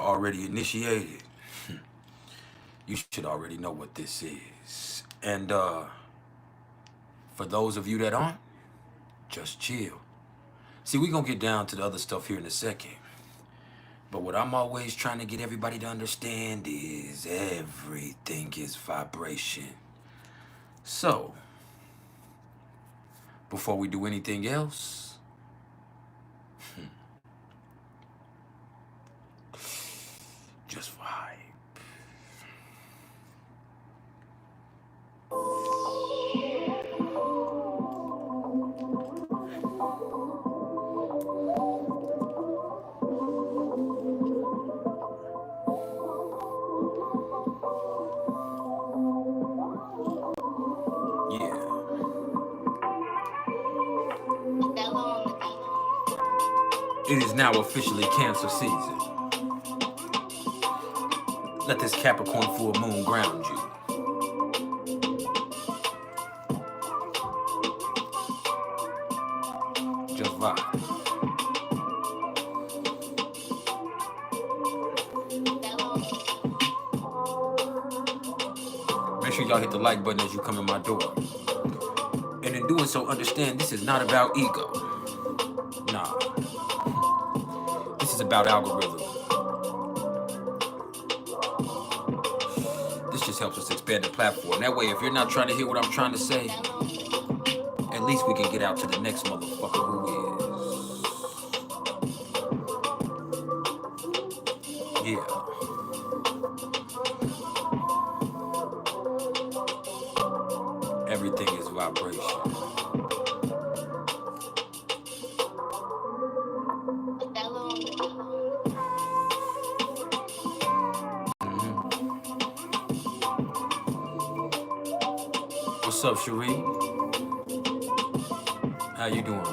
already initiated, you should already know what this is. And for those of you that aren't, just chill. See, we're going to get down to the other stuff here in a second. But what I'm always trying to get everybody to understand is everything is vibration. So, before we do anything else, just vibe. It is now officially Cancer season. Let this Capricorn full moon ground you. Just vibe. Make sure y'all hit the like button as you come in my door. And in doing so, understand this is not about ego. Nah. This is about algorithm. This just helps us expand the platform. That way, if you're not trying to hear what I'm trying to say, at least we can get out to the next motherfucker who is. Yeah. Everything is vibration. What's up, Cherie? How you doing?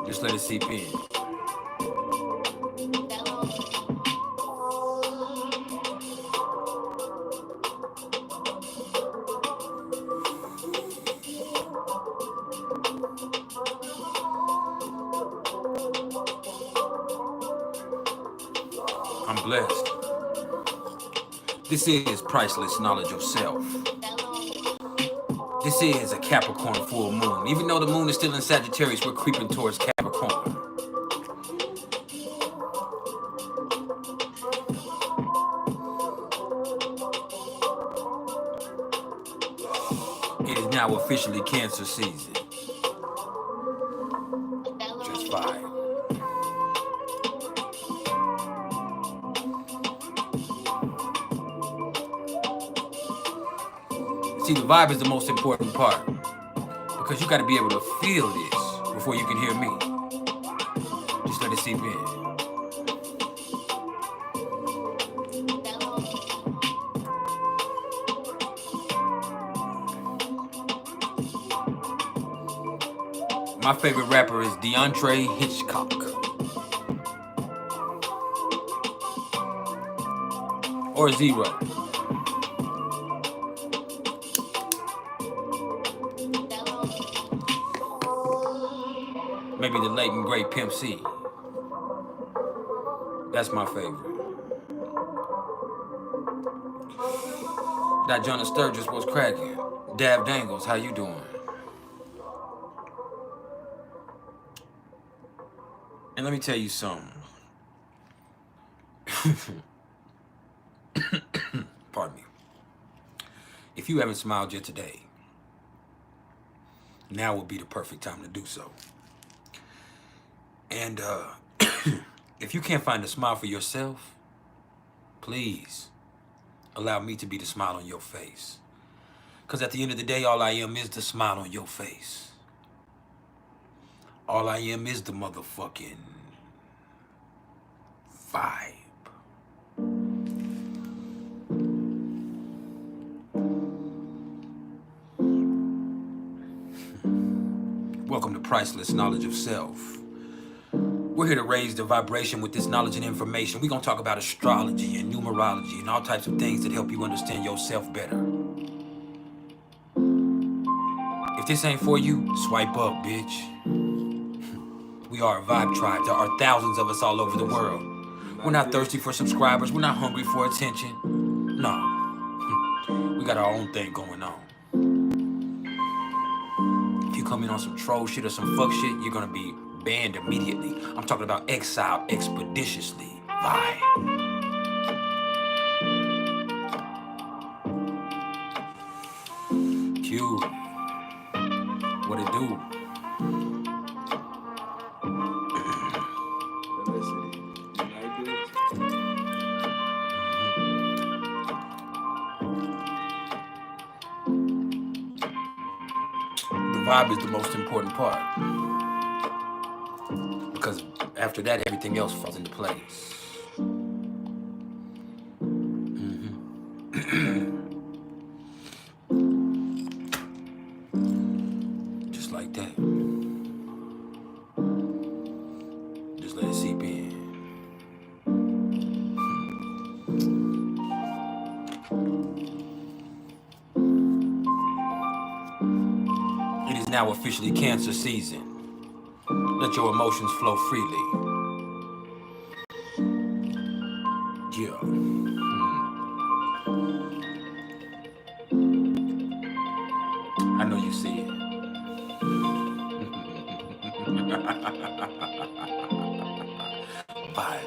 Just let it seep in. I'm blessed. This is priceless knowledge of self. This is a Capricorn full moon. Even though the moon is still in Sagittarius, we're creeping towards Capricorn. It is now officially Cancer season. Just vibe. See, the vibe is the most important part, because you got to be able to feel this before you can hear me. Just let it seep in. My favorite rapper is DeAndre Hitchcock. Or Zero. Maybe the late and great Pimp C. That's my favorite. That Jonah Sturgis was cracking. Dav Dangles, how you doing? And let me tell you something. Pardon me. If you haven't smiled yet today, now would be the perfect time to do so. And if you can't find a smile for yourself, please allow me to be the smile on your face. Because at the end of the day, all I am is the smile on your face. All I am is the motherfucking vibe. Welcome to Priceless Knowledge of Self. We're here to raise the vibration with this knowledge and information. We're going to talk about astrology and numerology and all types of things that help you understand yourself better. If this ain't for you, swipe up, bitch. We are a vibe tribe. There are thousands of us all over the world. We're not thirsty for subscribers. We're not hungry for attention. No. We got our own thing going on. If you come in on some troll shit or some fuck shit, you're gonna be banned immediately. I'm talking about exiled expeditiously. Bye. Q. What it do? The vibe is the most important part. Because after that, everything else falls into place. Just like that. Just let it seep in. It is now officially Cancer season. Let your emotions flow freely. Yeah. I know you see it. Bye.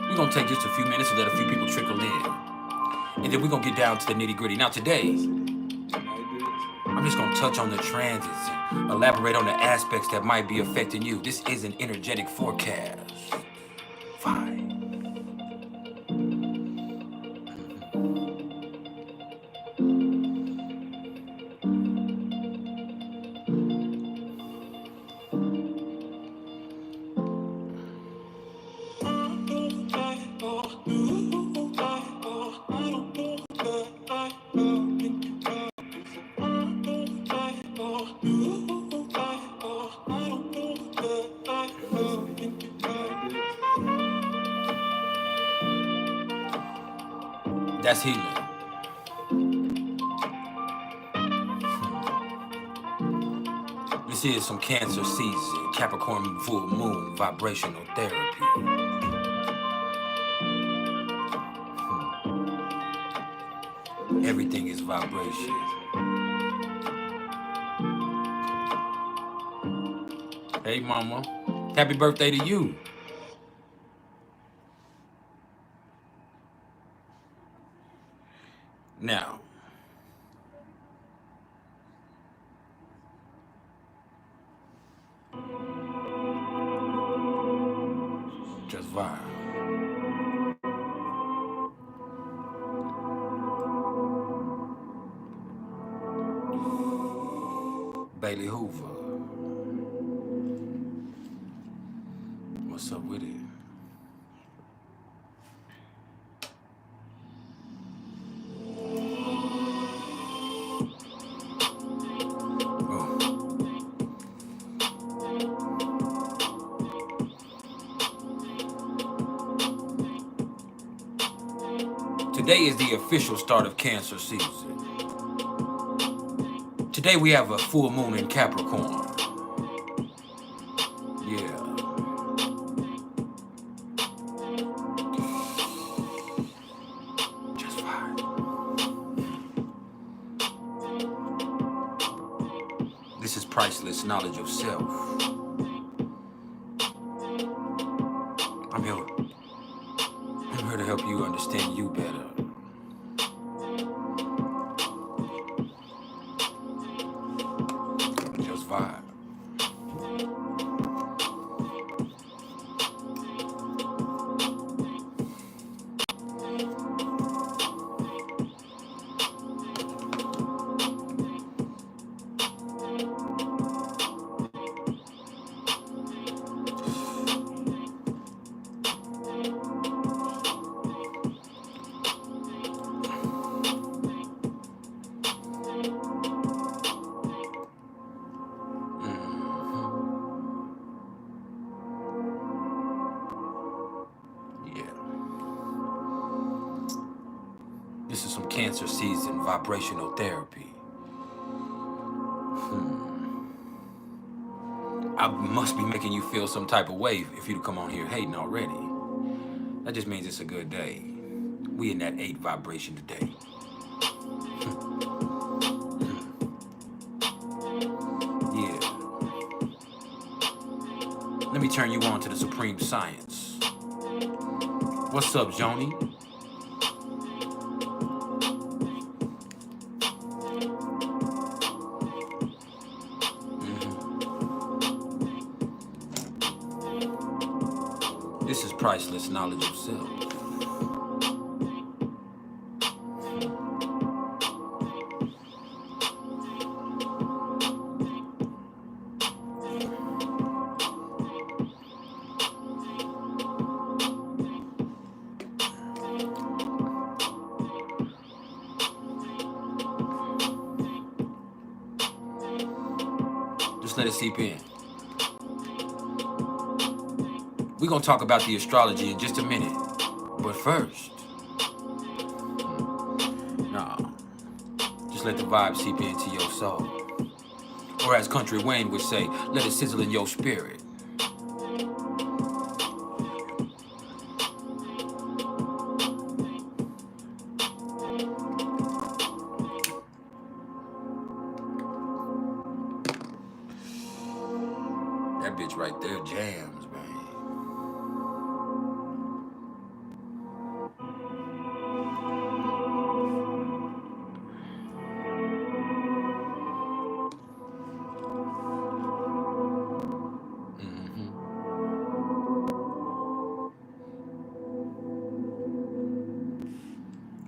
We're gonna take just a few minutes to let a few people trickle in. And then we're gonna get down to the nitty gritty. Now today, I'm just gonna touch on the transits and elaborate on the aspects that might be affecting you. This is an energetic forecast. Fine. That's healing. This is some Cancer season, Capricorn full moon, vibrational therapy. Everything is vibration. Hey mama, happy birthday to you. Now, just vibe. Bailey Hoover. What's up with it? Today is the official start of Cancer season. Today we have a full moon in Capricorn. Yeah. Just fine. This is priceless knowledge of self. I'm here to help you understand you better. Just vibe. This is some Cancer season vibrational therapy. I must be making you feel some type of way if you come on here hating already. That just means it's a good day. We in that 8 vibration today. Yeah. Let me turn you on to the supreme science. What's up, Joni? This is priceless knowledge of self. Just let it seep in. We're going to talk about the astrology in just a minute. But first, just let the vibe seep into your soul. Or as Country Wayne would say, let it sizzle in your spirit. That bitch right there jams, man.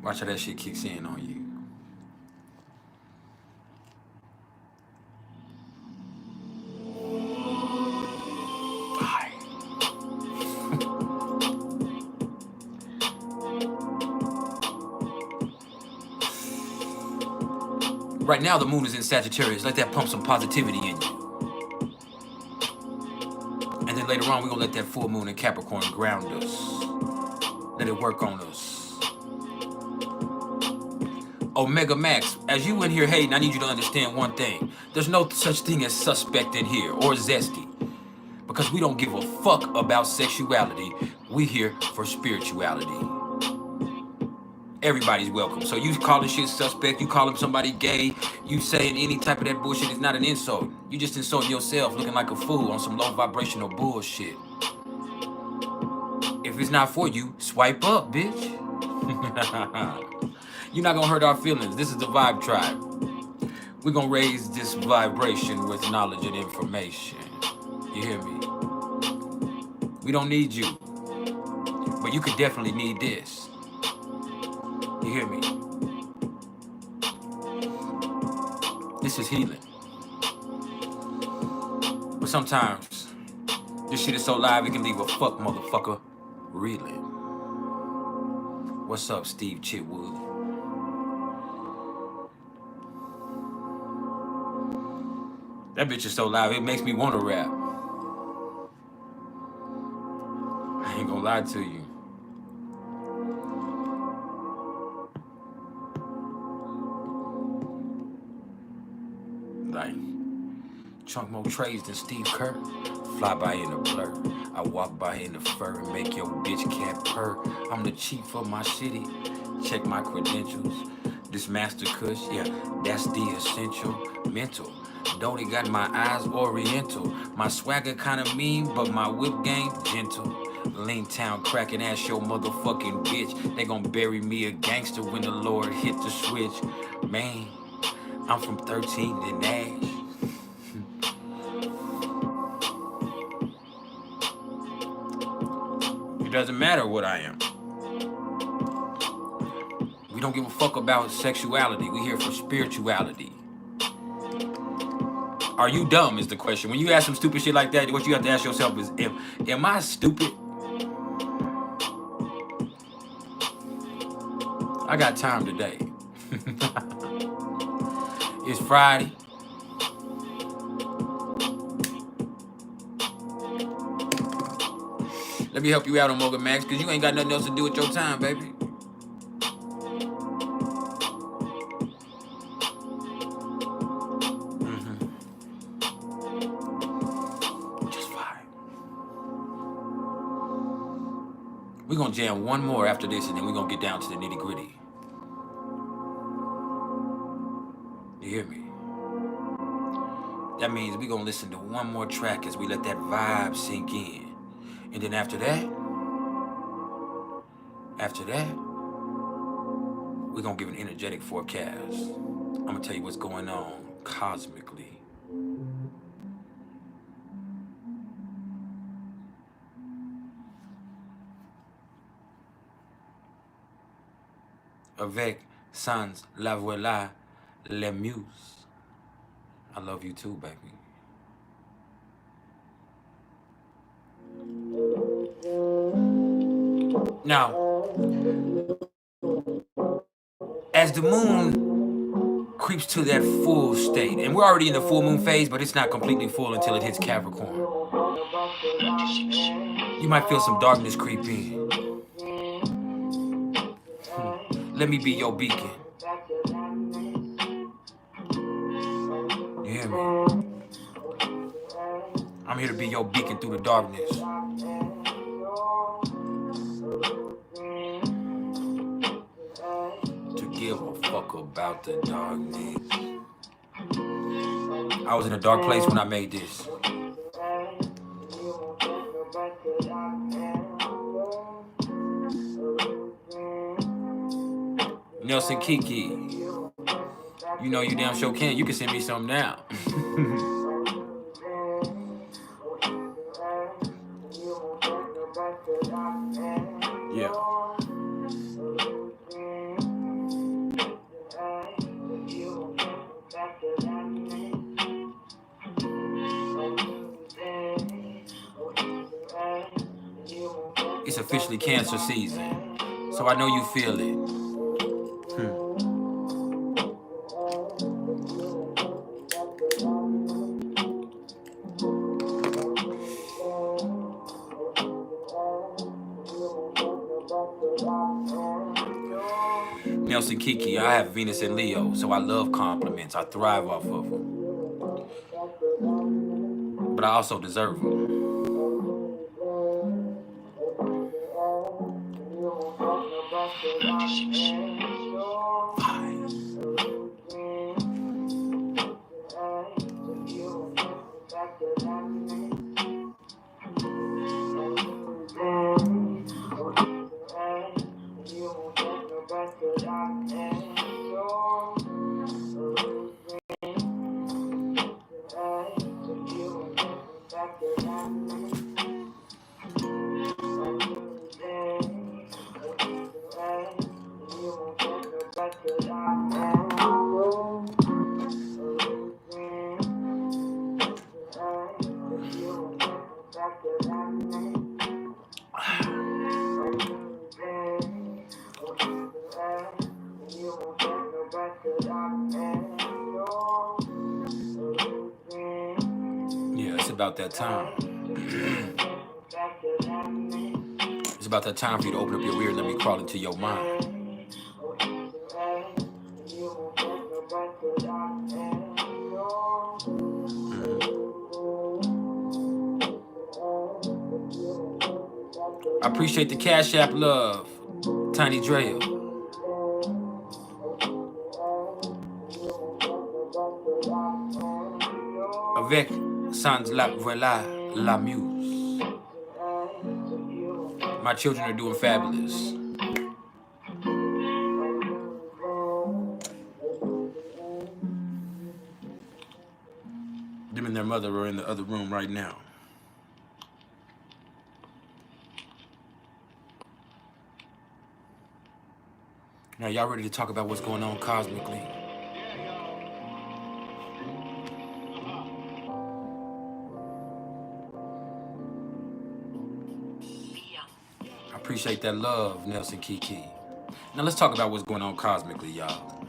Watch how that shit kicks in on you. Right now, the moon is in Sagittarius. Let that pump some positivity in you. And then later on, we're going to let that full moon in Capricorn ground us. Let it work on us. Omega Max, as you in here hating, I need you to understand one thing. There's no such thing as suspect in here or zesty. Because we don't give a fuck about sexuality. We here for spirituality. Everybody's welcome. So you calling shit suspect, you calling somebody gay, you saying any type of that bullshit is not an insult. You just insulting yourself looking like a fool on some low vibrational bullshit. If it's not for you, swipe up, bitch. You're not gonna hurt our feelings. This is the Vibe Tribe. We're gonna raise this vibration with knowledge and information. You hear me? We don't need you, but you could definitely need this. You hear me? This is healing. But sometimes, this shit is so live, it can leave a fuck motherfucker reeling. What's up, Steve Chitwood? That bitch is so loud, it makes me want to rap. I ain't gonna lie to you. Like, chunk more trays than Steve Kerr. Fly by in a blur. I walk by in the fur and make your bitch cat purr. I'm the chief of my city. Check my credentials. This master kush, yeah, that's the essential. Mental. Dodie got my eyes oriental. My swagger kinda mean, but my whip game gentle. Lean town cracking ass your motherfucking bitch. They gon' bury me a gangster when the Lord hit the switch. Man, I'm from 13 to Nash. It doesn't matter what I am. We don't give a fuck about sexuality. We here for spirituality. Are you dumb is the question. When you ask some stupid shit like that, what you have to ask yourself is, am I stupid? I got time today. It's Friday. Let me help you out on Moga Max, because you ain't got nothing else to do with your time, baby. Just fine. We're going to jam one more after this, and then we're going to get down to the nitty gritty. You hear me? That means we're going to listen to one more track as we let that vibe sink in. And then after that, we're going to give an energetic forecast. I'm going to tell you what's going on cosmically. Avec sans la voilà les muses. I love you too, baby. Now, as the moon creeps to that full state, and we're already in the full moon phase, but it's not completely full until it hits Capricorn. You might feel some darkness creep in. Let me be your beacon. You hear me? I'm here to be your beacon through the darkness. To give a fuck about the darkness. I was in a dark place when I made this. Nelson Kiki, you know you damn sure can. You can send me something now. Yeah. It's officially Cancer season, so I know you feel it. Nelson Kiki, I have Venus and Leo, so I love compliments. I thrive off of them. But I also deserve them. Yeah, it's about that time. It's about that time for you to open up your ear and let me crawl into your mind. I appreciate the CashApp love, Tiny Drea. Avec sans la voilà la muse. My children are doing fabulous. Them and their mother are in the other room right now. Now, y'all ready to talk about what's going on cosmically? I appreciate that love, Nelson Kiki. Now, let's talk about what's going on cosmically, y'all.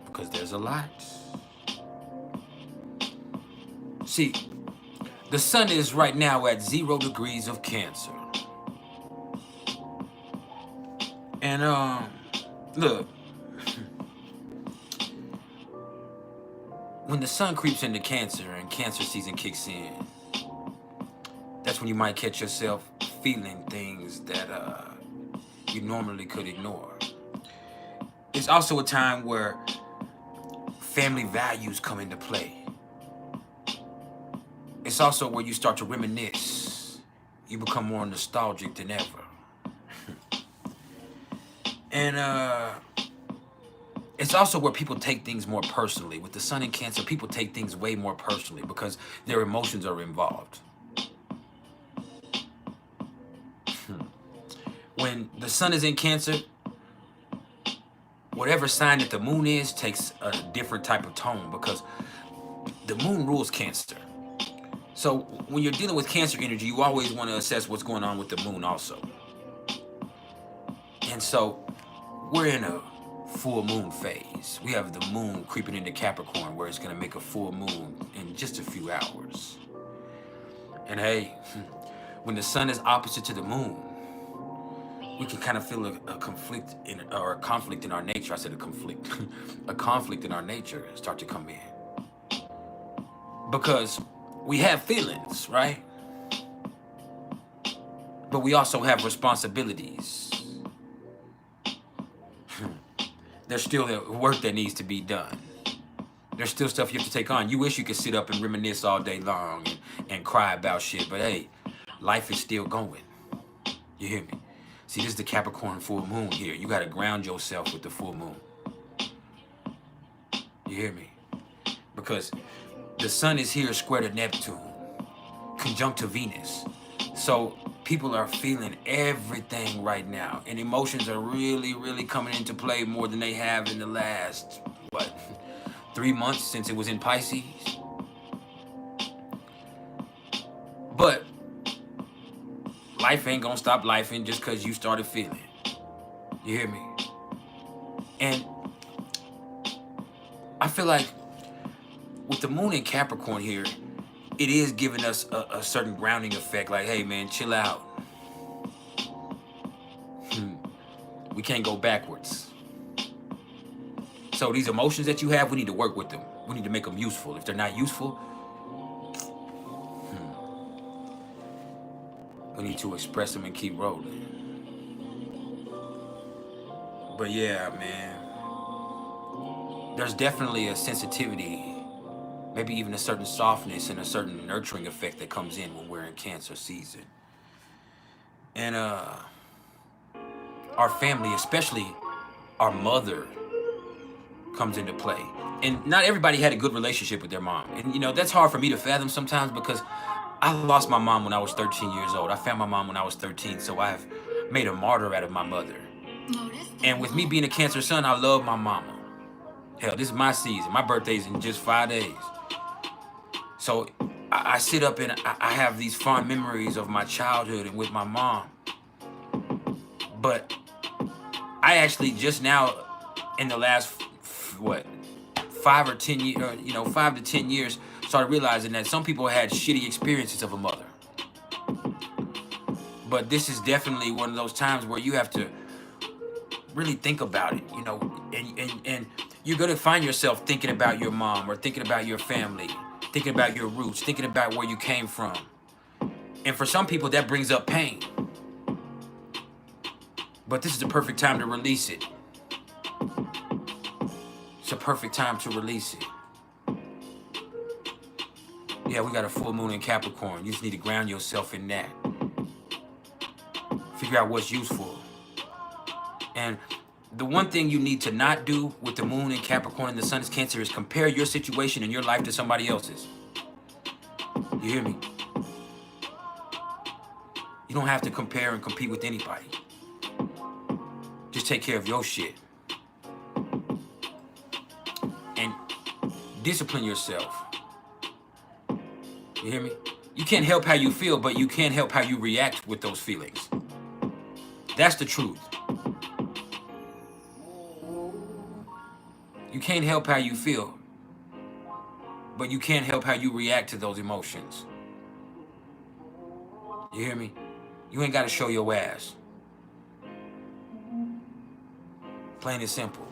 Because there's a lot. See, the sun is right now at 0 degrees of Cancer. And, look. When the sun creeps into Cancer and Cancer season kicks in, that's when you might catch yourself feeling things that you normally could ignore. It's also a time where family values come into play. It's also where you start to reminisce. You become more nostalgic than ever. And it's also where people take things more personally. With the sun in Cancer, people take things way more personally because their emotions are involved. When the sun is in Cancer, whatever sign that the moon is takes a different type of tone because the moon rules Cancer. So when you're dealing with Cancer energy, you always want to assess what's going on with the moon also. And so we're in a full moon phase. We have the moon creeping into Capricorn where it's going to make a full moon in just a few hours. And hey, when the sun is opposite to the moon, we can kind of feel a conflict or a conflict in our nature. I said a conflict. A conflict in our nature start to come in. Because we have feelings, right? But we also have responsibilities. There's still work that needs to be done. There's still stuff you have to take on. You wish you could sit up and reminisce all day long and cry about shit, but hey, life is still going. You hear me? See, this is the Capricorn full moon here. You got to ground yourself with the full moon. You hear me? Because the sun is here square to Neptune, conjunct to Venus. So people are feeling everything right now. And emotions are really, really coming into play more than they have in the last, 3 months since it was in Pisces. But life ain't gonna stop lifing just because you started feeling. You hear me? And I feel like with the moon in Capricorn here, it is giving us a certain grounding effect. Like, hey man, chill out. We can't go backwards. So these emotions that you have, we need to work with them. We need to make them useful. If they're not useful, we need to express them and keep rolling. But yeah, man, there's definitely a sensitivity, maybe even a certain softness and a certain nurturing effect that comes in when we're in Cancer season. And our family, especially our mother, comes into play. And not everybody had a good relationship with their mom. And you know, that's hard for me to fathom sometimes because I lost my mom when I was 13 years old. I found my mom when I was 13, so I've made a martyr out of my mother. And with me being a Cancer sun, I love my mama. Hell, this is my season. My birthday's in just 5 days. So I sit up and I have these fond memories of my childhood and with my mom. But I actually just now, in the last, 5 or 10 years, 5 to 10 years, started realizing that some people had shitty experiences of a mother. But this is definitely one of those times where you have to really think about it, and you're gonna find yourself thinking about your mom or thinking about your family, thinking about your roots, thinking about where you came from. And for some people that brings up pain. But this is the perfect time to release it. It's a perfect time to release it. Yeah, we got a full moon in Capricorn. You just need to ground yourself in that. Figure out what's useful. And the one thing you need to not do with the moon in Capricorn and the sun is Cancer is compare your situation and your life to somebody else's. You hear me? You don't have to compare and compete with anybody. Just take care of your shit. And discipline yourself. You hear me? You can't help how you feel, but you can help how you react with those feelings. That's the truth. You can't help how you feel, but you can't help how you react to those emotions. You hear me? You ain't got to show your ass. Plain and simple.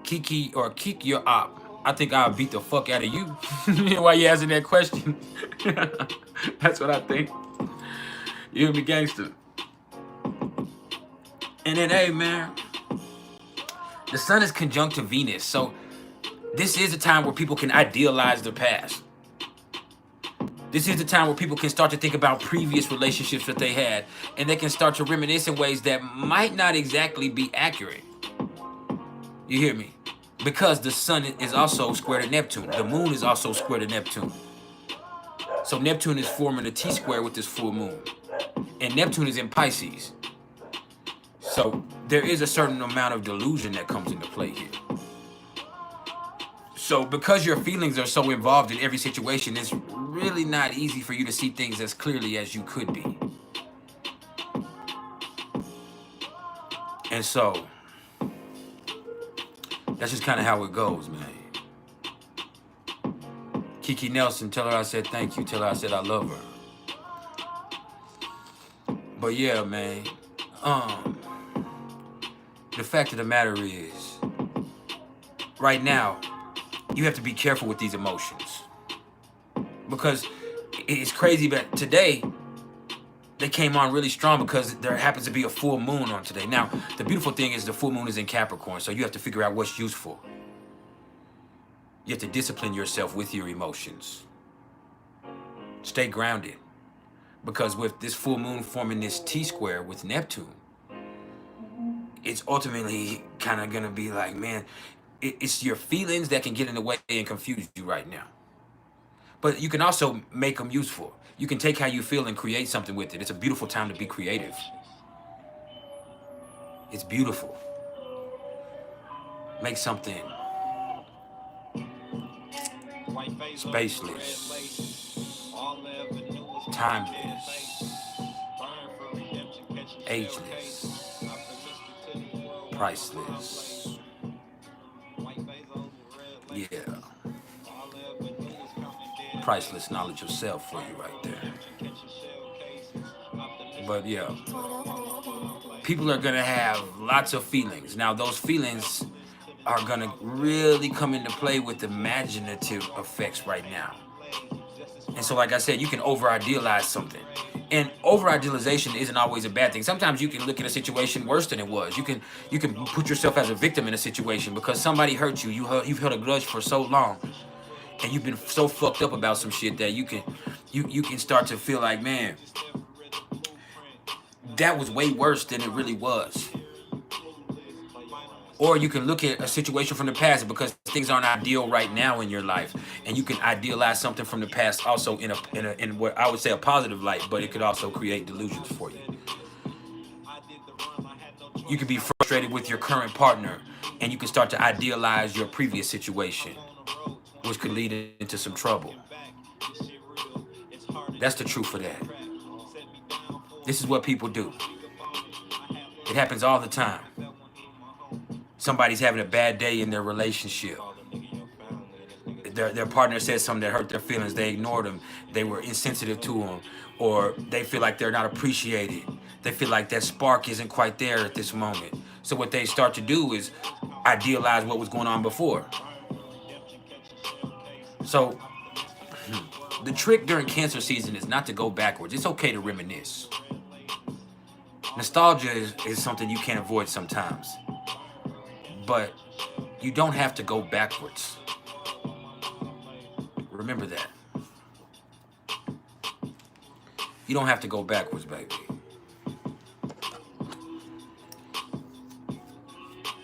Kiki or kick your op. I think I'll beat the fuck out of you. Why you asking that question? That's what I think. You hear me, gangster? And then, hey, man, the sun is conjunct to Venus. So this is a time where people can idealize their past. This is the time where people can start to think about previous relationships that they had, and they can start to reminisce in ways that might not exactly be accurate. You hear me? Because the sun is also square to Neptune. The moon is also square to Neptune. So Neptune is forming a T-square with this full moon. And Neptune is in Pisces. So there is a certain amount of delusion that comes into play here. So because your feelings are so involved in every situation, it's really not easy for you to see things as clearly as you could be. And so that's just kind of how it goes, man. Kiki Nelson, tell her I said thank you. Tell her I said I love her. But yeah, man. The fact of the matter is, right now, you have to be careful with these emotions. Because it's crazy, but today, they came on really strong because there happens to be a full moon on today. Now, the beautiful thing is the full moon is in Capricorn, so you have to figure out what's useful. You have to discipline yourself with your emotions. Stay grounded. Because with this full moon forming this T-square with Neptune, it's ultimately kind of going to be like, man, it's your feelings that can get in the way and confuse you right now. But you can also make them useful. You can take how you feel and create something with it. It's a beautiful time to be creative. It's beautiful. Make something spaceless, timeless, ageless, priceless. Yeah. Priceless knowledge of self for you right there. But yeah, people are gonna have lots of feelings. Now those feelings are gonna really come into play with imaginative effects right now. And so like I said, you can over-idealize something. And over-idealization isn't always a bad thing. Sometimes you can look at a situation worse than it was. You can put yourself as a victim in a situation because somebody hurt you. You've held a grudge for so long. And you've been so fucked up about some shit that you can start to feel like, man, that was way worse than it really was. Or you can look at a situation from the past because things aren't ideal right now in your life, and you can idealize something from the past also in what I would say a positive light, but it could also create delusions for you. You can be frustrated with your current partner, and you can start to idealize your previous situation, which could lead into some trouble. That's the truth of that. This is what people do. It happens all the time. Somebody's having a bad day in their relationship. Their partner said something that hurt their feelings. They ignored them. They were insensitive to them. Or they feel like they're not appreciated. They feel like that spark isn't quite there at this moment. So what they start to do is idealize what was going on before. So the trick during Cancer season is not to go backwards. It's okay to reminisce. Nostalgia is something you can't avoid sometimes. But you don't have to go backwards. Remember that. You don't have to go backwards, baby.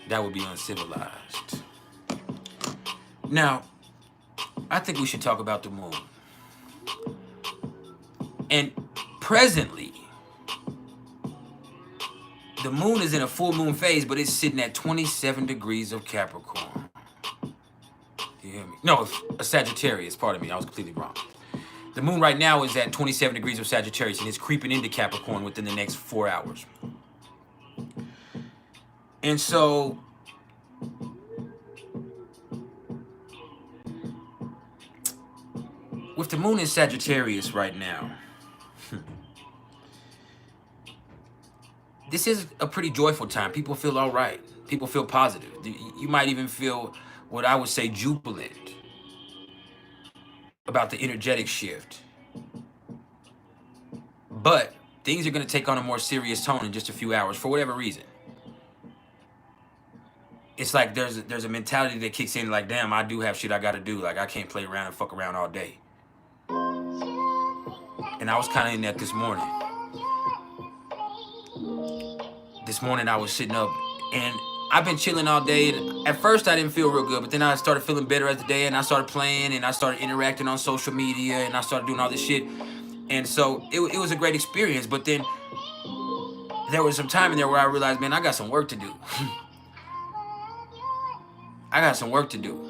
That would be uncivilized. Now, I think we should talk about the moon. And presently, the moon is in a full moon phase, but it's sitting at 27 degrees of Capricorn. You hear me? No, a Sagittarius, pardon me, I was completely wrong. The moon right now is at 27 degrees of Sagittarius, and it's creeping into Capricorn within the next 4 hours. And so, with the moon in Sagittarius right now, this is a pretty joyful time. People feel all right. People feel positive. You might even feel what I would say jubilant about the energetic shift. But things are going to take on a more serious tone in just a few hours for whatever reason. It's like there's a mentality that kicks in like, damn, I do have shit I got to do. Like, I can't play around and fuck around all day. And I was kind of in that this morning. This morning I was sitting up and I've been chilling all day. At first I didn't feel real good, but then I started feeling better as the day, and I started playing and I started interacting on social media and I started doing all this shit. And so it was a great experience, but then there was some time in there where I realized, man, I got some work to do. I got some work to do.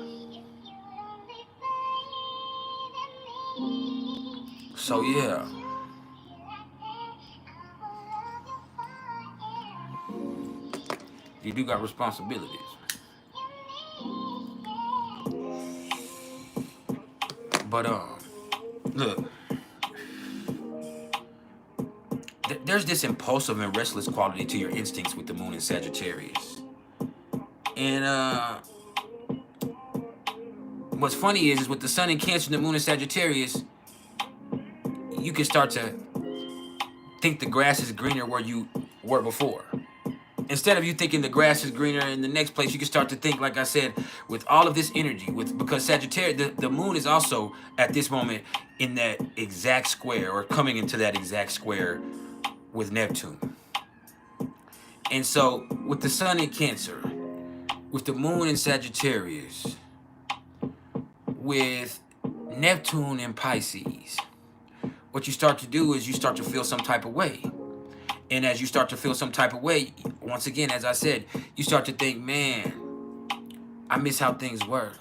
So yeah. You do got responsibilities. But look, there's this impulsive and restless quality to your instincts with the moon in Sagittarius. And what's funny is with the sun in Cancer and the moon in Sagittarius, you can start to think the grass is greener where you were before. Instead of you thinking the grass is greener in the next place, you can start to think, like I said, with all of this energy, because Sagittarius, the moon is also at this moment in that exact square, or coming into that exact square with Neptune. And so with the sun in Cancer, with the moon in Sagittarius, with Neptune in Pisces, what you start to do is you start to feel some type of way. And as you start to feel some type of way, once again, as I said, you start to think, man, I miss how things were.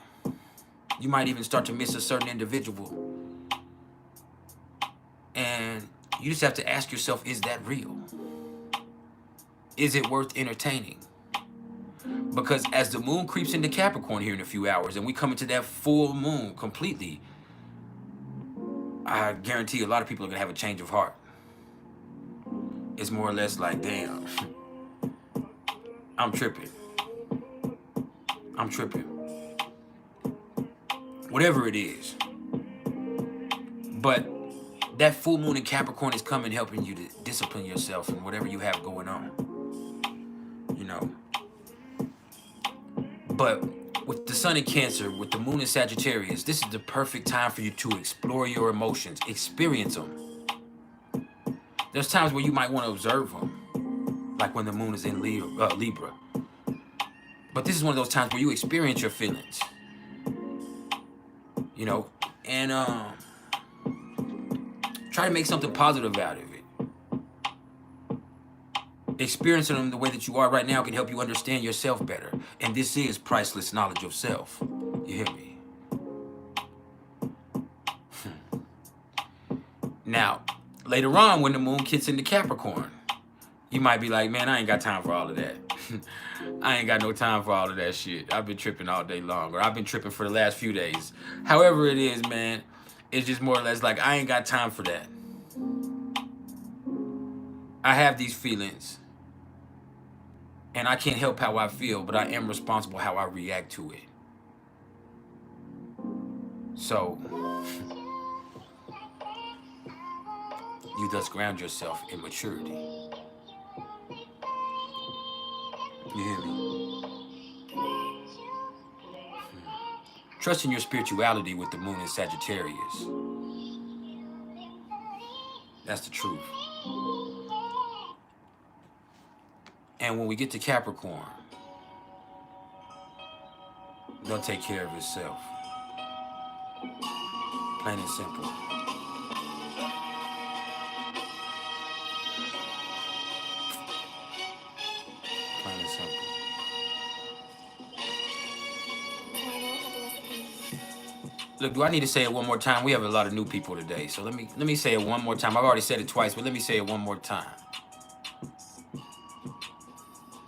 You might even start to miss a certain individual. And you just have to ask yourself, is that real? Is it worth entertaining? Because as the moon creeps into Capricorn here in a few hours, and we come into that full moon completely, I guarantee a lot of people are going to have a change of heart. It's more or less like, damn, I'm tripping. I'm tripping. Whatever it is. But that full moon in Capricorn is coming, helping you to discipline yourself in whatever you have going on. You know. But with the sun in Cancer, with the moon in Sagittarius, this is the perfect time for you to explore your emotions, experience them. There's times where you might want to observe them, like when the moon is in Libra. But this is one of those times where you experience your feelings, you know, and try to make something positive out of it. Experiencing them the way that you are right now can help you understand yourself better. And this is priceless knowledge of self. You hear me? Now, later on, when the moon gets into Capricorn, you might be like, man, I ain't got time for all of that. I ain't got no time for all of that shit. I've been tripping all day long, or I've been tripping for the last few days. However it is, man, it's just more or less like, I ain't got time for that. I have these feelings, and I can't help how I feel, but I am responsible how I react to it. So, you thus ground yourself in maturity. You hear me? Trust in your spirituality with the moon in Sagittarius. That's the truth. And when we get to Capricorn, they'll take care of itself. Plain and simple. Plain and simple. Look, do I need to say it one more time? We have a lot of new people today, so let me say it one more time. I've already said it twice, but let me say it one more time.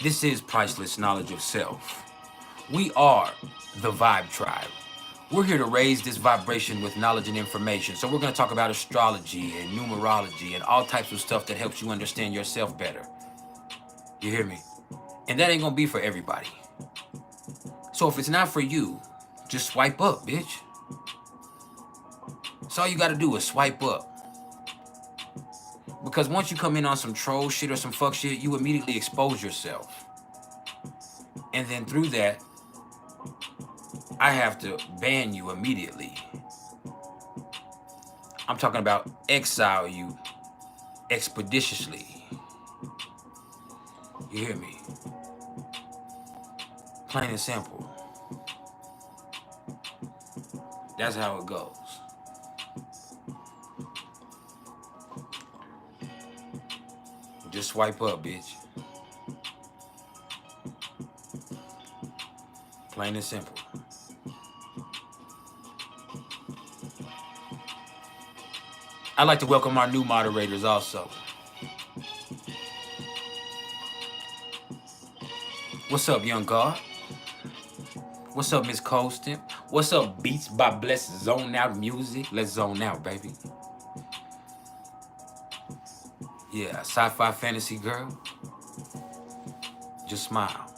This is priceless knowledge of self. We are the Vibe Tribe. We're here to raise this vibration with knowledge and information. So we're going to talk about astrology and numerology and all types of stuff that helps you understand yourself better. You hear me? And that ain't going to be for everybody. So if it's not for you, just swipe up, bitch. That's all you got to do is swipe up. Because once you come in on some troll shit or some fuck shit, you immediately expose yourself. And then through that, I have to ban you immediately. I'm talking about exile you expeditiously. You hear me? Plain and simple. That's how it goes. Just swipe up, bitch. Plain and simple. I'd like to welcome our new moderators also. What's up, young God? What's up, Miss Colston? What's up, Beats by Bless Zone Out Music? Let's zone out, baby. Yeah, sci-fi fantasy girl. Just smile.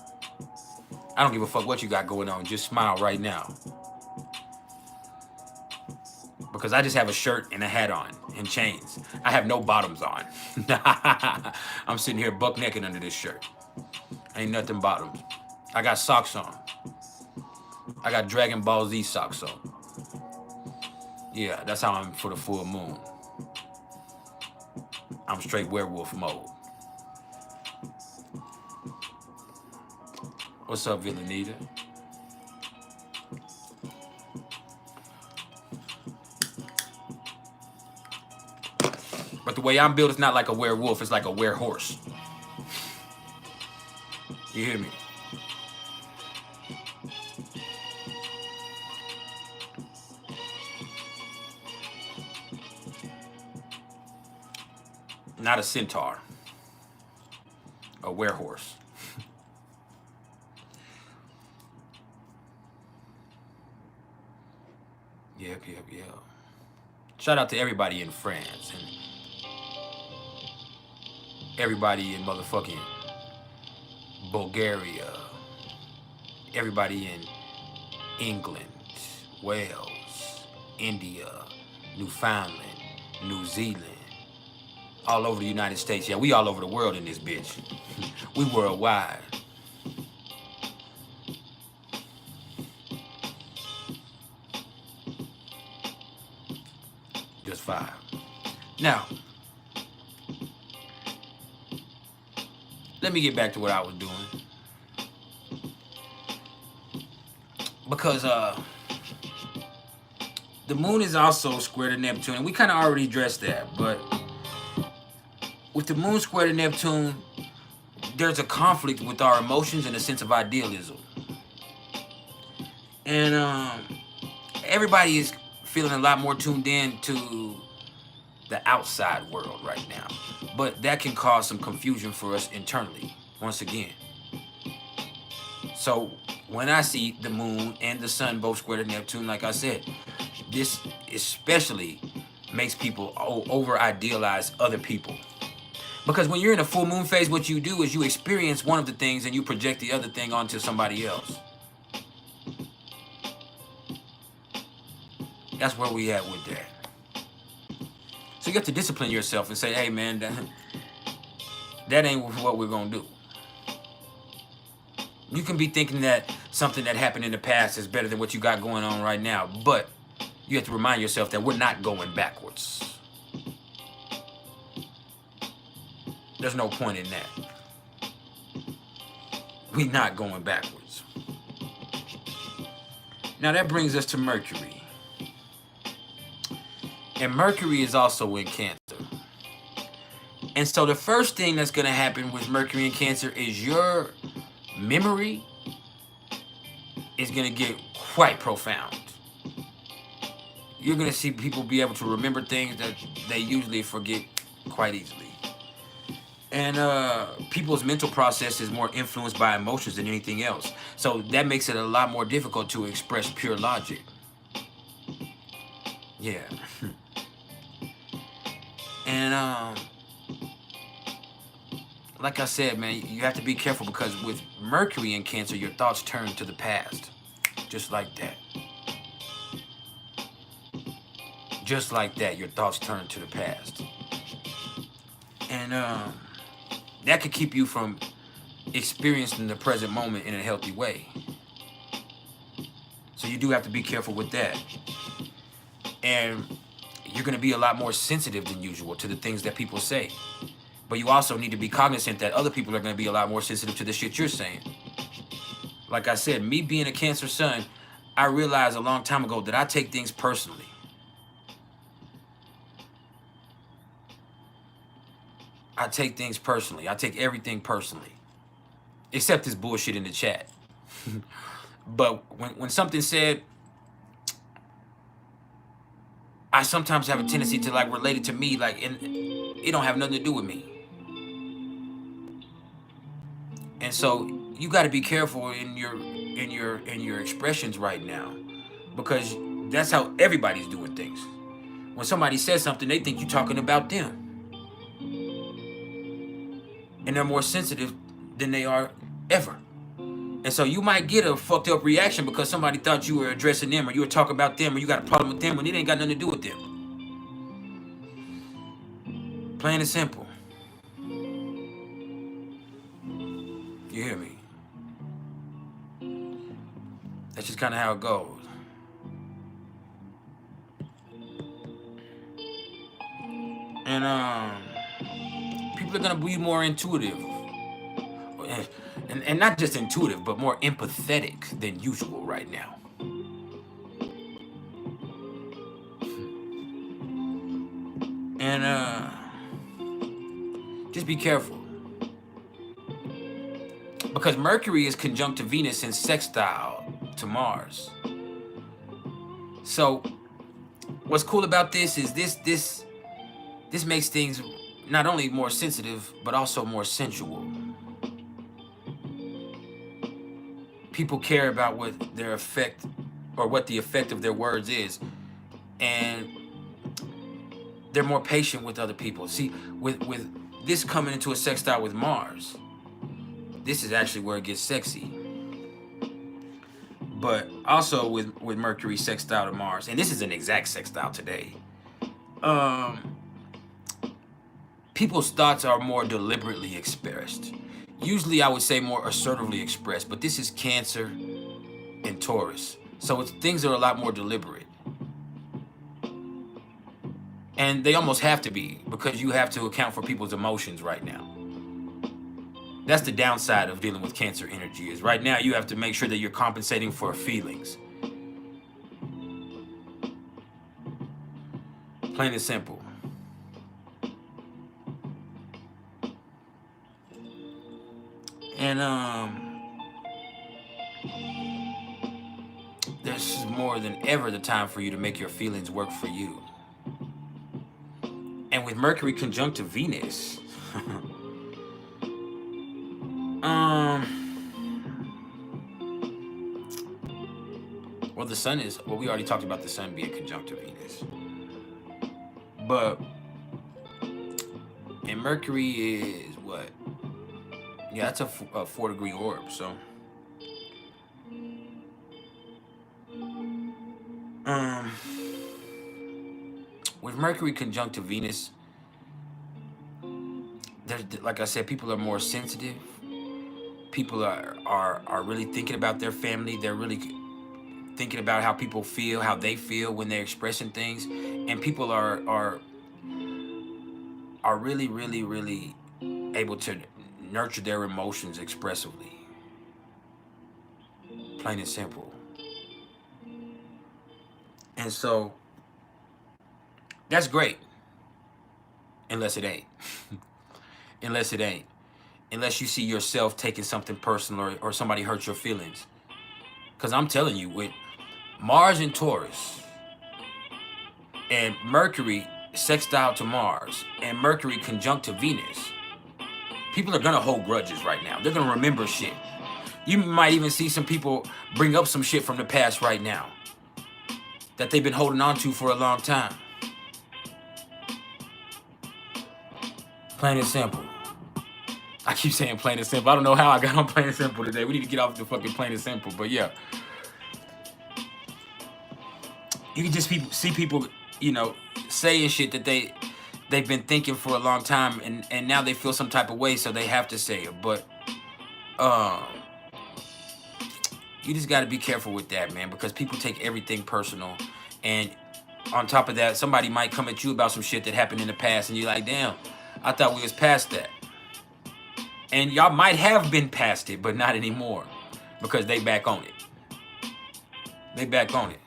I don't give a fuck what you got going on. Just smile right now. Because I just have a shirt and a hat on and chains. I have no bottoms on. I'm sitting here buck naked under this shirt. Ain't nothing bottoms. I got socks on. I got Dragon Ball Z socks on. Yeah, that's how I'm for the full moon. I'm straight werewolf mode. What's up, Villanita? But the way I'm built, it's not like a werewolf, it's like a werehorse. You hear me? Not a centaur. A werehorse. Yep. Shout out to everybody in France and everybody in motherfucking Bulgaria. Everybody in England, Wales, India, Newfoundland, New Zealand. All over the United States. Yeah, we all over the world in this bitch. We worldwide. Just five. Now, let me get back to what I was doing. Because the moon is also square to Neptune, and we kind of already addressed that, but with the moon square to Neptune, there's a conflict with our emotions and a sense of idealism. And everybody is feeling a lot more tuned in to the outside world right now. But that can cause some confusion for us internally, once again. So when I see the moon and the sun both square to Neptune, like I said, this especially makes people over-idealize other people. Because when you're in a full moon phase, what you do is you experience one of the things and you project the other thing onto somebody else. That's where we at with that. So you have to discipline yourself and say, hey man, that ain't what we're gonna do. You can be thinking that something that happened in the past is better than what you got going on right now, but you have to remind yourself that we're not going backwards. There's no point in that. We're not going backwards. Now that brings us to Mercury. And Mercury is also in Cancer. And so the first thing that's going to happen with Mercury in Cancer is your memory is going to get quite profound. You're going to see people be able to remember things that they usually forget quite easily. And people's mental process is more influenced by emotions than anything else. So that makes it a lot more difficult to express pure logic. Yeah. And like I said, man, you have to be careful because with Mercury in Cancer, your thoughts turn to the past. Just like that. Just like that, your thoughts turn to the past. And that could keep you from experiencing the present moment in a healthy way. So you do have to be careful with that. And you're going to be a lot more sensitive than usual to the things that people say. But you also need to be cognizant that other people are going to be a lot more sensitive to the shit you're saying. Like I said, me being a Cancer sun, I realized a long time ago that I take things personally. I take things personally. I take everything personally. Except this bullshit in the chat. But when something's said, I sometimes have a tendency to like relate it to me, like, and it don't have nothing to do with me. And so you got to be careful in your expressions right now, because that's how everybody's doing things. When somebody says something, they think you're talking about them, and they're more sensitive than they are ever. And so you might get a fucked up reaction because somebody thought you were addressing them, or you were talking about them, or you got a problem with them when it ain't got nothing to do with them. Plain and simple. You hear me? That's just kind of how it goes. And people are gonna be more intuitive, and not just intuitive, but more empathetic than usual right now. And just be careful, because Mercury is conjunct to Venus and sextile to Mars. So what's cool about this is this makes things not only more sensitive, but also more sensual. People care about what their effect, or what the effect of their words is, and they're more patient with other people. See, with this coming into a sextile with Mars, this is actually where it gets sexy. But also with Mercury sextile to Mars, and this is an exact sextile today, people's thoughts are more deliberately expressed. Usually I would say more assertively expressed, but this is Cancer and Taurus. So things are a lot more deliberate. And they almost have to be, because you have to account for people's emotions right now. That's the downside of dealing with Cancer energy, is right now you have to make sure that you're compensating for feelings. Plain and simple. And this is more than ever the time for you to make your feelings work for you. And with Mercury conjunct to Venus, well, the sun is, well, we already talked about the sun being conjunct to Venus. But, and Mercury is what? Yeah, that's a 4-degree orb, so. With Mercury conjunct to Venus, there's, like I said, people are more sensitive. People are really thinking about their family. They're really thinking about how people feel, how they feel when they're expressing things, and people are really, really, really able to nurture their emotions expressively. Plain and simple. And so that's great, unless it ain't. Unless it ain't. Unless you see yourself taking something personal, or somebody hurt your feelings. Because I'm telling you, with Mars in Taurus and Mercury sextile to Mars and Mercury conjunct to Venus, people are going to hold grudges right now. They're going to remember shit. You might even see some people bring up some shit from the past right now that they've been holding on to for a long time. Plain and simple. I keep saying plain and simple. I don't know how I got on plain and simple today. We need to get off the fucking plain and simple. But yeah. You can just see people, you know, saying shit that they've been thinking for a long time, and now they feel some type of way, so they have to say it. But you just got to be careful with that, man, because people take everything personal. And on top of that, somebody might come at you about some shit that happened in the past, and you're like, damn, I thought we was past that. And y'all might have been past it, but not anymore, because they back on it. They back on it.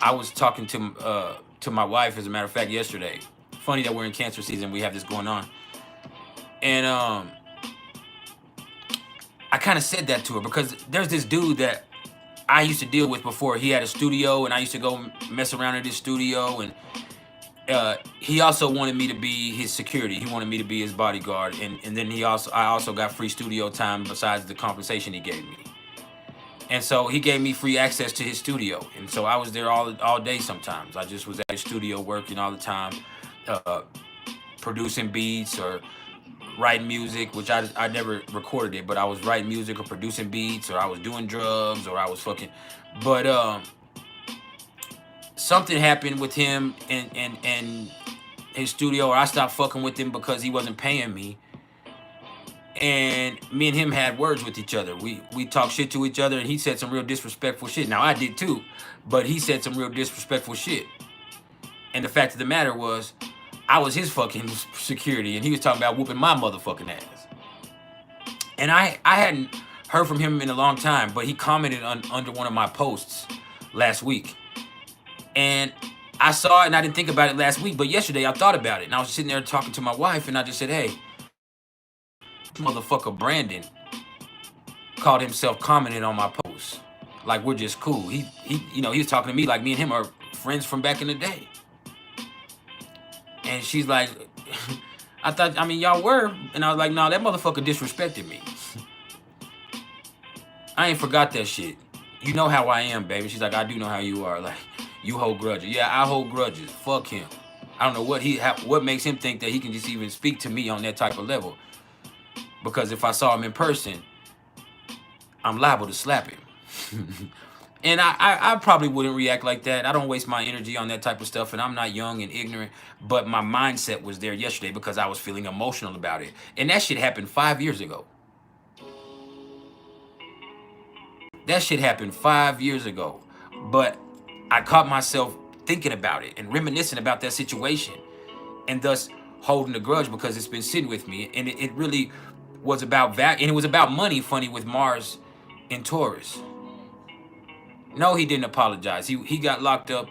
I was talking to my wife, as a matter of fact, yesterday. Funny that we're in Cancer season. We have this going on. And I kind of said that to her because there's this dude that I used to deal with before. He had a studio, and I used to go mess around at his studio. And he also wanted me to be his security. He wanted me to be his bodyguard. And then I also got free studio time besides the compensation he gave me. And so he gave me free access to his studio. And so I was there all day sometimes. I just was at his studio working all the time, producing beats or writing music, which I never recorded it, but I was writing music or producing beats, or I was doing drugs, or I was fucking. But something happened with him and his studio, or I stopped fucking with him because he wasn't paying me. And me and him had words with each other. We talked shit to each other, and he said some real disrespectful shit. Now, I did too, but he said some real disrespectful shit. And the fact of the matter was, I was his fucking security, and he was talking about whooping my motherfucking ass. And I hadn't heard from him in a long time, but he commented under one of my posts last week. And I saw it, and I didn't think about it last week, but yesterday I thought about it. And I was sitting there talking to my wife, and I just said, hey, motherfucker Brandon called himself commenting on my posts like we're just cool. He was talking to me like me and him are friends from back in the day. And she's like, I mean, y'all were. And I was like, no, that motherfucker disrespected me. I ain't forgot that shit. You know how I am, baby. She's like, I do know how you are. Like, you hold grudges. Yeah, I hold grudges. Fuck him. I don't know what makes him think that he can just even speak to me on that type of level. Because if I saw him in person, I'm liable to slap him. And I probably wouldn't react like that. I don't waste my energy on that type of stuff, and I'm not young and ignorant. But my mindset was there yesterday because I was feeling emotional about it. And that shit happened 5 years ago. That shit happened 5 years ago. But I caught myself thinking about it and reminiscing about that situation, and thus holding a grudge because it's been sitting with me. And it really was about value, and it was about money, funny, with Mars in Taurus. No, he didn't apologize. He got locked up,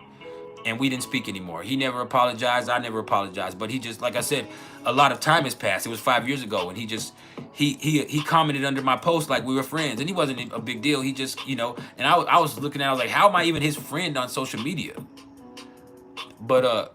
and we didn't speak anymore. He never apologized. I never apologized. But he just, like I said, a lot of time has passed. It was 5 years ago, and he commented under my post like we were friends, and he wasn't a big deal. He just, and I was looking at it, I was like, how am I even his friend on social media? But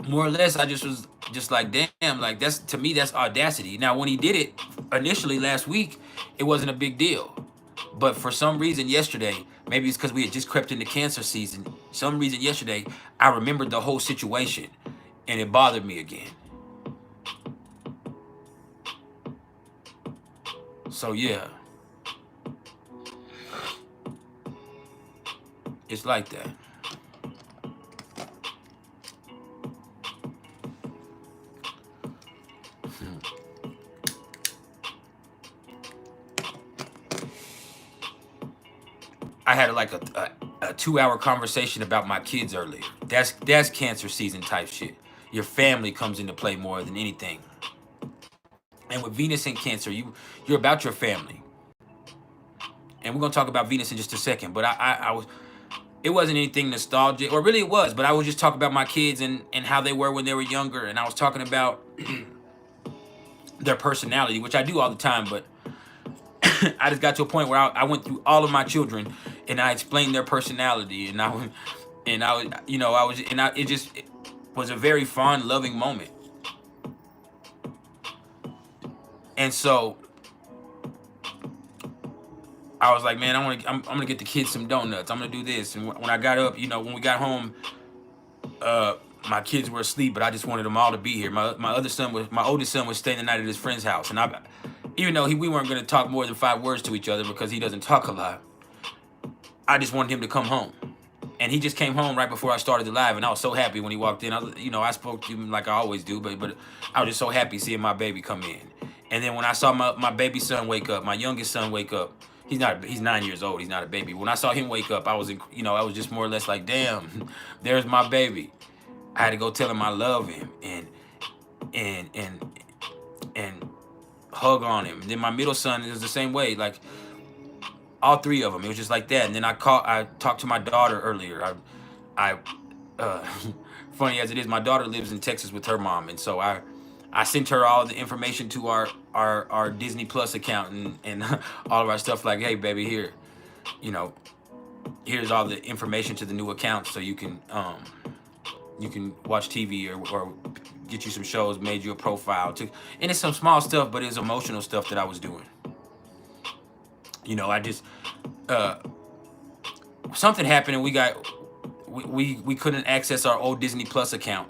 more or less, I just was just like, damn, like to me, that's audacity. Now, when he did it initially last week, it wasn't a big deal. But for some reason yesterday, maybe it's because we had just crept into Cancer season. Some reason yesterday, I remembered the whole situation, and it bothered me again. So yeah, it's like that. I had like a 2-hour conversation about my kids earlier. That's Cancer season type shit. Your family comes into play more than anything. And with Venus in Cancer, you're about your family. And we're gonna talk about Venus in just a second. But it wasn't anything nostalgic, or really it was, but I was just talking about my kids and how they were when they were younger, and I was talking about their personality, which I do all the time, but I just got to a point where I went through all of my children and I explained their personality, and it was a very fond, loving moment. And so I was like, man, I'm gonna get the kids some donuts. I'm gonna do this. And when I got up, when we got home, my kids were asleep, but I just wanted them all to be here. My oldest son was staying the night at his friend's house, and even though we weren't gonna talk more than 5 words to each other because he doesn't talk a lot, I just wanted him to come home. And he just came home right before I started the live, and I was so happy when he walked in. I spoke to him like I always do, but I was just so happy seeing my baby come in. And then when I saw my baby son wake up, my youngest son wake up, he's 9 years old, he's not a baby. When I saw him wake up, I was just more or less like, damn, there's my baby. I had to go tell him I love him and hug on him. And then my middle son is the same way, like all 3 of them. It was just like that. And then I talked to my daughter earlier. Funny as it is, my daughter lives in Texas with her mom, and so I sent her all the information to our Disney Plus account and all of our stuff, like, hey baby, here's all the information to the new account, so you can watch TV or get you some shows, made you a profile. And it's some small stuff, but it's emotional stuff that I was doing. I just something happened and we couldn't access our old Disney Plus account,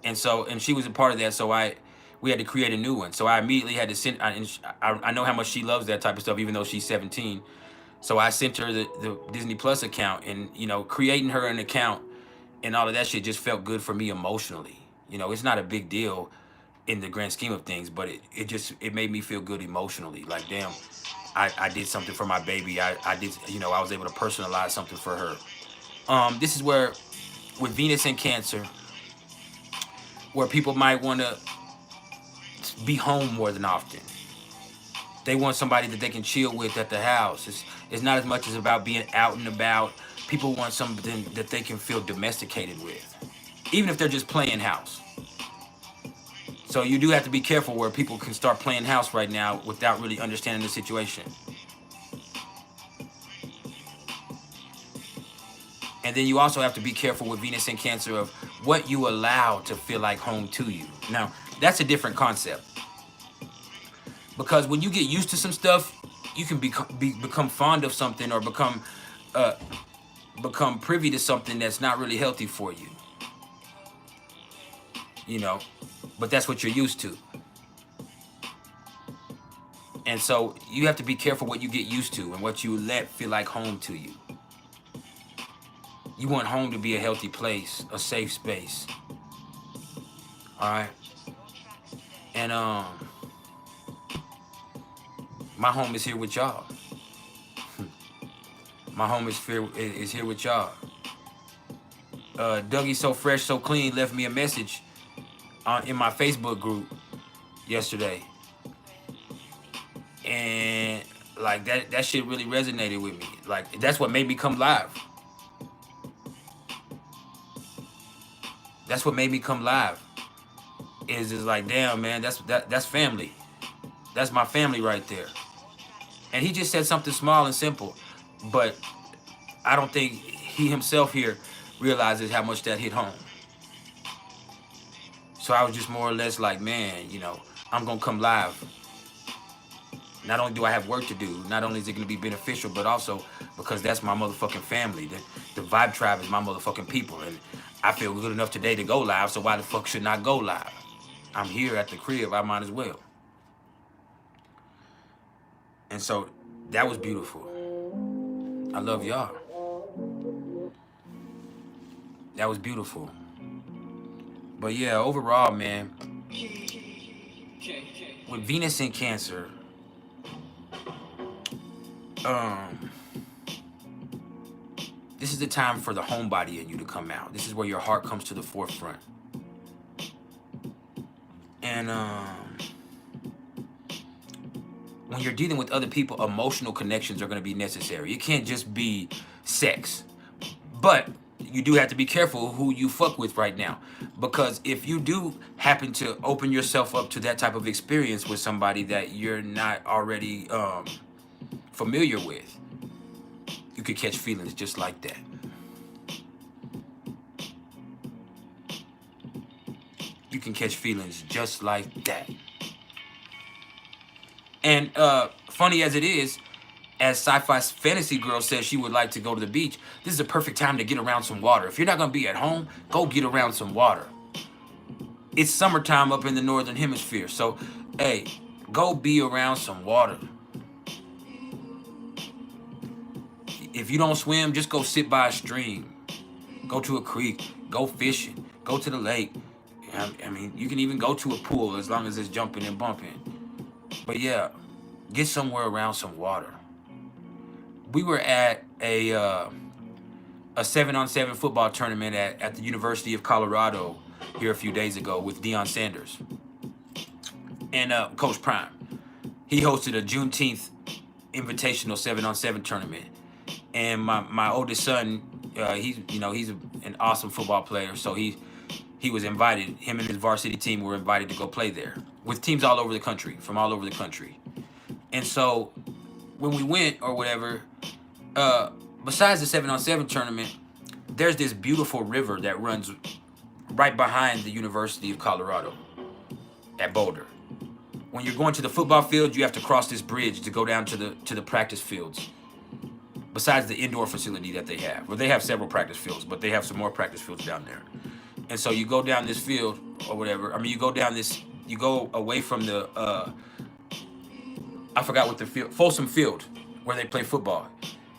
and she was a part of that, so we had to create a new one. So I immediately had to send. I know how much she loves that type of stuff, even though she's 17. So I sent her the Disney Plus account, and creating her an account and all of that shit just felt good for me emotionally. It's not a big deal in the grand scheme of things, but it made me feel good emotionally. Like, damn, I did something for my baby. I was able to personalize something for her. This is where, with Venus in Cancer, where people might want to be home more than often. They want somebody that they can chill with at the house. It's not as much as about being out and about. People want something that they can feel domesticated with, even if they're just playing house. So you do have to be careful where people can start playing house right now without really understanding the situation. And then you also have to be careful with Venus in Cancer of what you allow to feel like home to you. Now, that's a different concept. Because when you get used to some stuff, you can become fond of something, or become privy to something that's not really healthy for you. But that's what you're used to. And so you have to be careful what you get used to and what you let feel like home to you. You want home to be a healthy place, a safe space. All right? And my home is here with y'all. My home is here with y'all. Dougie So Fresh, So Clean left me a message in my Facebook group yesterday. And like that shit really resonated with me. Like, that's what made me come live. That's what made me come live. Is like, damn, man, that's family. That's my family right there. And he just said something small and simple, but I don't think he himself here realizes how much that hit home. So I was just more or less like, man, I'm gonna come live. Not only do I have work to do, not only is it gonna be beneficial, but also because that's my motherfucking family. The Vibe Tribe is my motherfucking people, and I feel good enough today to go live, so why the fuck should not go live? I'm here at the crib, I might as well. And so that was beautiful. I love y'all. That was beautiful. But yeah, overall, man, with Venus in Cancer, This is the time for the homebody in you to come out. This is where your heart comes to the forefront. And when you're dealing with other people, emotional connections are going to be necessary. It can't just be sex. But you do have to be careful who you fuck with right now. Because if you do happen to open yourself up to that type of experience with somebody that you're not already familiar with, you could catch feelings just like that. You can catch feelings just like that. And funny as it is, as sci-fi fantasy girl says she would like to go to the beach, this is a perfect time to get around some water. If you're not going to be at home, go get around some water. It's summertime up in the northern hemisphere. So, hey, go be around some water. If you don't swim, just go sit by a stream. Go to a creek. Go fishing. Go to the lake. I mean, you can even go to a pool as long as it's jumping and bumping. But yeah, get somewhere around some water. We were at a 7-on-7 football tournament at the University of Colorado here a few days ago with Deion Sanders and Coach Prime. He hosted a Juneteenth invitational 7-on-7 tournament, and my oldest son, he's an awesome football player, so he was invited. Him and his varsity team were invited to go play there with teams all over the country, from all over the country. And so when we went or whatever, besides the 7-on-7 tournament, there's this beautiful river that runs right behind the University of Colorado at Boulder. When you're going to the football field, you have to cross this bridge to go down to the practice fields. Besides the indoor facility that they have, well, they have several practice fields, but they have some more practice fields down there. And so you go down this field or whatever. I mean, you go down this, you go away from the, I forgot what the field, Folsom Field, where they play football.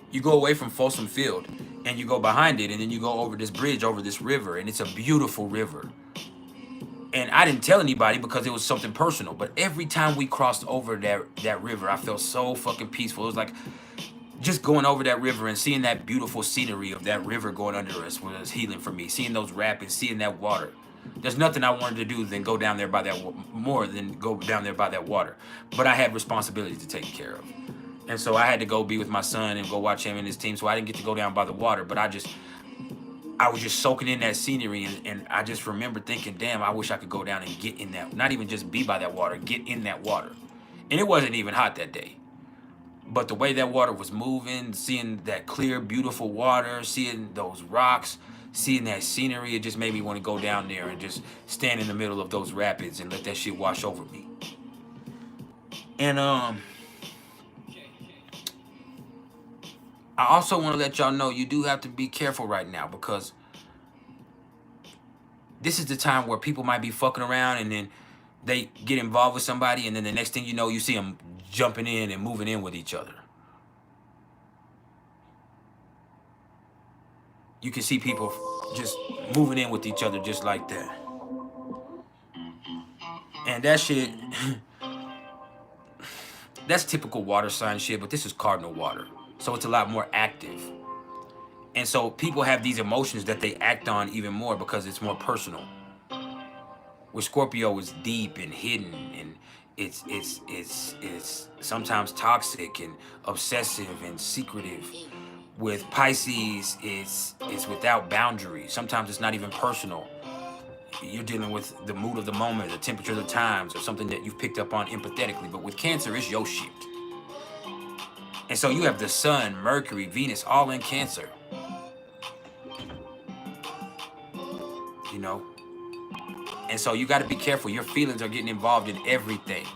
You go away from Folsom Field and you go behind it, and then you go over this bridge, over this river, and it's a beautiful river. And I didn't tell anybody because it was something personal, but every time we crossed over that river, I felt so fucking peaceful. It was like just going over that river and seeing that beautiful scenery of that river going under us was healing for me. Seeing those rapids, seeing that water. There's nothing I wanted to do than go down there by that, more than go down there by that water. But I had responsibilities to take care of. And so I had to go be with my son and go watch him and his team. So I didn't get to go down by the water, but I was just soaking in that scenery. And I just remember thinking, damn, I wish I could go down and get in that, not even just be by that water, get in that water. And it wasn't even hot that day. But the way that water was moving, seeing that clear, beautiful water, seeing those rocks, seeing that scenery, it just made me want to go down there and just stand in the middle of those rapids and let that shit wash over me. And I also want to let y'all know you do have to be careful right now, because this is the time where people might be fucking around and then they get involved with somebody, and then the next thing you know, you see them jumping in and moving in with each other. You can see people just moving in with each other just like that. And that shit, that's typical water sign shit, but this is cardinal water. So it's a lot more active. And so people have these emotions that they act on even more because it's more personal. With Scorpio, it's deep and hidden, and it's sometimes toxic and obsessive and secretive. With Pisces, it's without boundaries. Sometimes it's not even personal. You're dealing with the mood of the moment, the temperature of the times, or something that you've picked up on empathetically. But with Cancer, it's your shit. And so you have the Sun, Mercury, Venus, all in Cancer. You know? And so you got to be careful. Your feelings are getting involved in everything.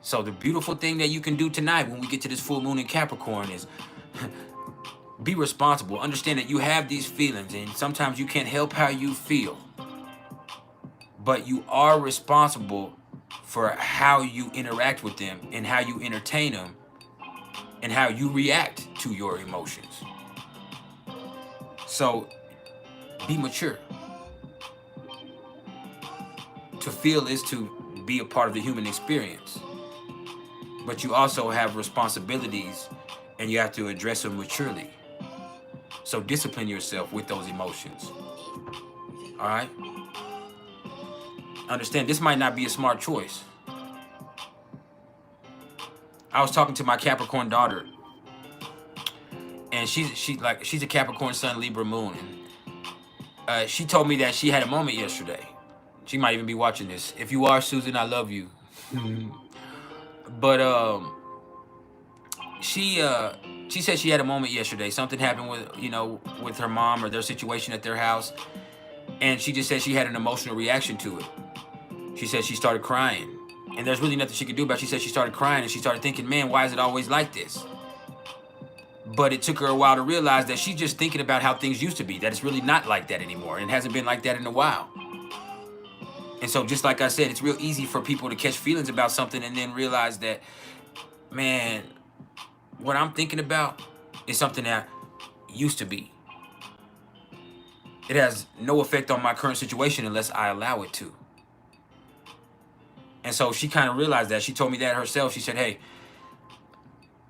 So the beautiful thing that you can do tonight when we get to this full moon in Capricorn is be responsible. Understand that you have these feelings, and sometimes you can't help how you feel. But you are responsible for how you interact with them and how you entertain them and how you react to your emotions. So be mature. To feel is to be a part of the human experience. But you also have responsibilities, and you have to address them maturely. So discipline yourself with those emotions. All right? Understand, this might not be a smart choice. I was talking to my Capricorn daughter, and she's a Capricorn Sun, Libra Moon, and she told me that she had a moment yesterday. She might even be watching this. If you are, Susan, I love you. But she said she had a moment yesterday. Something happened with her mom or their situation at their house, and she just said she had an emotional reaction to it. She said she started crying, and there's really nothing she could do about it. She said she started crying, and she started thinking, man, why is it always like this? But it took her a while to realize that she's just thinking about how things used to be, that it's really not like that anymore, and it hasn't been like that in a while. And so just like I said, it's real easy for people to catch feelings about something and then realize that, man, what I'm thinking about is something that used to be. It has no effect on my current situation unless I allow it to. And so she kind of realized that. She told me that herself. She said, hey,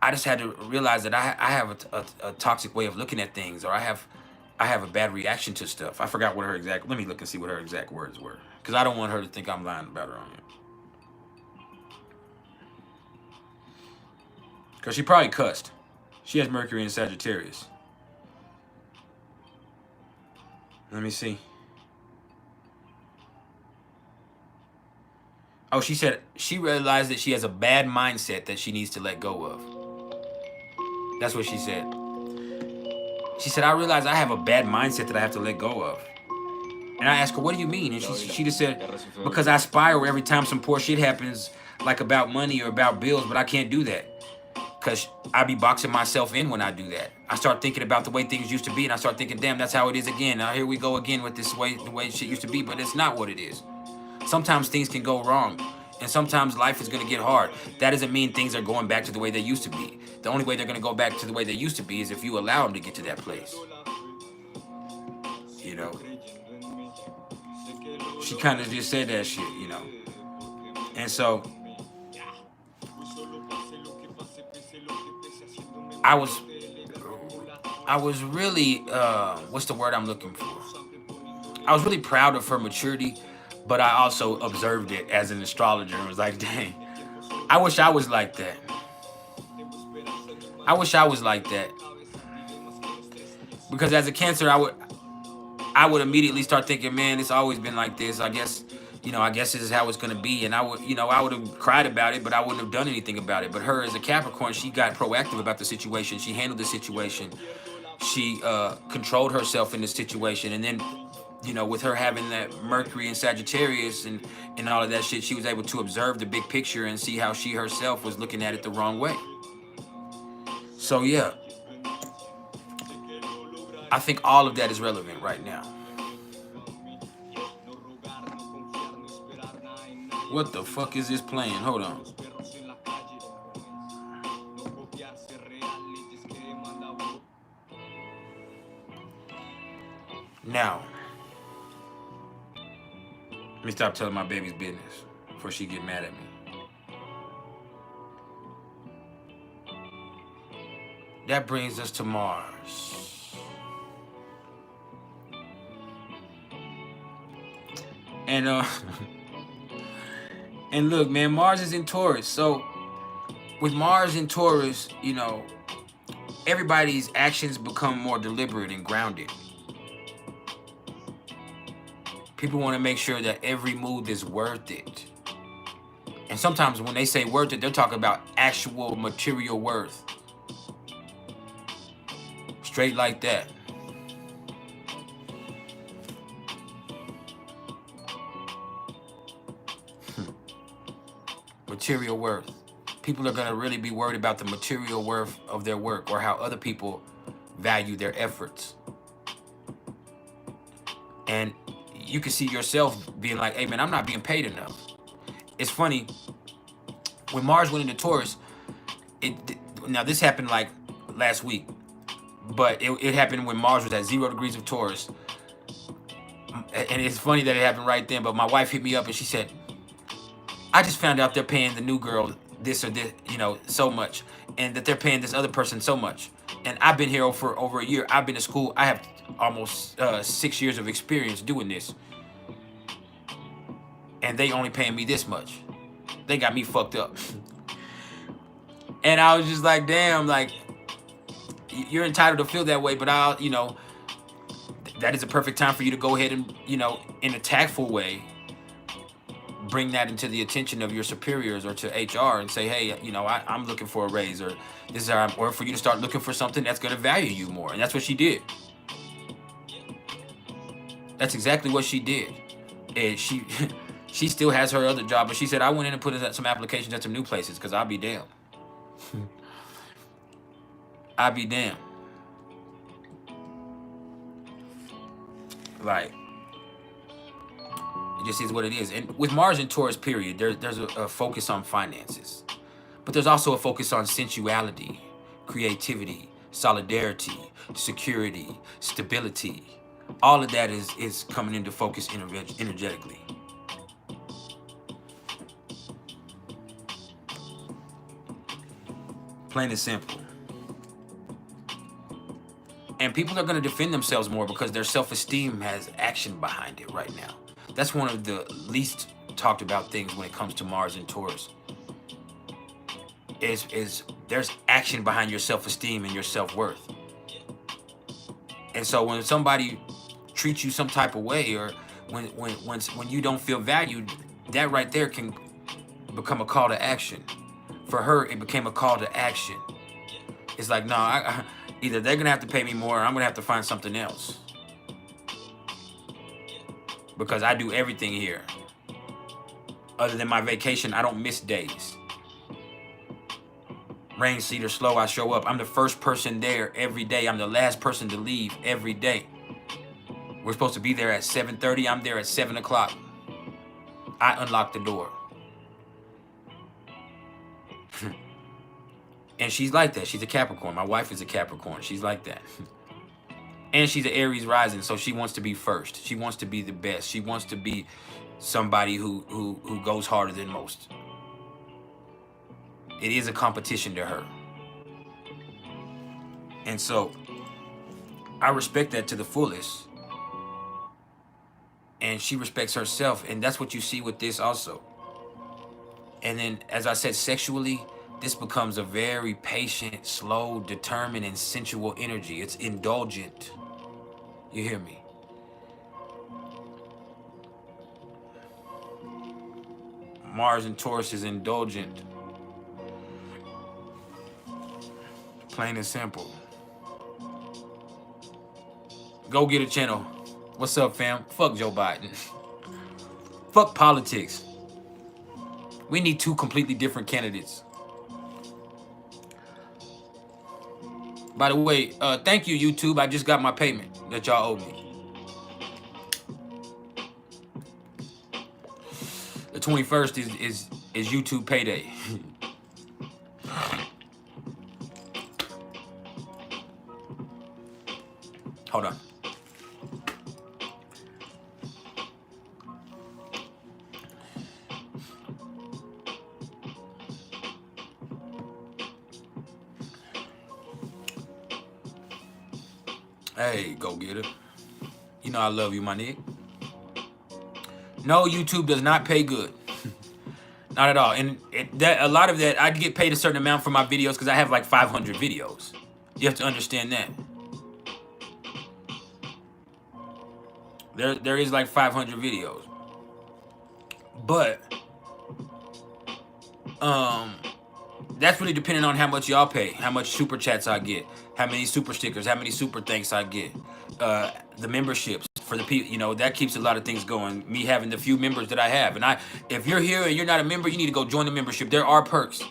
I just had to realize that I have a toxic way of looking at things, or I have a bad reaction to stuff. I forgot what her exact, let me look and see what her exact words were, because I don't want her to think I'm lying about her on here. Because she probably cussed. She has Mercury in Sagittarius. Let me see. Oh, she said she realized that she has a bad mindset that she needs to let go of. That's what she said. She said, I realize I have a bad mindset that I have to let go of. And I asked her, what do you mean? And she just said, because I spiral every time some poor shit happens, like about money or about bills, but I can't do that. Because I be boxing myself in when I do that. I start thinking about the way things used to be, and I start thinking, damn, that's how it is again. Now here we go again with the way shit used to be, but it's not what it is. Sometimes things can go wrong, and sometimes life is going to get hard. That doesn't mean things are going back to the way they used to be. The only way they're going to go back to the way they used to be is if you allow them to get to that place. You know? She kind of just said that shit, you know? And so I was really, what's the word I'm looking for? I was really proud of her maturity, but I also observed it as an astrologer and was like, dang, I wish I was like that. I wish I was like that. Because as a Cancer, I would immediately start thinking, man, it's always been like this. I guess this is how it's going to be. And I would have cried about it, but I wouldn't have done anything about it. But her as a Capricorn, she got proactive about the situation. She handled the situation. She controlled herself in the situation. And then, with her having that Mercury and Sagittarius and all of that shit, she was able to observe the big picture and see how she herself was looking at it the wrong way. So, yeah. I think all of that is relevant right now. What the fuck is this playing? Hold on. Now, let me stop telling my baby's business before she get mad at me. That brings us to Mars. And and look, man, Mars is in Taurus. So with Mars in Taurus, everybody's actions become more deliberate and grounded. People want to make sure that every move is worth it. And sometimes when they say worth it, they're talking about actual material worth. Straight like that. Material worth. People are going to really be worried about the material worth of their work or how other people value their efforts. And you can see yourself being like, hey man, I'm not being paid enough. It's funny, when Mars went into Taurus, now this happened like last week, but it happened when Mars was at 0 degrees of Taurus. And it's funny that it happened right then, but my wife hit me up and she said, I just found out they're paying the new girl this or this, so much. and that they're paying this other person so much. And I've been here for over a year. I've been to school. I have almost 6 years of experience doing this. And they only paying me this much. They got me fucked up. And I was just like, damn, like, you're entitled to feel that way, but I'll, you know, that is a perfect time for you to go ahead and, you know, in a tactful way, bring that into the attention of your superiors or to HR and say, hey, you know, I'm looking for a raise, or this is or for you to start looking for something that's going to value you more. And that's what she did. That's exactly what she did. And she still has her other job, but she said, I went in and put in some applications at some new places because I'll be damned. I'll be damned. Like, it just is what it is. And with Mars in Taurus, period, there's a focus on finances. But there's also a focus on sensuality, creativity, solidarity, security, stability. All of that is coming into focus energetically. Plain and simple. And people are going to defend themselves more because their self-esteem has action behind it right now. That's one of the least talked about things when it comes to Mars and Taurus. Is there's action behind your self-esteem and your self-worth. And so when somebody treats you some type of way, or when you don't feel valued, that right there can become a call to action. For her, it became a call to action. It's like, no, either they're going to have to pay me more, or I'm going to have to find something else. Because I do everything here. Other than my vacation, I don't miss days. Rain, sleet, or slow, I show up. I'm the first person there every day. I'm the last person to leave every day. We're supposed to be there at 7:30. I'm there at 7 o'clock. I unlock the door. And she's like that. She's a Capricorn. My wife is a Capricorn. She's like that. And she's an Aries rising, so she wants to be first. She wants to be the best. She wants to be somebody who goes harder than most. It is a competition to her. And so I respect that to the fullest. And she respects herself. And that's what you see with this also. And then, as I said, sexually, this becomes a very patient, slow, determined, and sensual energy. It's indulgent. You hear me? Mars and Taurus is indulgent. Plain and simple. Go get a channel. What's up, fam? Fuck Joe Biden. Fuck politics. We need two completely different candidates. By the way, thank you, YouTube. I just got my payment that y'all owe me. The 21st is YouTube payday. Hold on. Hey, go get it. You know I love you, my nigga. No, YouTube does not pay good. Not at all. And a lot of that, I get paid a certain amount for my videos because I have like 500 videos. You have to understand that. There is like 500 videos. But that's really depending on how much y'all pay, how much super chats I get, how many super stickers, how many super thanks I get, the memberships for the people. You know, that keeps a lot of things going. Me having the few members that I have, and if you're here and you're not a member, you need to go join the membership. There are perks.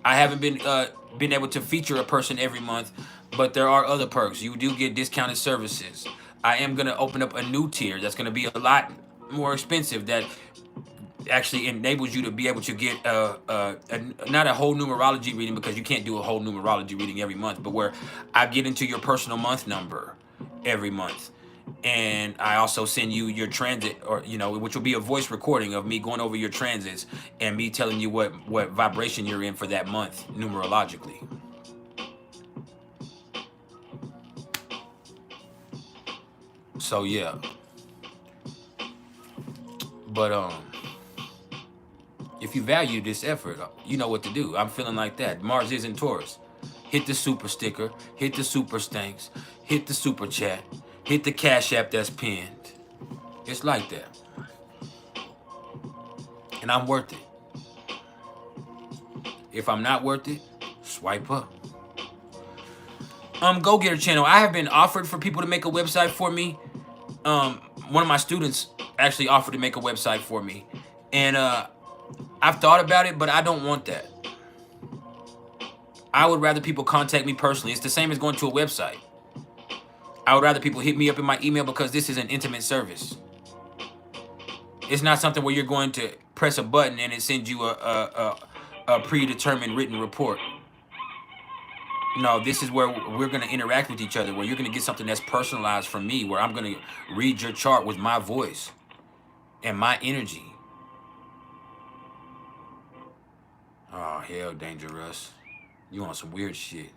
I haven't been able to feature a person every month, but there are other perks. You do get discounted services. I am gonna open up a new tier that's gonna be a lot more expensive, that actually enables you to be able to get not a whole numerology reading, because you can't do a whole numerology reading every month, but where I get into your personal month number every month, And I also send you your transit, or which will be a voice recording of me going over your transits and me telling you what vibration you're in for that month numerologically. So yeah. But if you value this effort, you know what to do. I'm feeling like that. Mars is in Taurus. Hit the super sticker, hit the super stanks, hit the super chat, hit the Cash App that's pinned. It's like that. And I'm worth it. If I'm not worth it, swipe up. Go Getter channel. I have been offered for people to make a website for me. One of my students actually offered to make a website for me. And I've thought about it, but I don't want that. I would rather people contact me personally. It's the same as going to a website. I would rather people hit me up in my email because this is an intimate service. It's not something where you're going to press a button and it sends you a predetermined written report. No, this is where we're going to interact with each other, where you're going to get something that's personalized from me, where I'm going to read your chart with my voice and my energy. Oh, hell, Dangerous. You on some weird shit.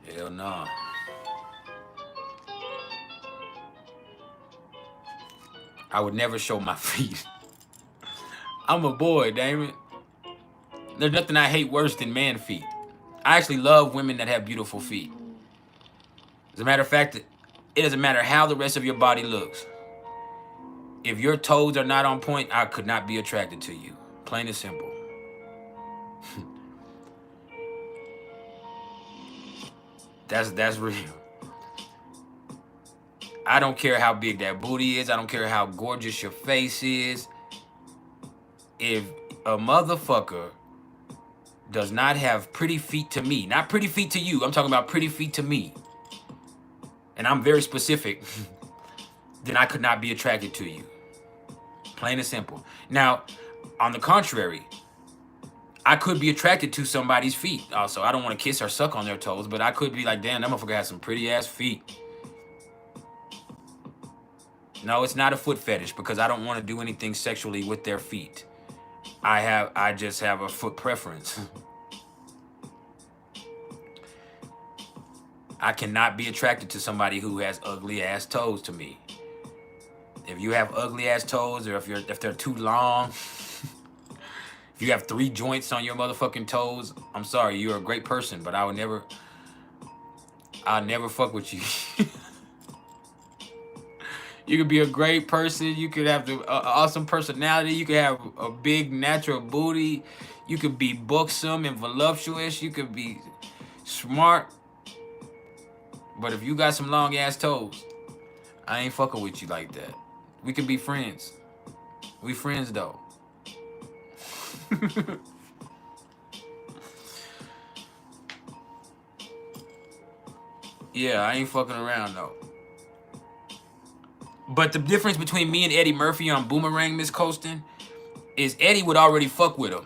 Hell no. I would never show my feet. I'm a boy, damn it. There's nothing I hate worse than man feet. I actually love women that have beautiful feet. As a matter of fact, it doesn't matter how the rest of your body looks. If your toes are not on point, I could not be attracted to you. Plain and simple. That's real. I don't care how big that booty is. I don't care how gorgeous your face is. If a motherfucker does not have pretty feet to me, not pretty feet to you, I'm talking about pretty feet to me, and I'm very specific, then I could not be attracted to you. Plain and simple. Now, on the contrary, I could be attracted to somebody's feet. Also, I don't want to kiss or suck on their toes, but I could be like, damn, that motherfucker has some pretty ass feet. No, it's not a foot fetish because I don't want to do anything sexually with their feet. I just have a foot preference. I cannot be attracted to somebody who has ugly ass toes to me. If you have ugly ass toes, or if they're too long, if you have 3 joints on your motherfucking toes, I'm sorry, you're a great person, but I'll never fuck with you. You could be a great person. You could have the awesome personality. You could have a big natural booty. You could be buxom and voluptuous. You could be smart. But if you got some long ass toes, I ain't fucking with you like that. We can be friends. We friends though. Yeah, I ain't fucking around though. But the difference between me and Eddie Murphy on Boomerang, Miss Colston, is Eddie would already fuck with him.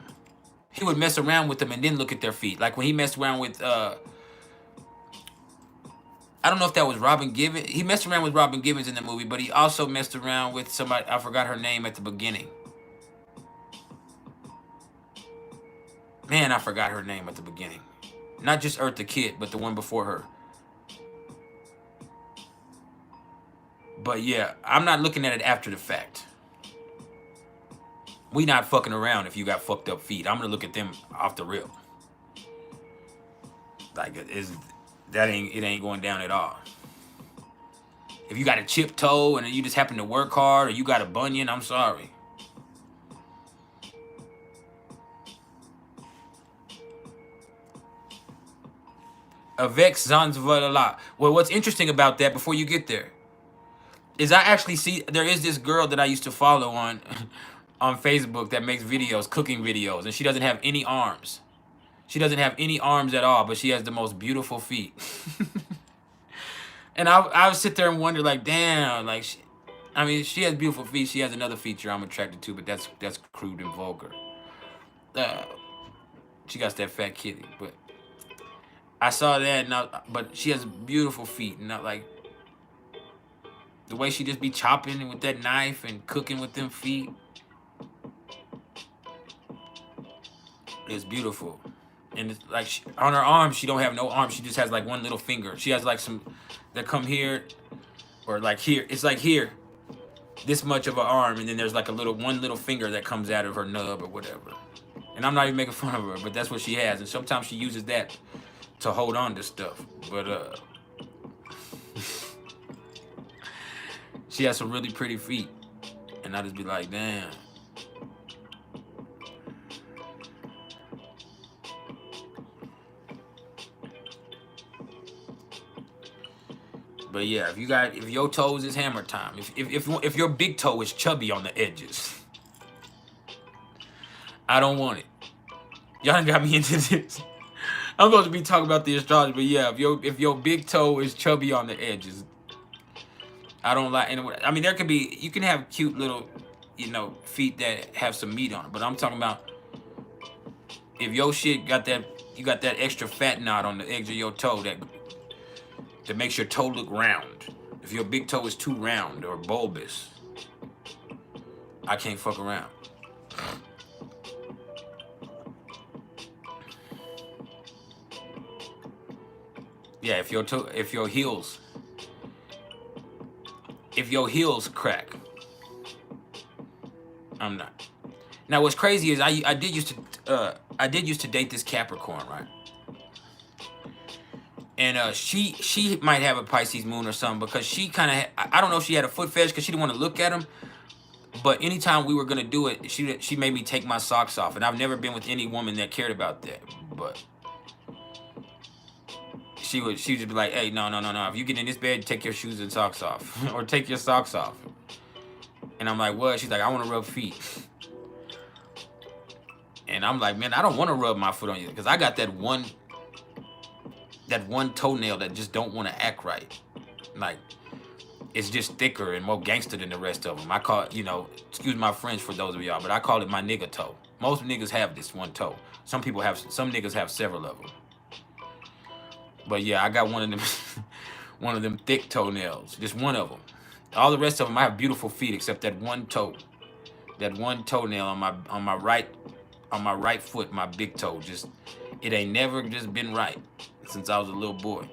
He would mess around with them and then look at their feet. Like when he messed around with, I don't know if that was Robin Givens. He messed around with Robin Givens in the movie, but he also messed around with somebody, I forgot her name at the beginning. Man, I forgot her name at the beginning. Not just Eartha Kitt, but the one before her. But yeah, I'm not looking at it after the fact. We not fucking around if you got fucked up feet. I'm gonna look at them off the rip. Like it ain't going down at all. If you got a chipped toe and you just happen to work hard, or you got a bunion, I'm sorry. Avec Zanzvala. Well, what's interesting about that, before you get there, is I actually see there is this girl that I used to follow on Facebook that makes videos, cooking videos, and she doesn't have any arms. She doesn't have any arms at all, but she has the most beautiful feet. And I would sit there and wonder, like, damn, like, she has beautiful feet. She has another feature I'm attracted to, but that's crude and vulgar. She got that fat kitty, but I saw that, and but she has beautiful feet, and not like the way she just be chopping with that knife and cooking with them feet. It's beautiful. And it's like on her arms, she don't have no arms. She just has like one little finger. She has like some that come here or like here. It's like here, this much of an arm, and then there's like a one little finger that comes out of her nub or whatever. And I'm not even making fun of her, but that's what she has. And sometimes she uses that to hold on to stuff. But she has some really pretty feet. And I just be like, damn. But yeah, if your toes is hammer time, if your big toe is chubby on the edges, I don't want it. Y'all done got me into this. I'm supposed to be talking about the astrology, but yeah, if your big toe is chubby on the edges, I don't like. I mean, you can have cute little, feet that have some meat on it, but I'm talking about if your shit you got that extra fat knot on the edge of your toe that makes your toe look round. If your big toe is too round or bulbous, I can't fuck around. Yeah, if your heels crack, I'm not. Now what's crazy is I did used to date this Capricorn, right? And she might have a Pisces moon or something, because she kind of I don't know if she had a foot fetish because she didn't want to look at him. But anytime we were gonna do it, she made me take my socks off, and I've never been with any woman that cared about that. But she would just be like, hey, no. If you get in this bed, take your shoes and socks off. Or take your socks off. And I'm like, what? She's like, I want to rub feet. And I'm like, man, I don't want to rub my foot on you, because I got that one toenail that just don't want to act right. Like, it's just thicker and more gangster than the rest of them. I call it, excuse my French for those of y'all, but I call it my nigga toe. Most niggas have this one toe. Some niggas have several of them. But yeah, I got one of them thick toenails. Just one of them. All the rest of them, I have beautiful feet, except that one toe. That one toenail on my right foot, my big toe. It ain't never just been right since I was a little boy.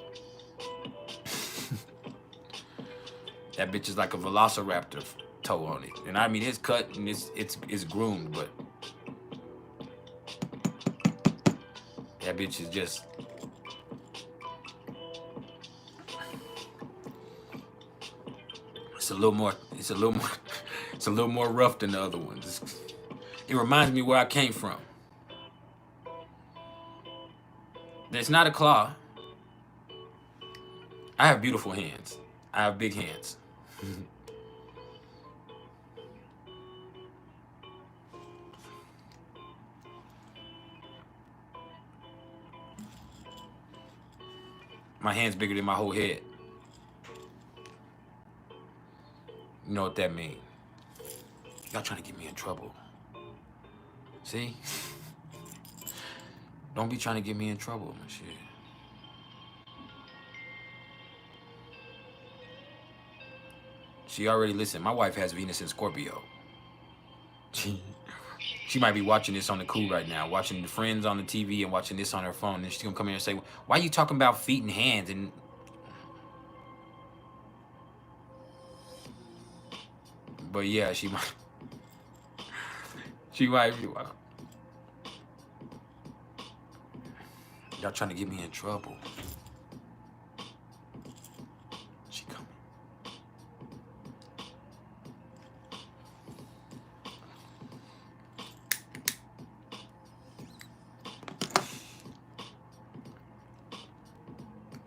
That bitch is like a velociraptor toe on it. And I mean, it's cut and it's groomed, but that bitch is just... It's a little more rough than the other ones. It reminds me where I came from. It's not a claw. I have beautiful hands. I have big hands. My hand's bigger than my whole head. You know what that means? Y'all trying to get me in trouble. See? Don't be trying to get me in trouble and shit. She already listened. My wife has Venus in Scorpio. She might be watching this on the cool right now, watching the Friends on the TV and watching this on her phone. And she's gonna come here and say, why are you talking about feet and hands? And but yeah, she might be. Y'all trying to get me in trouble. She coming.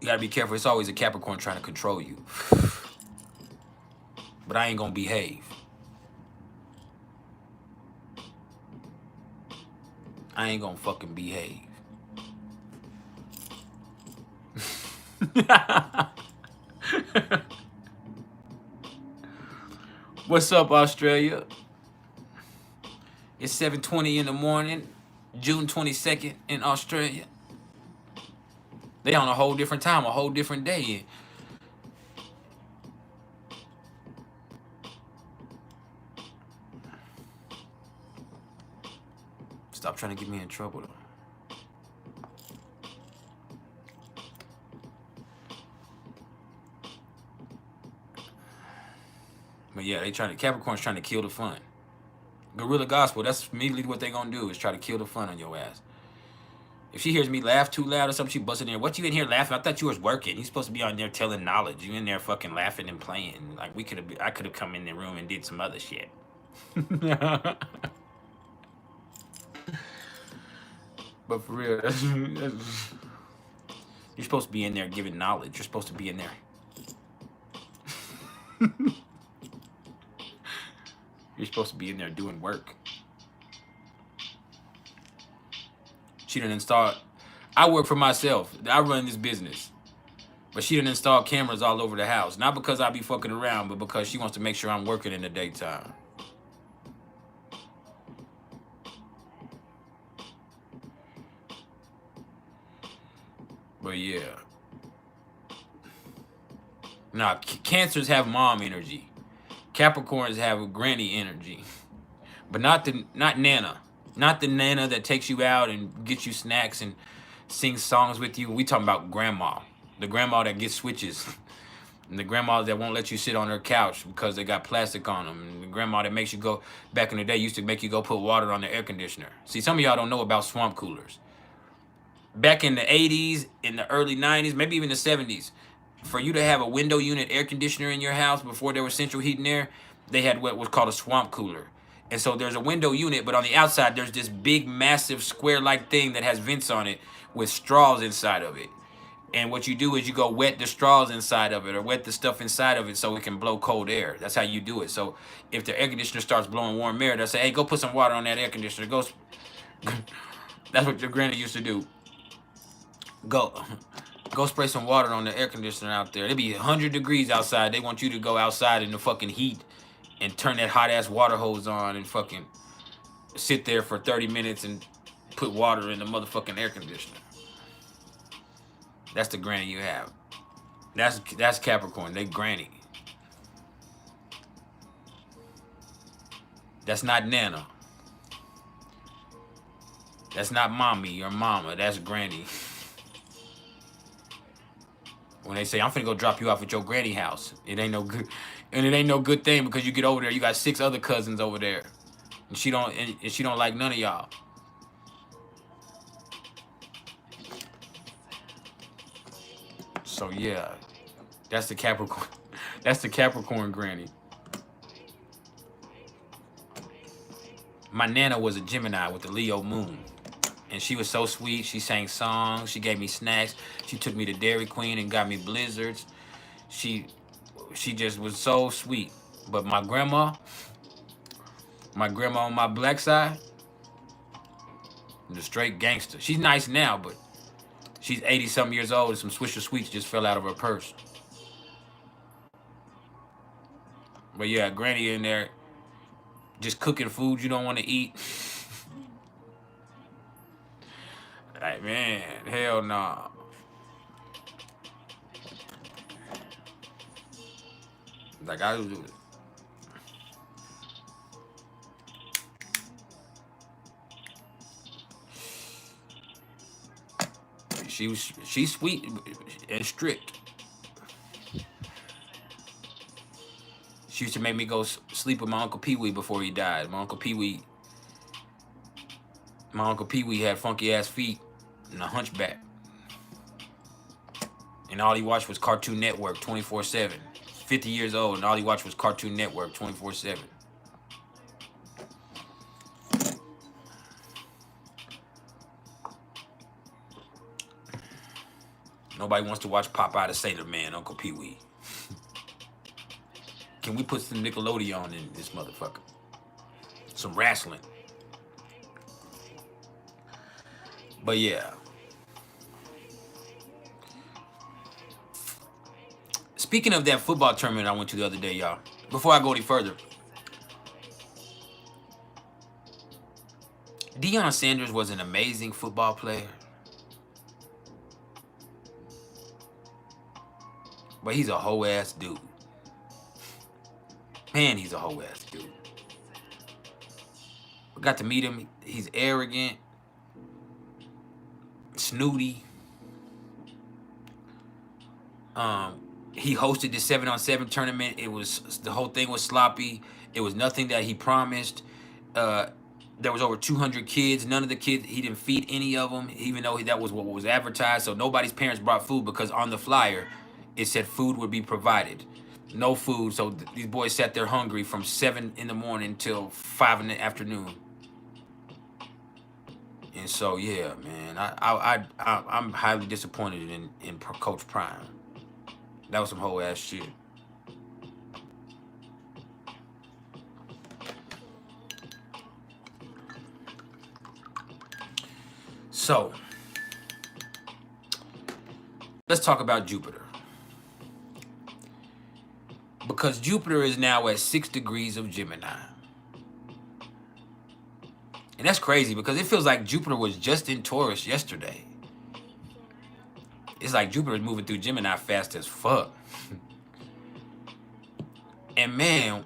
You gotta be careful. It's always a Capricorn trying to control you. But I ain't gonna behave. I ain't gonna fucking behave. What's up, Australia? It's 7:20 in the morning, June 22nd in Australia. They on a whole different time, a whole different day. Stop trying to get me in trouble, though. But yeah, Capricorn's trying to kill the fun. Guerrilla gospel, that's immediately what they gonna do, is try to kill the fun on your ass. If she hears me laugh too loud or something, she busts in there. What you in here laughing? I thought you was working. You're supposed to be on there telling knowledge. You in there fucking laughing and playing. Like I could have come in the room and did some other shit. But for real, you're supposed to be in there giving knowledge. You're supposed to be in there. You're supposed to be in there doing work. She done installed. I work for myself. I run this business. But she done installed cameras all over the house. Not because I be fucking around, but because she wants to make sure I'm working in the daytime. But yeah. Nah, Cancers have mom energy. Capricorns have granny energy. But not Nana. Not the Nana that takes you out and gets you snacks and sings songs with you. We talking about grandma. The grandma that gets switches. And the grandma that won't let you sit on her couch because they got plastic on them. And the grandma that makes you go, back in the day, used to make you go put water on the air conditioner. See, some of y'all don't know about swamp coolers. Back in the 80s, in the early 90s, maybe even the 70s, for you to have a window unit air conditioner in your house before there was central heat and air, they had what was called a swamp cooler. And so there's a window unit, but on the outside, there's this big, massive, square-like thing that has vents on it with straws inside of it. And what you do is you go wet the straws inside of it or wet the stuff inside of it so it can blow cold air. That's how you do it. So if the air conditioner starts blowing warm air, they'll say, hey, go put some water on that air conditioner. Go. That's what your granny used to do. Go spray some water on the air conditioner out there. It'll be 100 degrees outside. They want you to go outside in the fucking heat and turn that hot-ass water hose on and fucking sit there for 30 minutes and put water in the motherfucking air conditioner. That's the granny you have. That's Capricorn. They granny. That's not Nana. That's not mommy or mama. That's granny. When they say, I'm finna go drop you off at your granny house. It ain't no good. And it ain't no good thing because you get over there, you got 6 other cousins over there. And she don't like none of y'all. So yeah. That's the Capricorn. That's the Capricorn granny. My Nana was a Gemini with the Leo moon. And she was so sweet. She sang songs. She gave me snacks. She took me to Dairy Queen and got me blizzards. She just was so sweet. But my grandma on my black side, the straight gangster. She's nice now, but she's 80-something years old and some Swisher Sweets just fell out of her purse. But yeah, granny in there just cooking food you don't want to eat. Like, man, hell no. Like, I was... She's sweet and strict. She used to make me go sleep with my Uncle Pee Wee before he died. My Uncle Pee Wee had funky ass feet and a hunchback. And all he watched was Cartoon Network 24/7. 50 years old and all he watched was Cartoon Network 24/7. Nobody wants to watch Popeye the Sailor Man, Uncle Pee Wee. Can we put some Nickelodeon in this motherfucker? Some wrestling. But yeah. Speaking of that football tournament I went to the other day, y'all. Before I go any further. Deion Sanders was an amazing football player. But he's a whole ass dude. Man, he's a whole ass dude. I got to meet him. He's arrogant, snooty. He hosted the 7-on-7 tournament. The whole thing was sloppy. It was nothing that he promised. There was over 200 kids. None of the kids, he didn't feed any of them, even though that was what was advertised. So nobody's parents brought food because on the flyer, it said food would be provided. No food. So these boys sat there hungry from 7 in the morning till 5 in the afternoon. And so, yeah, man, I'm highly disappointed in Coach Prime. That was some whole ass shit. So, let's talk about Jupiter. Because Jupiter is now at 6 degrees of Gemini. And that's crazy because it feels like Jupiter was just in Taurus yesterday. It's like Jupiter is moving through Gemini fast as fuck. And man,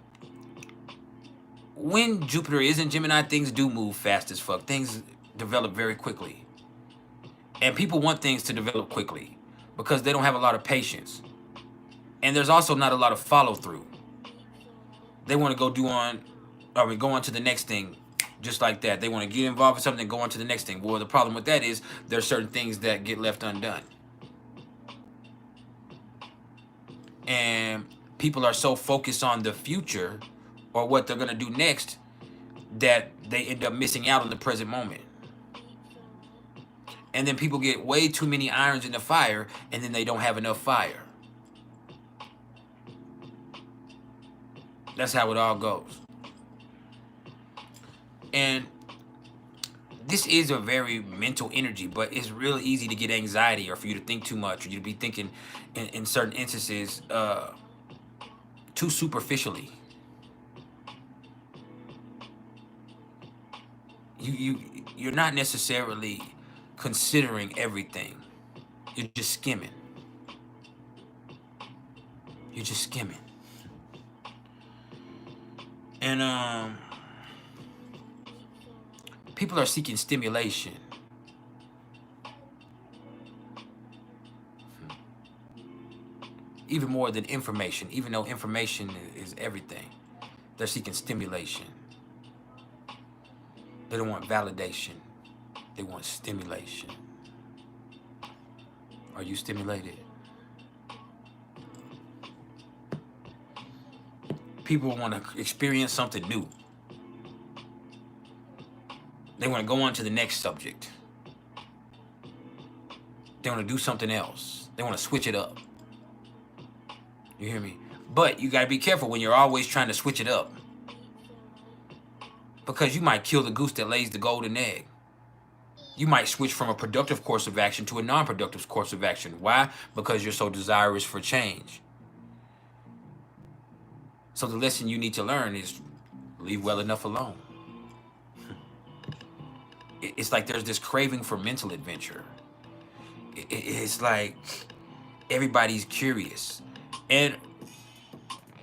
when Jupiter is in Gemini, things do move fast as fuck. Things develop very quickly. And people want things to develop quickly because they don't have a lot of patience. And there's also not a lot of follow through. They want to go on to the next thing just like that. They want to get involved in something and go on to the next thing. Well, the problem with that is there's certain things that get left undone. And people are so focused on the future or what they're going to do next that they end up missing out on the present moment. And then people get way too many irons in the fire and then they don't have enough fire. That's how it all goes. And this is a very mental energy, but it's real easy to get anxiety or for you to think too much or you to be thinking in certain instances too superficially. You're not necessarily considering everything. You're just skimming. You're just skimming. And people are seeking stimulation. Even more than information, even though information is everything. They're seeking stimulation. They don't want validation. They want stimulation. Are you stimulated? People want to experience something new. They want to go on to the next subject. They want to do something else. They want to switch it up. You hear me? But you got to be careful when you're always trying to switch it up. Because you might kill the goose that lays the golden egg. You might switch from a productive course of action to a non-productive course of action. Why? Because you're so desirous for change. So the lesson you need to learn is leave well enough alone. It's like there's this craving for mental adventure. It's like everybody's curious. And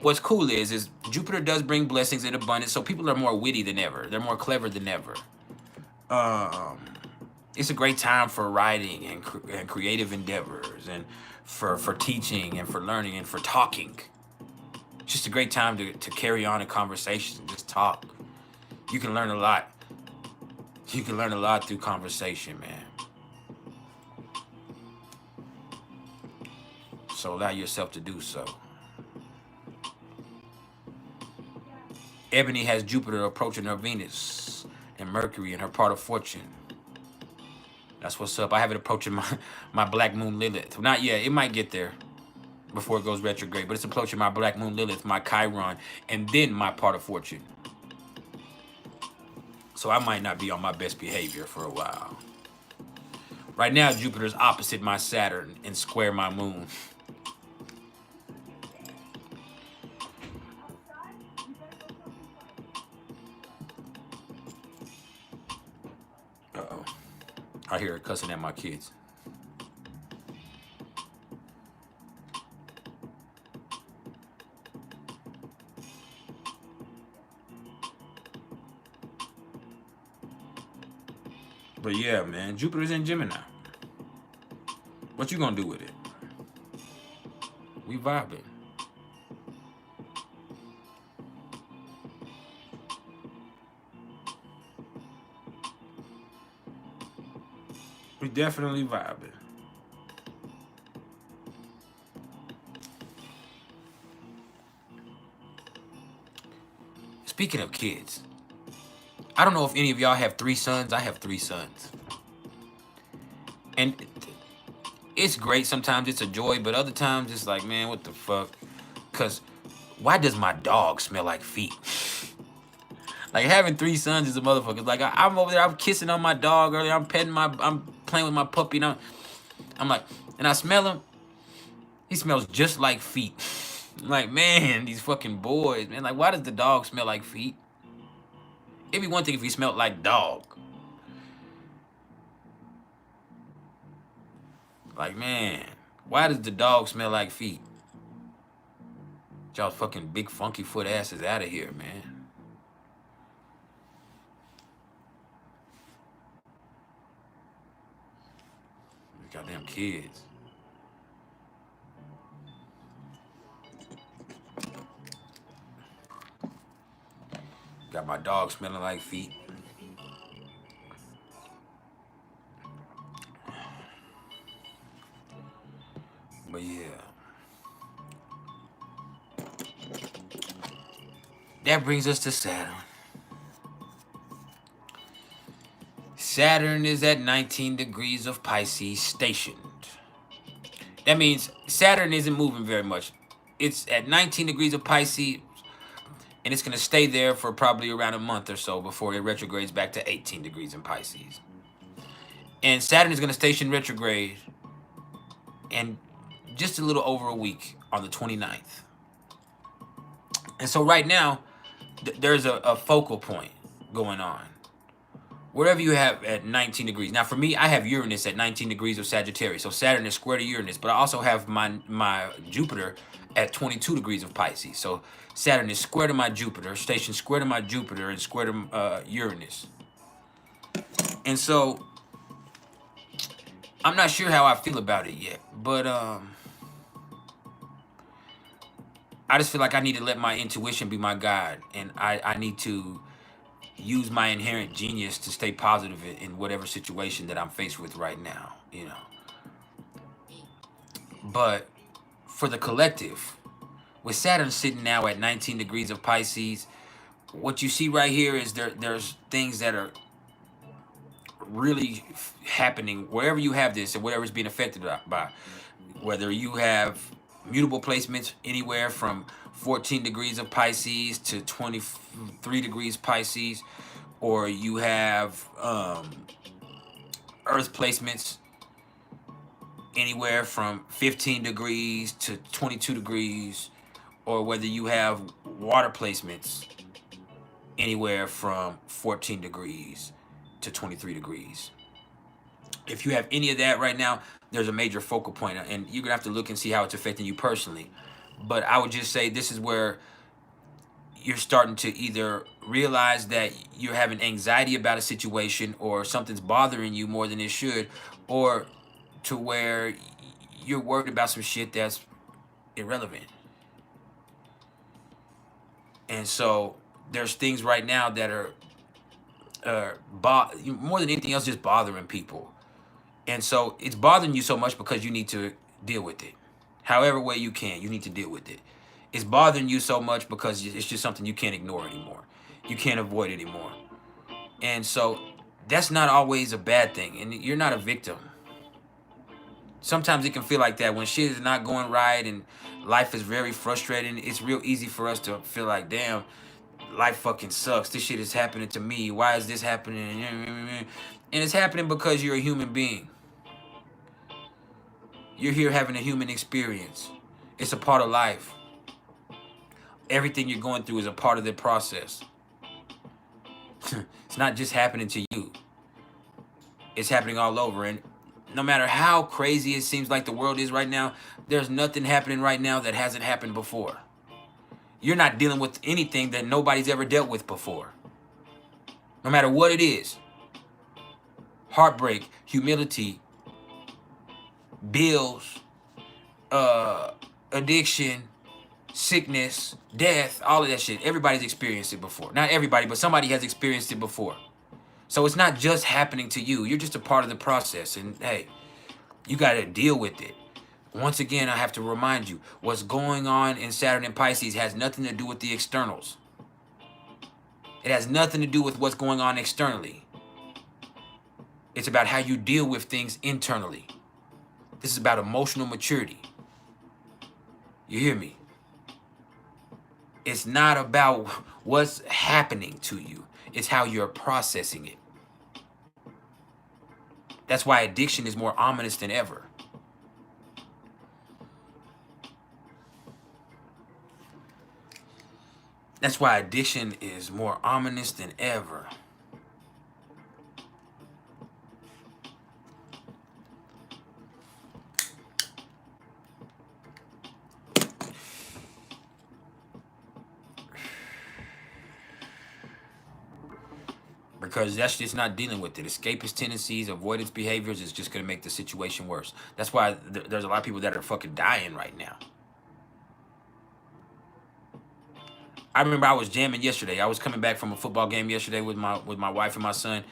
what's cool is Jupiter does bring blessings and abundance, so people are more witty than ever. They're more clever than ever. It's a great time for writing and creative endeavors and for teaching and for learning and for talking. It's just a great time to carry on a conversation and just talk. You can learn a lot. You can learn a lot through conversation, man. So allow yourself to do so. Ebony has Jupiter approaching her Venus and Mercury in her part of fortune. That's what's up. I have it approaching my Black Moon Lilith. Not yet. It might get there before it goes retrograde, but it's approaching my Black Moon Lilith, my Chiron, and then my part of fortune. So I might not be on my best behavior for a while. Right now, Jupiter's opposite my Saturn and square my moon. Uh-oh. I hear her cussing at my kids. But yeah, man, Jupiter's in Gemini. What you gonna do with it? We vibing. We definitely vibing. Speaking of kids, I don't know if any of y'all have 3 sons. I have 3 sons. And it's great. Sometimes it's a joy, but other times it's like, man, what the fuck? Because why does my dog smell like feet? Like, having 3 sons is a motherfucker. Like, I'm over there, I'm kissing on my dog earlier. I'm playing with my puppy. And I'm like, and I smell him. He smells just like feet. I'm like, man, these fucking boys, man. Like, why does the dog smell like feet? It'd be one thing if he smelled like dog. Like, man, why does the dog smell like feet? Y'all fucking big funky foot asses out of here, man. Goddamn kids. Got my dog smelling like feet. But yeah. That brings us to Saturn. Saturn is at 19 degrees of Pisces stationed. That means Saturn isn't moving very much. It's at 19 degrees of Pisces, and it's going to stay there for probably around a month or so before it retrogrades back to 18 degrees in Pisces. And Saturn is going to station retrograde in just a little over a week on the 29th. And so right now, there's a focal point going on. Wherever you have at 19 degrees. Now, for me, I have Uranus at 19 degrees of Sagittarius. So Saturn is square to Uranus. But I also have my Jupiter at 22 degrees of Pisces. So Saturn is square to my Jupiter, stationed square to my Jupiter, and square to Uranus. And so I'm not sure how I feel about it yet. But I just feel like I need to let my intuition be my guide. And I need to use my inherent genius to stay positive in whatever situation that I'm faced with right now, you know. But for the collective, with Saturn sitting now at 19 degrees of Pisces, what you see right here is there's things that are really happening wherever you have this and whatever it's being affected by. Whether you have mutable placements anywhere from 14 degrees of Pisces to 23 degrees Pisces, or you have Earth placements anywhere from 15 degrees to 22 degrees, or whether you have water placements anywhere from 14 degrees to 23 degrees. If you have any of that right now, there's a major focal point, and you're gonna have to look and see how it's affecting you personally. But I would just say this is where you're starting to either realize that you're having anxiety about a situation, or something's bothering you more than it should, or to where you're worried about some shit that's irrelevant. And so there's things right now that are more than anything else just bothering people. And so it's bothering you so much because you need to deal with it. However way you can, you need to deal with it. It's bothering you so much because it's just something you can't ignore anymore. You can't avoid anymore. And so that's not always a bad thing. And you're not a victim. Sometimes it can feel like that when shit is not going right and life is very frustrating. It's real easy for us to feel like, damn, life fucking sucks. This shit is happening to me. Why is this happening? And it's happening because you're a human being. You're here having a human experience. It's a part of life. Everything you're going through is a part of the process. It's not just happening to you. It's happening all over. And no matter how crazy it seems like the world is right now, there's nothing happening right now that hasn't happened before. You're not dealing with anything that nobody's ever dealt with before. No matter what it is. heartbreak, humility, bills, addiction, sickness, death, all of that shit. Everybody's experienced it before. Not everybody, but somebody has experienced it before. So it's not just happening to you. You're just a part of the process. And hey, you got to deal with it. Once again, I have to remind you, what's going on in Saturn and Pisces has nothing to do with the externals. It has nothing to do with what's going on externally. It's about how you deal with things internally. This is about emotional maturity. You hear me? It's not about what's happening to you. It's how you're processing it. That's why addiction is more ominous than ever. That's why addiction is more ominous than ever. Because that's just not dealing with it. Escapist tendencies, avoidance behaviors is just going to make the situation worse. That's why there's a lot of people that are fucking dying right now. I remember I was jamming yesterday. I was coming back from a football game yesterday with my wife and my son,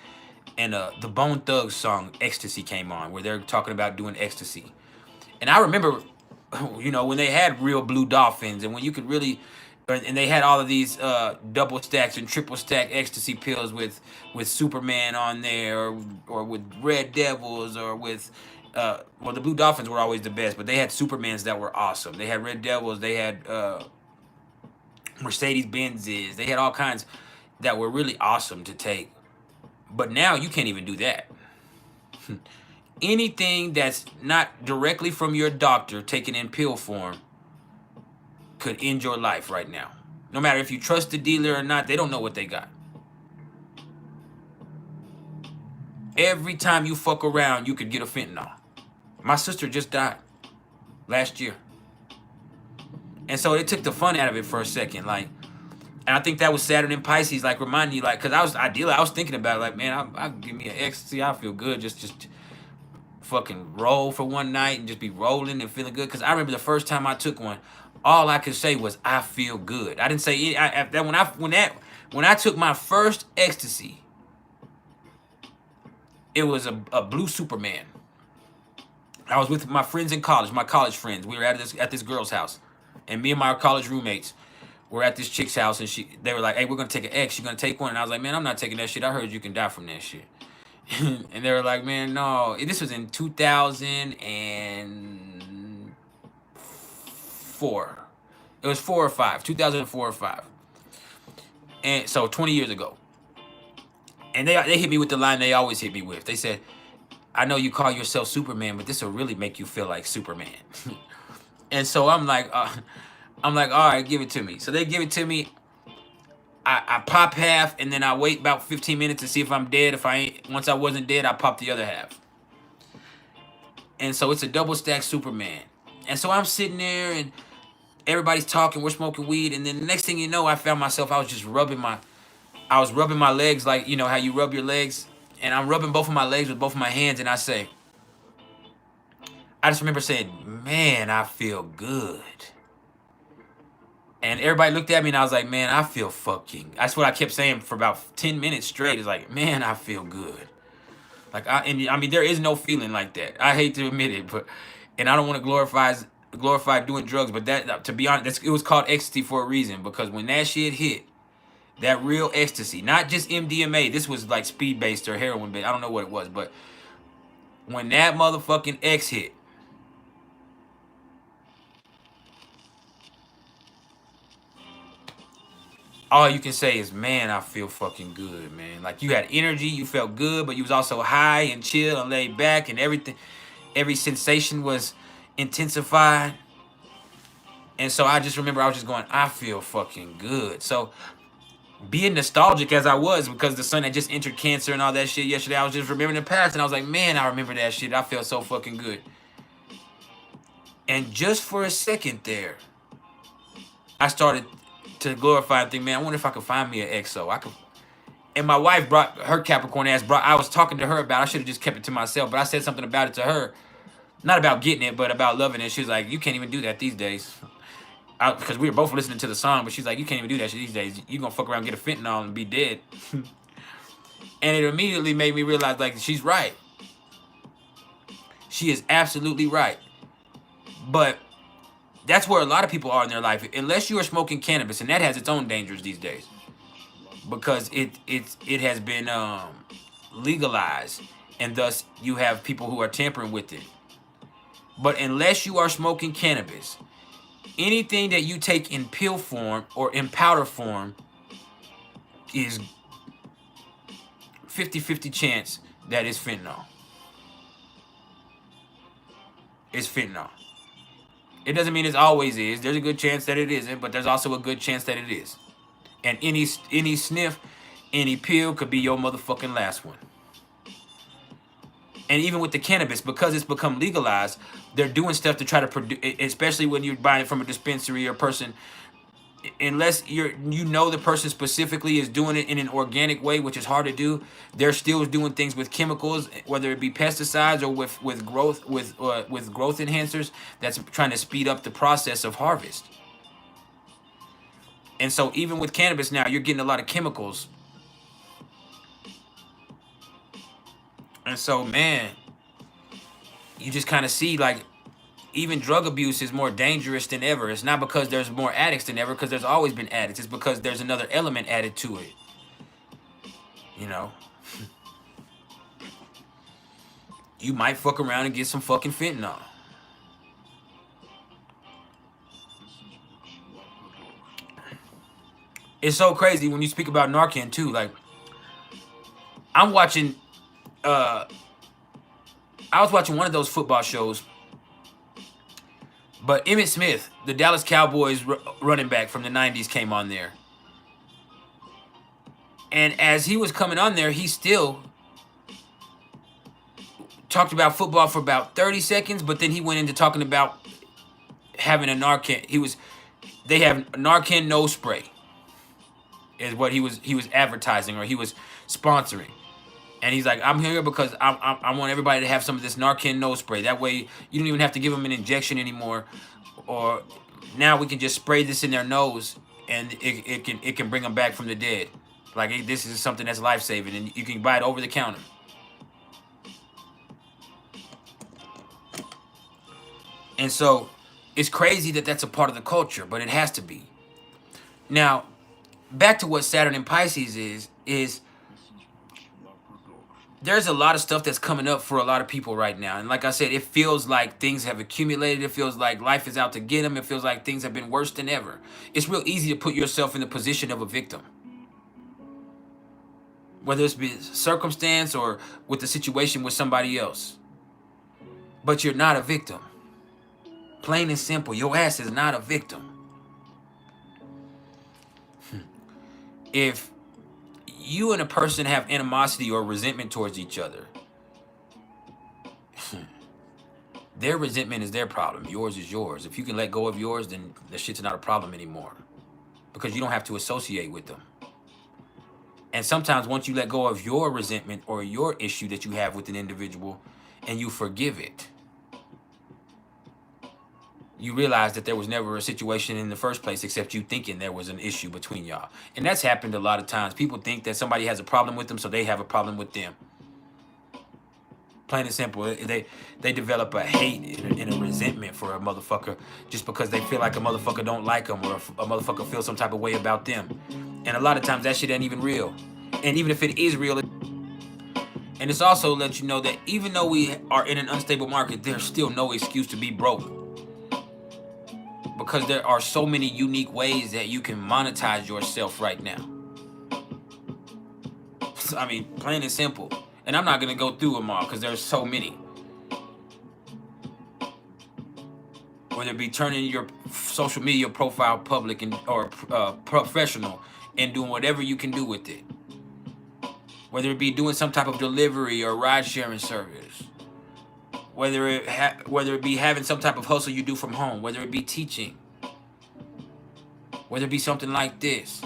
and the Bone Thugs song "Ecstasy" came on, where they're talking about doing ecstasy. And I remember, you know, when they had real blue dolphins, and when you could really, and they had all of these double stacks and triple stack ecstasy pills with Superman on there, or with Red Devils, or with well, the blue dolphins were always the best, but they had Supermans that were awesome. They had Red Devils. They had Mercedes Benzes. They had all kinds that were really awesome to take. But now you can't even do that. Anything that's not directly from your doctor taken in pill form could end your life right now. No matter if you trust the dealer or not, they don't know what they got. Every time you fuck around, you could get a fentanyl. My sister just died last year. And so it took the fun out of it for a second. Like, and I think that was Saturn and Pisces, like reminding you, like, cause I was thinking about it, like, man, I'll give me an ecstasy. I feel good. Just fucking roll for one night and just be rolling and feeling good. Cause I remember the first time I took one, all I could say was, I feel good. I didn't say when I took my first ecstasy, it was a blue Superman. I was with my friends in college, my college friends. We were at this girl's house. And me and my college roommates were at this chick's house, and they were like, hey, we're going to take an X. You going to take one? And I was like, man, I'm not taking that shit. I heard you can die from that shit. And they were like, man, no. This was in 2004. It was 4 or 5, 2004 or 5. And so 20 years ago. And they hit me with the line they always hit me with. They said, I know you call yourself Superman, but this will really make you feel like Superman. And so I'm like, all right, give it to me. So they give it to me. I pop half, and then I wait about 15 minutes to see if I'm dead. Once I wasn't dead, I pop the other half. And so it's a double stack Superman. And so I'm sitting there, and everybody's talking. We're smoking weed, and then the next thing you know, I found myself. I was rubbing my legs, like, you know how you rub your legs, and I'm rubbing both of my legs with both of my hands, and I just remember saying, man, I feel good. And everybody looked at me, and I was like, man, I feel fucking. That's what I kept saying for about 10 minutes straight. It's like, man, I feel good. Like, I mean, there is no feeling like that. I hate to admit it, and I don't want to glorify doing drugs, but that, to be honest, it was called ecstasy for a reason, because when that shit hit, that real ecstasy, not just MDMA, this was like speed-based or heroin-based, I don't know what it was, but when that motherfucking X hit, all you can say is, man, I feel fucking good, man. Like, you had energy, you felt good, but you was also high and chill and laid back, and every sensation was intensified. And so I just remember I was just going, I feel fucking good. So being nostalgic as I was, because the son had just entered Cancer and all that shit yesterday, I was just remembering the past, and I was like, man, I remember that shit. I felt so fucking good. And just for a second there, I started to glorify and think, man, I wonder if I could find me an XO. And my wife brought her Capricorn ass. I was talking to her about. I should have just kept it to myself, but I said something about it to her, not about getting it, but about loving it. She was like, "You can't even do that these days." Because we were both listening to the song, but she's like, "You can't even do that shit these days. You gonna fuck around, get a fentanyl, and be dead." And it immediately made me realize, like, she's right. She is absolutely right. But that's where a lot of people are in their life. Unless you are smoking cannabis, and that has its own dangers these days, because it has been legalized, and thus you have people who are tampering with it. But unless you are smoking cannabis, anything that you take in pill form or in powder form is 50-50 chance that it's fentanyl. It's fentanyl. It doesn't mean it always is. There's a good chance that it isn't, but there's also a good chance that it is. And any sniff, any pill could be your motherfucking last one. And even with the cannabis, because it's become legalized, they're doing stuff to try to produce, especially when you're buying it from a dispensary or person, unless you know the person specifically is doing it in an organic way, which is hard to do. They're still doing things with chemicals, whether it be pesticides or with growth enhancers that's trying to speed up the process of harvest. And so even with cannabis now, you're getting a lot of chemicals. And so, man, you just kind of see, like, even drug abuse is more dangerous than ever. It's not because there's more addicts than ever, because there's always been addicts. It's because there's another element added to it. You know? You might fuck around and get some fucking fentanyl. It's so crazy when you speak about Narcan, too. Like, I'm watching... I was watching one of those football shows, but Emmitt Smith, the Dallas Cowboys running back from the 90s, came on there. And as he was coming on there, he still talked about football for about 30 seconds, but then he went into talking about having a Narcan. They have Narcan nose spray is what he was advertising, or he was sponsoring. And he's like, I'm here because I want everybody to have some of this Narcan nose spray. That way, you don't even have to give them an injection anymore. Or now we can just spray this in their nose, and it can bring them back from the dead. Like, this is something that's life-saving, and you can buy it over the counter. And so, it's crazy that that's a part of the culture, but it has to be. Now, back to what Saturn and Pisces is there's a lot of stuff that's coming up for a lot of people right now. And like I said, it feels like things have accumulated. It feels like life is out to get them. It feels like things have been worse than ever. It's real easy to put yourself in the position of a victim. Whether it's be circumstance or with the situation with somebody else. But you're not a victim. Plain and simple, your ass is not a victim. If you and a person have animosity or resentment towards each other, their resentment is their problem. Yours is yours. If you can let go of yours, then the shit's not a problem anymore, because you don't have to associate with them. And sometimes once you let go of your resentment or your issue that you have with an individual and you forgive it, you realize that there was never a situation in the first place except you thinking there was an issue between y'all. And that's happened a lot of times. People think that somebody has a problem with them, so they have a problem with them. Plain and simple. They develop a hate and a resentment for a motherfucker just because they feel like a motherfucker don't like them, or a motherfucker feels some type of way about them. And a lot of times that shit ain't even real. And even if it is real, and it's also let you know that even though we are in an unstable market, there's still no excuse to be broke. Because there are so many unique ways that you can monetize yourself right now. I mean, plain and simple. And I'm not going to go through them all because there's so many. Whether it be turning your social media profile public or professional and doing whatever you can do with it. Whether it be doing some type of delivery or ride sharing service. Whether it be having some type of hustle you do from home, whether it be teaching, whether it be something like this,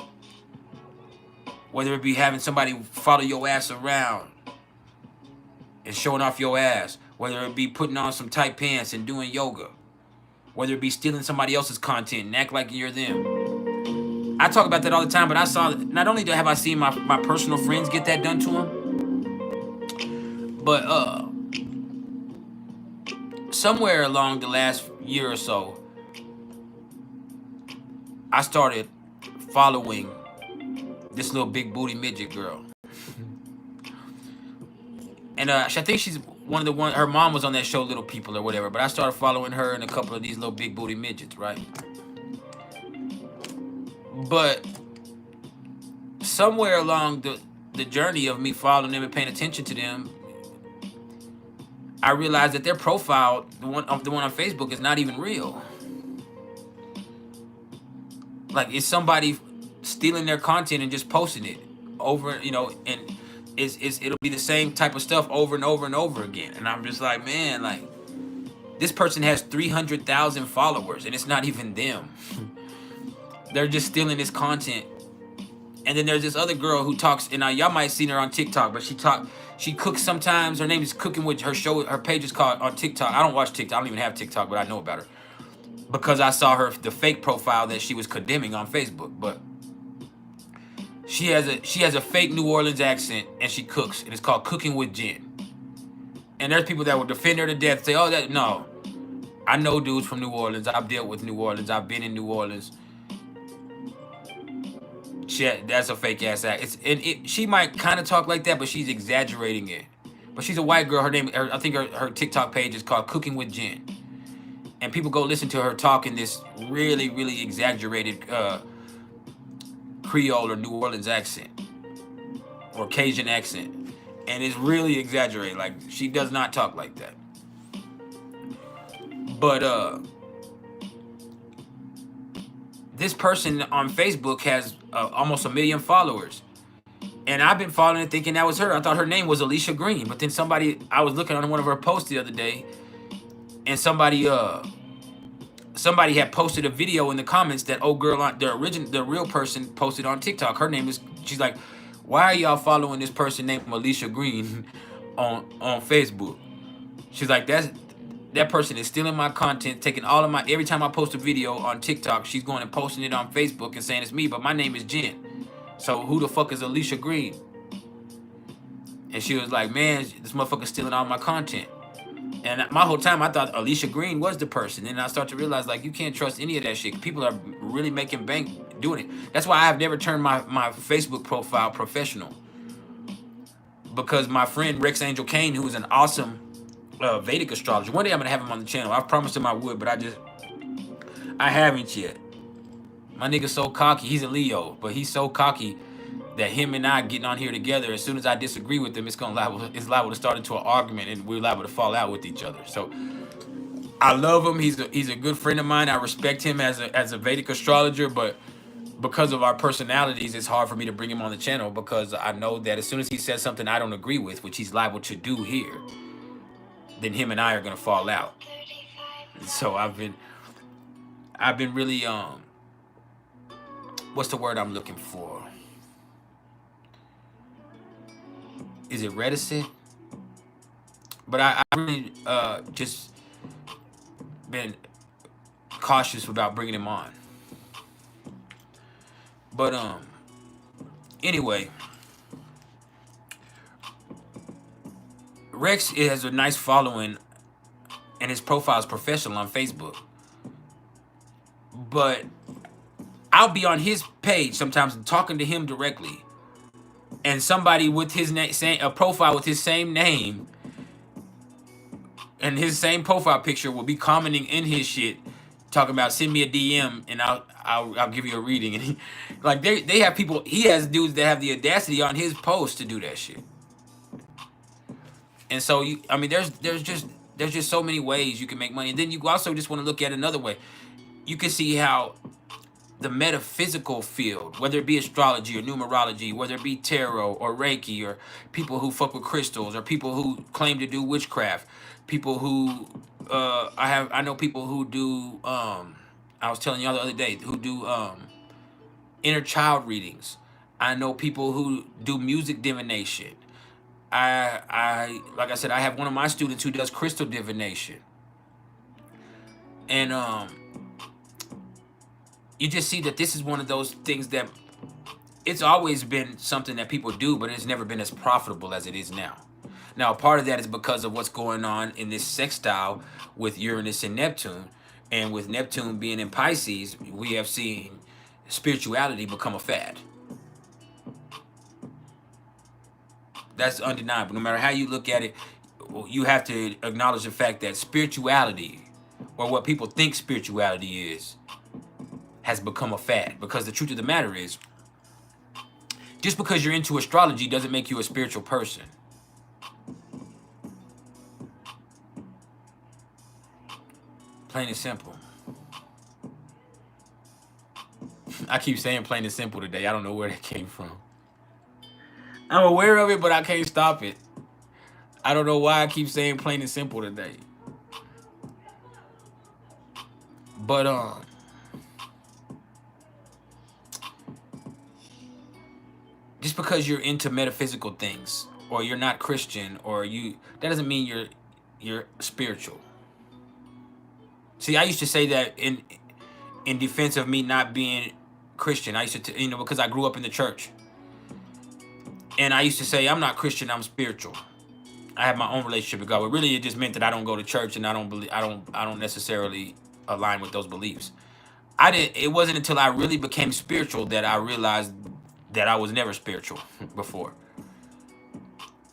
whether it be having somebody follow your ass around and showing off your ass, whether it be putting on some tight pants and doing yoga, whether it be stealing somebody else's content and act like you're them. I talk about that all the time, but I saw, not only have I seen my personal friends get that done to them, but somewhere along the last year or so, I started following this little big booty midget girl. And I think she's one of the her mom was on that show Little People or whatever, but I started following her and a couple of these little big booty midgets, right? But somewhere along the journey of me following them and paying attention to them, I realized that their profile, the one on Facebook, is not even real. Like, it's somebody stealing their content and just posting it over, you know, and it'll be the same type of stuff over and over and over again. And I'm just like, man, like, this person has 300,000 followers and it's not even them. They're just stealing this content. And then there's this other girl who talks, and y'all might have seen her on TikTok, but she cooks sometimes. Her name is Cooking with, her page is called on TikTok. I don't watch TikTok. I don't even have TikTok, but I know about her because I saw the fake profile that she was condemning on Facebook. But she has a fake New Orleans accent, and she cooks, and it's called Cooking with Jen. And there's people that will defend her to death, say, oh, no, I know dudes from New Orleans. I've dealt with New Orleans. I've been in New Orleans. That's a fake ass act. She might kind of talk like that, but she's exaggerating it. But she's a white girl. I think her TikTok page is called Cooking with Jen. And people go listen to her talk in this really, really exaggerated Creole or New Orleans accent or Cajun accent. And it's really exaggerated. Like, she does not talk like that. But this person on Facebook has almost 1 million followers. And I've been following it thinking that was her. I thought her name was Alicia Green. But then I was looking on one of her posts the other day, and somebody had posted a video in the comments that old girl, the real person, posted on TikTok. Her name is, she's like, why are y'all following this person named Alicia Green on Facebook? She's like, that person is stealing my content, taking all of my, every time I post a video on TikTok, she's going and posting it on Facebook and saying it's me, but my name is Jen. So who the fuck is Alicia Green? And she was like, man, this motherfucker's stealing all my content. And my whole time I thought Alicia Green was the person. And I start to realize, like, you can't trust any of that shit. People are really making bank doing it. That's why I have never turned my Facebook profile professional. Because my friend Rex Angel Kane, who is an awesome Vedic astrologer. One day I'm going to have him on the channel. I've promised him I would, but I haven't yet. My nigga's so cocky. He's a Leo, but he's so cocky that him and I getting on here together, as soon as I disagree with him, it's liable to start into an argument, and we're liable to fall out with each other. So I love him. He's a good friend of mine. I respect him as a Vedic astrologer, but because of our personalities, it's hard for me to bring him on the channel, because I know that as soon as he says something I don't agree with, which he's liable to do here, then him and I are gonna fall out. So I've been really what's the word I'm looking for? Is it reticent? But I really just been cautious about bringing him on. But anyway, Rex has a nice following, and his profile is professional on Facebook. But I'll be on his page sometimes talking to him directly, and somebody with his name, a profile with his same name and his same profile picture will be commenting in his shit, talking about send me a DM and I'll give you a reading. And they have people. He has dudes that have the audacity on his post to do that shit. And so there's just so many ways you can make money. And then you also just want to look at another way. You can see how the metaphysical field, whether it be astrology or numerology, whether it be tarot or Reiki, or people who fuck with crystals, or people who claim to do witchcraft, people who I know people who do I was telling y'all the other day, who do inner child readings. I know people who do music divination. Like I said, I have one of my students who does crystal divination. And you just see that this is one of those things that it's always been something that people do, but it's never been as profitable as it is now. Now, part of that is because of what's going on in this sextile with Uranus and Neptune. And with Neptune being in Pisces, we have seen spirituality become a fad. That's undeniable. No matter how you look at it, you have to acknowledge the fact that spirituality, or what people think spirituality is, has become a fad. Because the truth of the matter is, just because you're into astrology doesn't make you a spiritual person. Plain and simple. I keep saying plain and simple today. I don't know where that came from. I'm aware of it, but I can't stop it. I don't know why I keep saying plain and simple today. But just because you're into metaphysical things, or you're not Christian, or that doesn't mean you're spiritual. See, I used to say that in defense of me not being Christian. I used to, because I grew up in the church. And I used to say, I'm not Christian, I'm spiritual. I have my own relationship with God. But really, it just meant that I don't go to church, and I don't necessarily align with those beliefs. It wasn't until I really became spiritual that I realized that I was never spiritual before.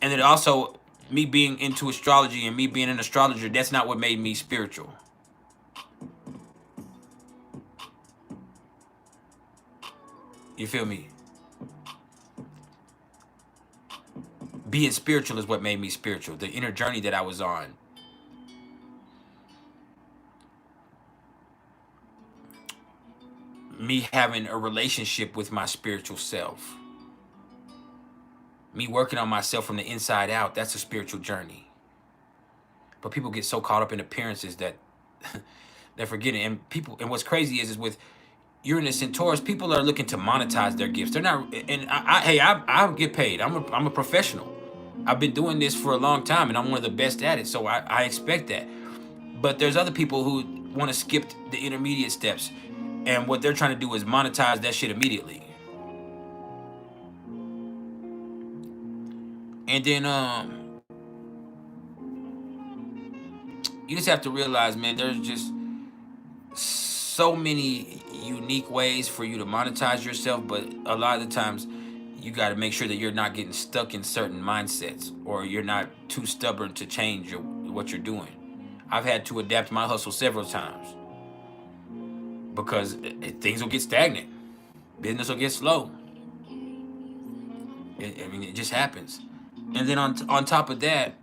And then also, me being into astrology and me being an astrologer, that's not what made me spiritual. You feel me? Being spiritual is what made me spiritual. The inner journey that I was on. Me having a relationship with my spiritual self. Me working on myself from the inside out. That's a spiritual journey. But people get so caught up in appearances that they're forgetting. And what's crazy is with Uranus and Taurus, people are looking to monetize their gifts. They're not, and I get paid. I'm a professional. I've been doing this for a long time, and I'm one of the best at it, so I expect that. But there's other people who want to skip the intermediate steps, and what they're trying to do is monetize that shit immediately. And then you just have to realize, man, there's just so many unique ways for you to monetize yourself, but a lot of the times you got to make sure that you're not getting stuck in certain mindsets, or you're not too stubborn to change what you're doing. I've had to adapt my hustle several times because things will get stagnant. Business will get slow. It just happens. And then on top of that,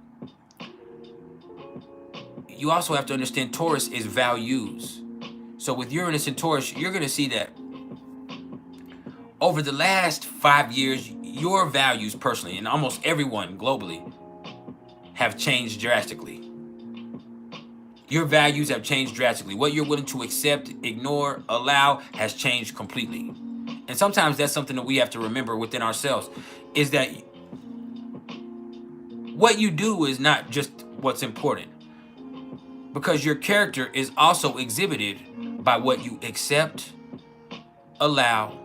you also have to understand Taurus is values. So with Uranus and Taurus, you're going to see that over the last 5 years, your values personally, and almost everyone globally, have changed drastically. Your values have changed drastically. What you're willing to accept, ignore, allow has changed completely. And sometimes that's something that we have to remember within ourselves, is that what you do is not just what's important. Because your character is also exhibited by what you accept, allow,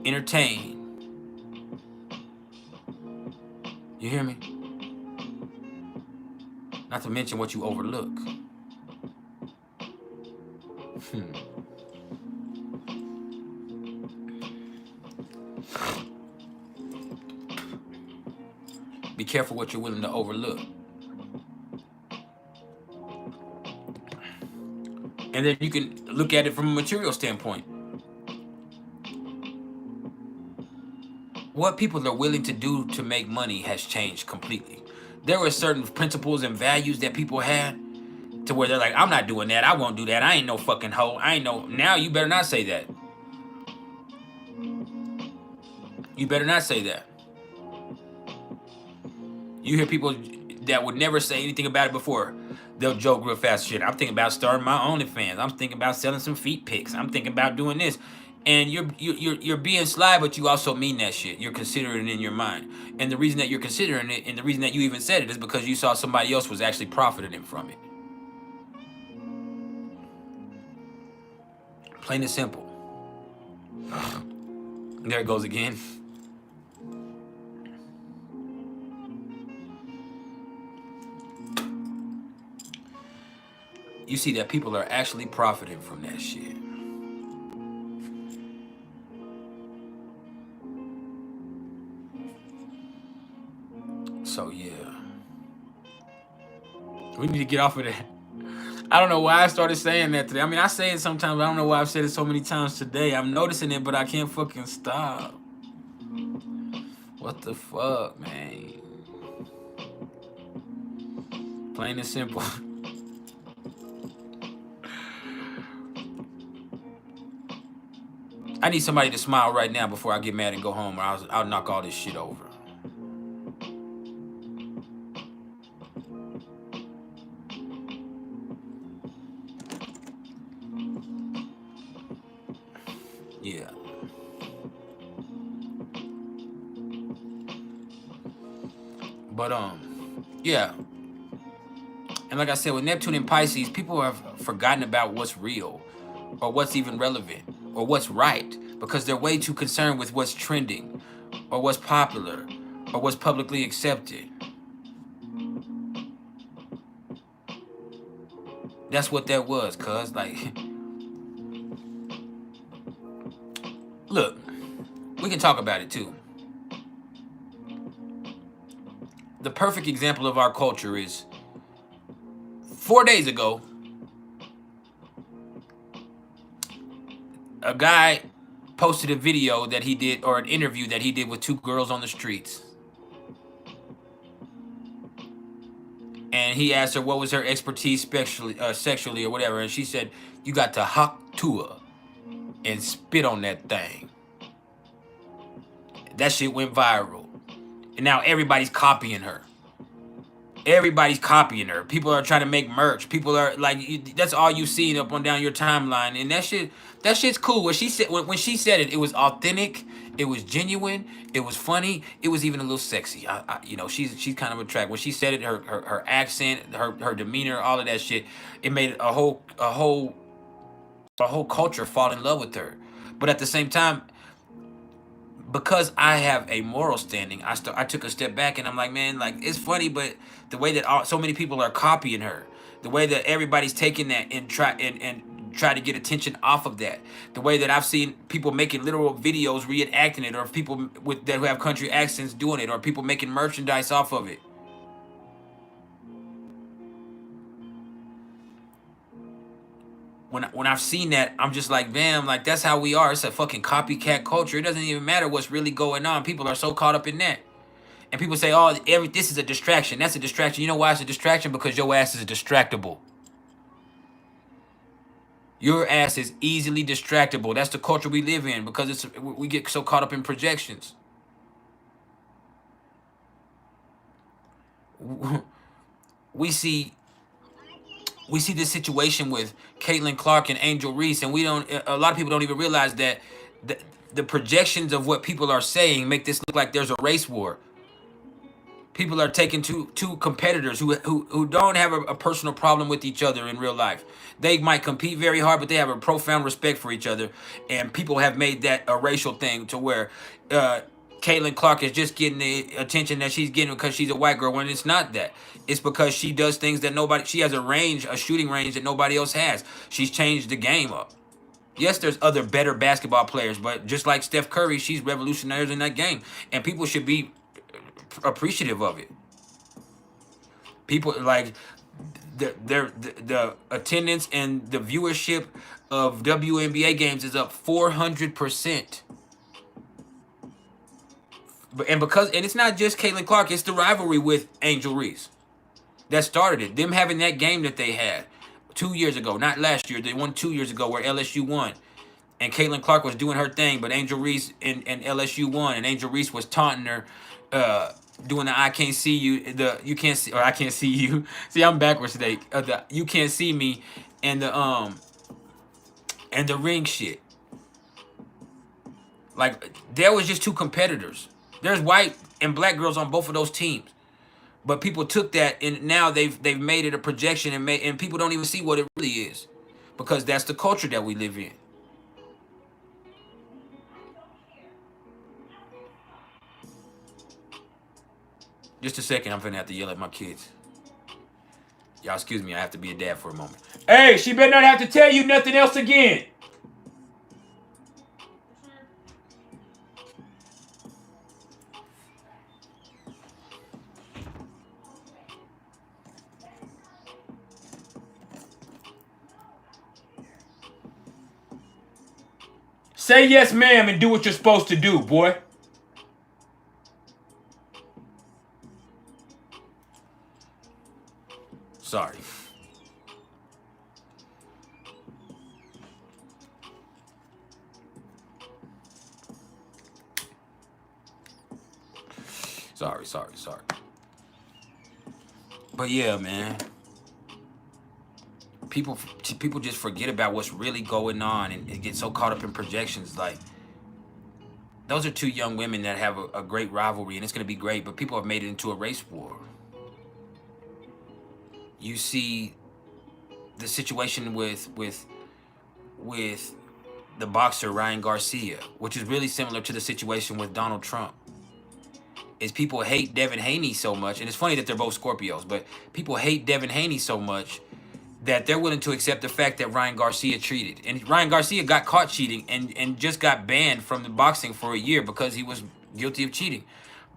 entertain. You hear me? Not to mention what you overlook. Be careful what you're willing to overlook. And then you can look at it from a material standpoint. What people are willing to do to make money has changed completely. There were certain principles and values that people had to where they're like, I'm not doing that. I won't do that. I ain't no fucking hoe. I ain't no. Now you better not say that. You better not say that. You hear people that would never say anything about it before. They'll joke real fast. Shit, I'm thinking about starting my OnlyFans. I'm thinking about selling some feet pics. I'm thinking about doing this. And you're being sly, but you also mean that shit. You're considering it in your mind. And the reason that you're considering it, and the reason that you even said it, is because you saw somebody else was actually profiting from it. Plain and simple. There it goes again. You see that people are actually profiting from that shit. So yeah, we need to get off of that. I don't know why I started saying that today. I mean, I say it sometimes, but I don't know why I've said it so many times today. I'm noticing it, but I can't fucking stop. What the fuck, man? Plain and simple. I need somebody to smile right now before I get mad and go home, or I'll knock all this shit over. Yeah. But yeah. And like I said, with Neptune and Pisces, people have forgotten about what's real, or what's even relevant, or what's right, because they're way too concerned with what's trending, or what's popular, or what's publicly accepted. That's what that was, cuz, like, look, we can talk about it too. The perfect example of our culture is 4 days ago, a guy posted a video that he did, or an interview that he did with 2 girls on the streets. And he asked her what was her expertise sexually or whatever. And she said, you got to hop to her and spit on that thing. That shit went viral. And now everybody's copying her. Everybody's copying her. People are trying to make merch. People are like, that's all you seen up on down your timeline. And that shit's cool. When she said, when she said it, it was authentic. It was genuine. It was funny. It was even a little sexy. You know, she's kind of attractive. When she said it, her accent, her demeanor, all of that shit, it made a whole culture fall in love with her. But at the same time, because I have a moral standing, I took a step back and I'm like, man, like, it's funny, but the way that so many people are copying her, the way that everybody's taking that and try to get attention off of that, the way that I've seen people making literal videos reenacting it, or people who have country accents doing it, or people making merchandise off of it. When I've seen that, I'm just like, damn, like, that's how we are. It's a fucking copycat culture. It doesn't even matter what's really going on. People are so caught up in that. And people say, oh, this is a distraction. That's a distraction. You know why it's a distraction? Because your ass is distractible. Your ass is easily distractible. That's the culture we live in, because we get so caught up in projections. We see this situation with Caitlin Clark and Angel Reese, and a lot of people don't even realize that the projections of what people are saying make this look like there's a race war. People are taking two competitors who don't have a personal problem with each other in real life. They might compete very hard, but they have a profound respect for each other. And people have made that a racial thing, to where Caitlin Clark is just getting the attention that she's getting because she's a white girl, when it's not that. It's because she does things that she has a shooting range that nobody else has. She's changed the game up. Yes, there's other better basketball players, but just like Steph Curry, she's revolutionary in that game. And people should be appreciative of it. People, like, the attendance and the viewership of WNBA games is up 400%. And it's not just Caitlin Clark, it's the rivalry with Angel Reese that started it. Them having that game that they had 2 years ago, not last year. They won 2 years ago, where LSU won. And Caitlin Clark was doing her thing, but Angel Reese and LSU won. And Angel Reese was taunting her, doing the I can't see you, you can't see, or I can't see you. See, I'm backwards today. The you can't see me, and the ring shit. Like, there was just two competitors. There's white and black girls on both of those teams. But people took that and now they've made it a projection and people don't even see what it really is. Because that's the culture that we live in. Just a second, I'm finna have to yell at my kids. Y'all excuse me, I have to be a dad for a moment. Hey, she better not have to tell you nothing else again. Say yes, ma'am, and do what you're supposed to do, boy. Sorry. Sorry. But yeah, man. People just forget about what's really going on and get so caught up in projections. Like, those are two young women that have a great rivalry, and it's going to be great, but people have made it into a race war. You see the situation with the boxer Ryan Garcia, which is really similar to the situation with Donald Trump. Is people hate Devin Haney so much, and it's funny that they're both Scorpios, but people hate Devin Haney so much that they're willing to accept the fact that Ryan Garcia cheated. And Ryan Garcia got caught cheating and just got banned from the boxing for a year because he was guilty of cheating.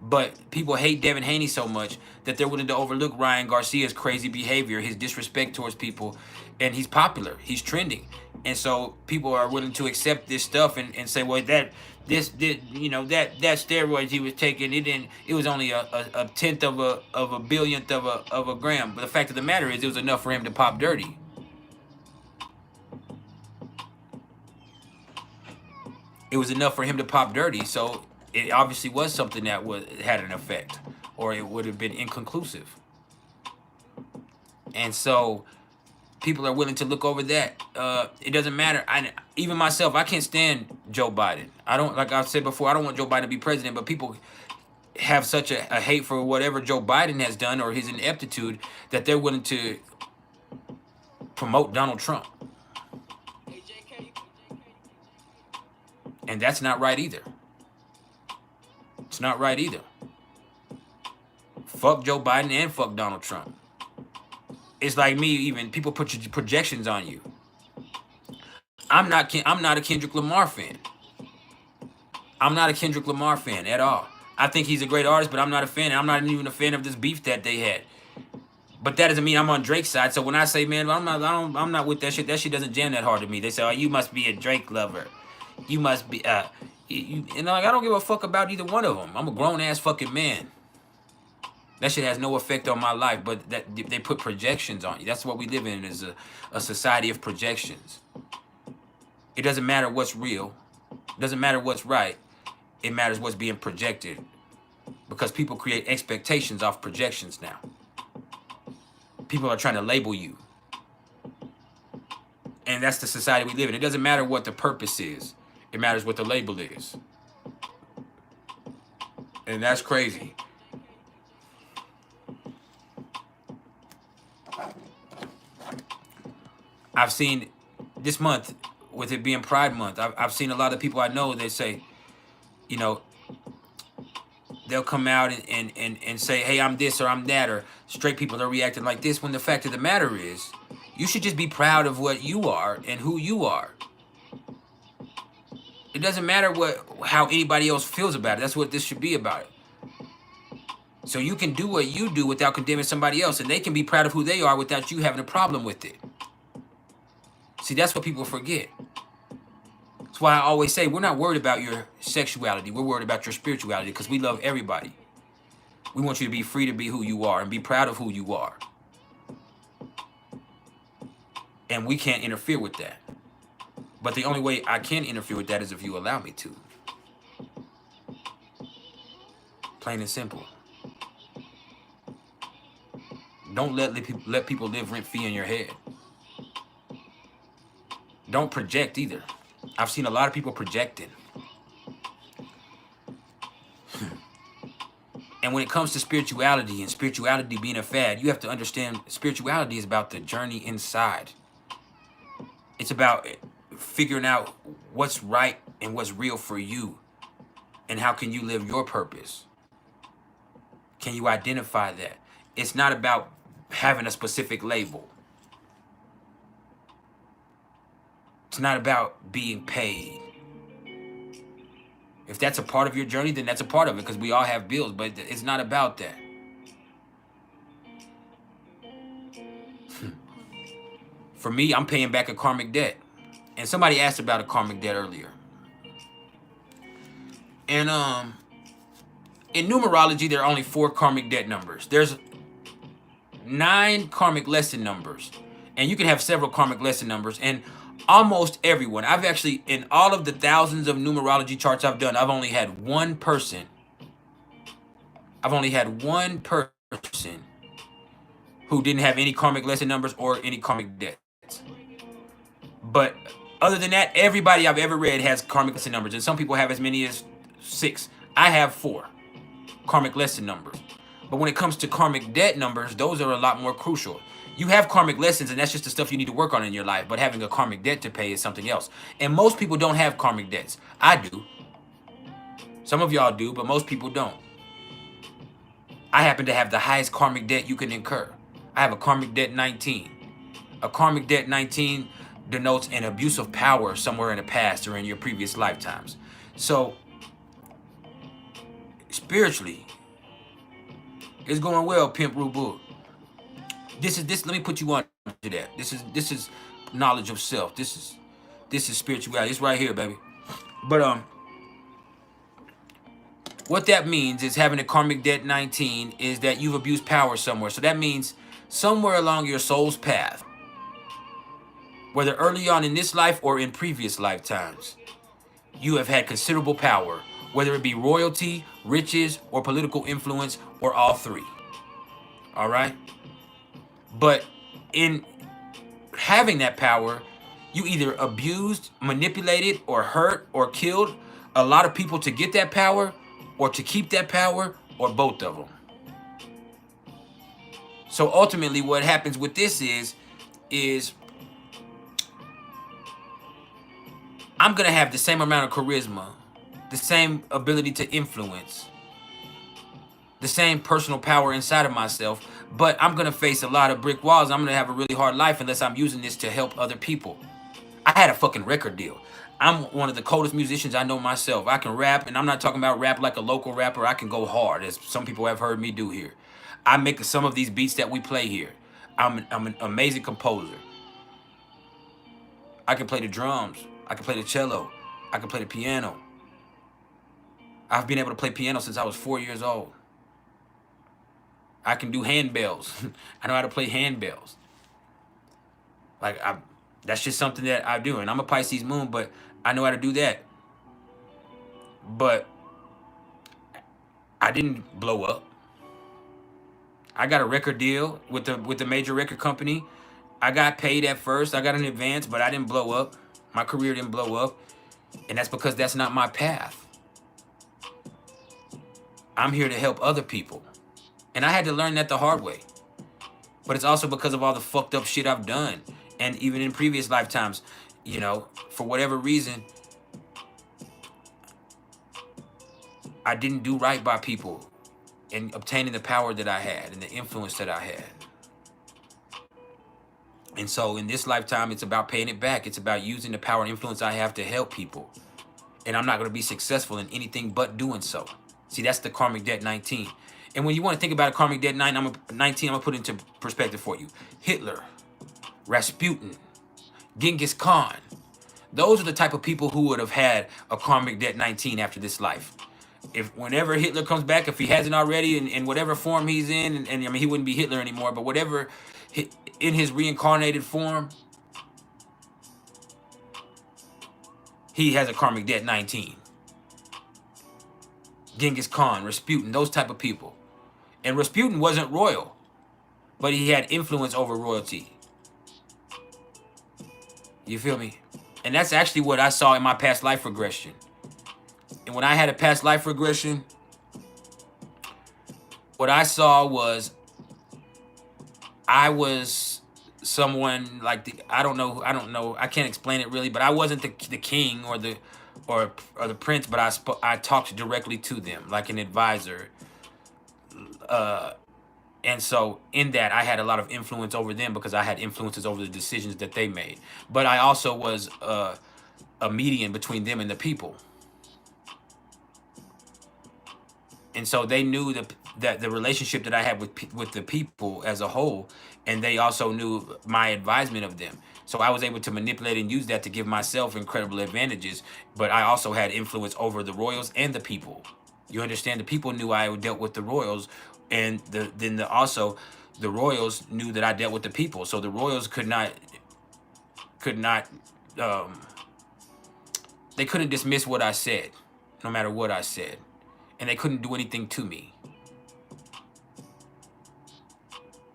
But people hate Devin Haney so much that they're willing to overlook Ryan Garcia's crazy behavior, his disrespect towards people, and he's popular, he's trending. And so people are willing to accept this stuff and say, well, that steroids he was taking, it was only a tenth of a billionth of a gram. But the fact of the matter is, it was enough for him to pop dirty. It was enough for him to pop dirty, so it obviously was something that had an effect, or it would have been inconclusive. And so people are willing to look over that. It doesn't matter. Even myself, I can't stand Joe Biden. I don't, like I said before, I don't want Joe Biden to be president, but people have such a hate for whatever Joe Biden has done or his ineptitude that they're willing to promote Donald Trump. And that's not right either. It's not right either. Fuck Joe Biden and fuck Donald Trump. It's like me, even people put projections on you. I'm not a Kendrick Lamar fan. I'm not a Kendrick Lamar fan at all. I think he's a great artist, but I'm not a fan. I'm not even a fan of this beef that they had. But that doesn't mean I'm on Drake's side. So when I say, man, I'm not with that shit. That shit doesn't jam that hard to me. They say, oh, you must be a Drake lover. You must be, like, I don't give a fuck about either one of them. I'm a grown ass fucking man. That shit has no effect on my life, but that they put projections on you. That's what we live in, is a society of projections. It doesn't matter what's real. It doesn't matter what's right. It matters what's being projected, because people create expectations off projections now. People are trying to label you. And that's the society we live in. It doesn't matter what the purpose is. It matters what the label is. And that's crazy. I've seen this month, with it being Pride Month, I've seen a lot of people I know, they say, you know, they'll come out and say, hey, I'm this or I'm that, or straight people are reacting like this, when the fact of the matter is, you should just be proud of what you are and who you are. It doesn't matter how anybody else feels about it. That's what this should be about. So you can do what you do without condemning somebody else, and they can be proud of who they are without you having a problem with it. See, that's what people forget. That's why I always say, we're not worried about your sexuality. We're worried about your spirituality, because we love everybody. We want you to be free to be who you are and be proud of who you are. And we can't interfere with that. But the only way I can interfere with that is if you allow me to. Plain and simple. Don't let people live rent-free in your head. Don't project either. I've seen a lot of people projecting. And when it comes to spirituality and spirituality being a fad, you have to understand spirituality is about the journey inside. It's about figuring out what's right and what's real for you. And how can you live your purpose? Can you identify that? It's not about having a specific label. It's not about being paid. If that's a part of your journey, then that's a part of it, because we all have bills, but it's not about that. For me, I'm paying back a karmic debt. And somebody asked about a karmic debt earlier. And in numerology, there are only 4 karmic debt numbers. There's 9 karmic lesson numbers. And you can have several karmic lesson numbers. And almost everyone, I've actually, in all of the thousands of numerology charts I've done, I've only had one person who didn't have any karmic lesson numbers or any karmic debts. But other than that, everybody I've ever read has karmic lesson numbers. And some people have as many as 6. I have 4 karmic lesson numbers. But when it comes to karmic debt numbers, those are a lot more crucial. You have karmic lessons, and that's just the stuff you need to work on in your life. But having a karmic debt to pay is something else. And most people don't have karmic debts. I do. Some of y'all do, but most people don't. I happen to have the highest karmic debt you can incur. I have a karmic debt 19. A karmic debt 19 denotes an abuse of power somewhere in the past or in your previous lifetimes. So, spiritually, it's going well, Pimp Rubu. This. Let me put you on to that. This is knowledge of self. This is spirituality. It's right here, baby. But what that means is having a karmic debt 19 is that you've abused power somewhere. So that means somewhere along your soul's path, whether early on in this life or in previous lifetimes, you have had considerable power, whether it be royalty, riches, or political influence, or all 3. All right? But in having that power, you either abused, manipulated, or hurt, or killed a lot of people to get that power, or to keep that power, or both of them. So ultimately what happens with this is I'm going to have the same amount of charisma, the same ability to influence, the same personal power inside of myself, but I'm going to face a lot of brick walls. I'm going to have a really hard life unless I'm using this to help other people. I had a fucking record deal. I'm one of the coldest musicians I know myself. I can rap, and I'm not talking about rap like a local rapper. I can go hard, as some people have heard me do here. I make some of these beats that we play here. I'm an amazing composer. I can play the drums. I can play the cello. I can play the piano. I've been able to play piano since I was 4 years old. I can do handbells. I know how to play handbells. That's just something that I do. And I'm a Pisces moon, but I know how to do that. But I didn't blow up. I got a record deal with the major record company. I got paid at first. I got an advance, but I didn't blow up. My career didn't blow up. And that's because that's not my path. I'm here to help other people. And I had to learn that the hard way. But it's also because of all the fucked up shit I've done. And even in previous lifetimes, you know, for whatever reason, I didn't do right by people in obtaining the power that I had and the influence that I had. And so in this lifetime, it's about paying it back. It's about using the power and influence I have to help people. And I'm not going to be successful in anything but doing so. See, that's the karmic debt 19. And when you want to think about a karmic debt 19, I'm going to put it into perspective for you. Hitler, Rasputin, Genghis Khan. Those are the type of people who would have had a karmic debt 19 after this life. If whenever Hitler comes back, if he hasn't already, in whatever form he's in, and I mean, he wouldn't be Hitler anymore, but whatever, in his reincarnated form, he has a karmic debt 19. Genghis Khan, Rasputin, those type of people. And Rasputin wasn't royal, but he had influence over royalty. You feel me? And that's actually what I saw in my past life regression. And when I had a past life regression, what I saw was I was someone like I don't know, I can't explain it really, but I wasn't the king or the prince, but I talked directly to them like an advisor. And so in that, I had a lot of influence over them because I had influences over the decisions that they made. But I also was a median between them and the people. And so they knew that the relationship that I had with the people as a whole, and they also knew my advisement of them. So I was able to manipulate and use that to give myself incredible advantages. But I also had influence over the royals and the people. You understand? The people knew I dealt with the royals, and also the royals knew that I dealt with the people. So the royals could not they couldn't dismiss what I said, no matter what I said, and they couldn't do anything to me.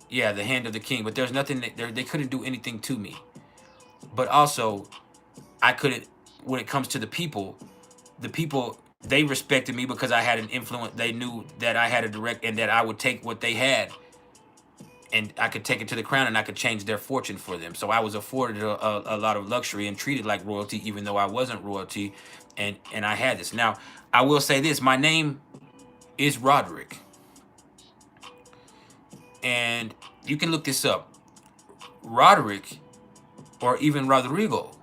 Yeah, the hand of the king, but there's nothing they couldn't do anything to me. But also, I couldn't. When it comes to the people, they respected me because I had an influence. They knew that I had a direct, and that I would take what they had, and I could take it to the crown, and I could change their fortune for them. So I was afforded a lot of luxury and treated like royalty, even though I wasn't royalty, and I had this. Now, I will say this: my name is Roderick, and you can look this up. Roderick, or even Rodrigo,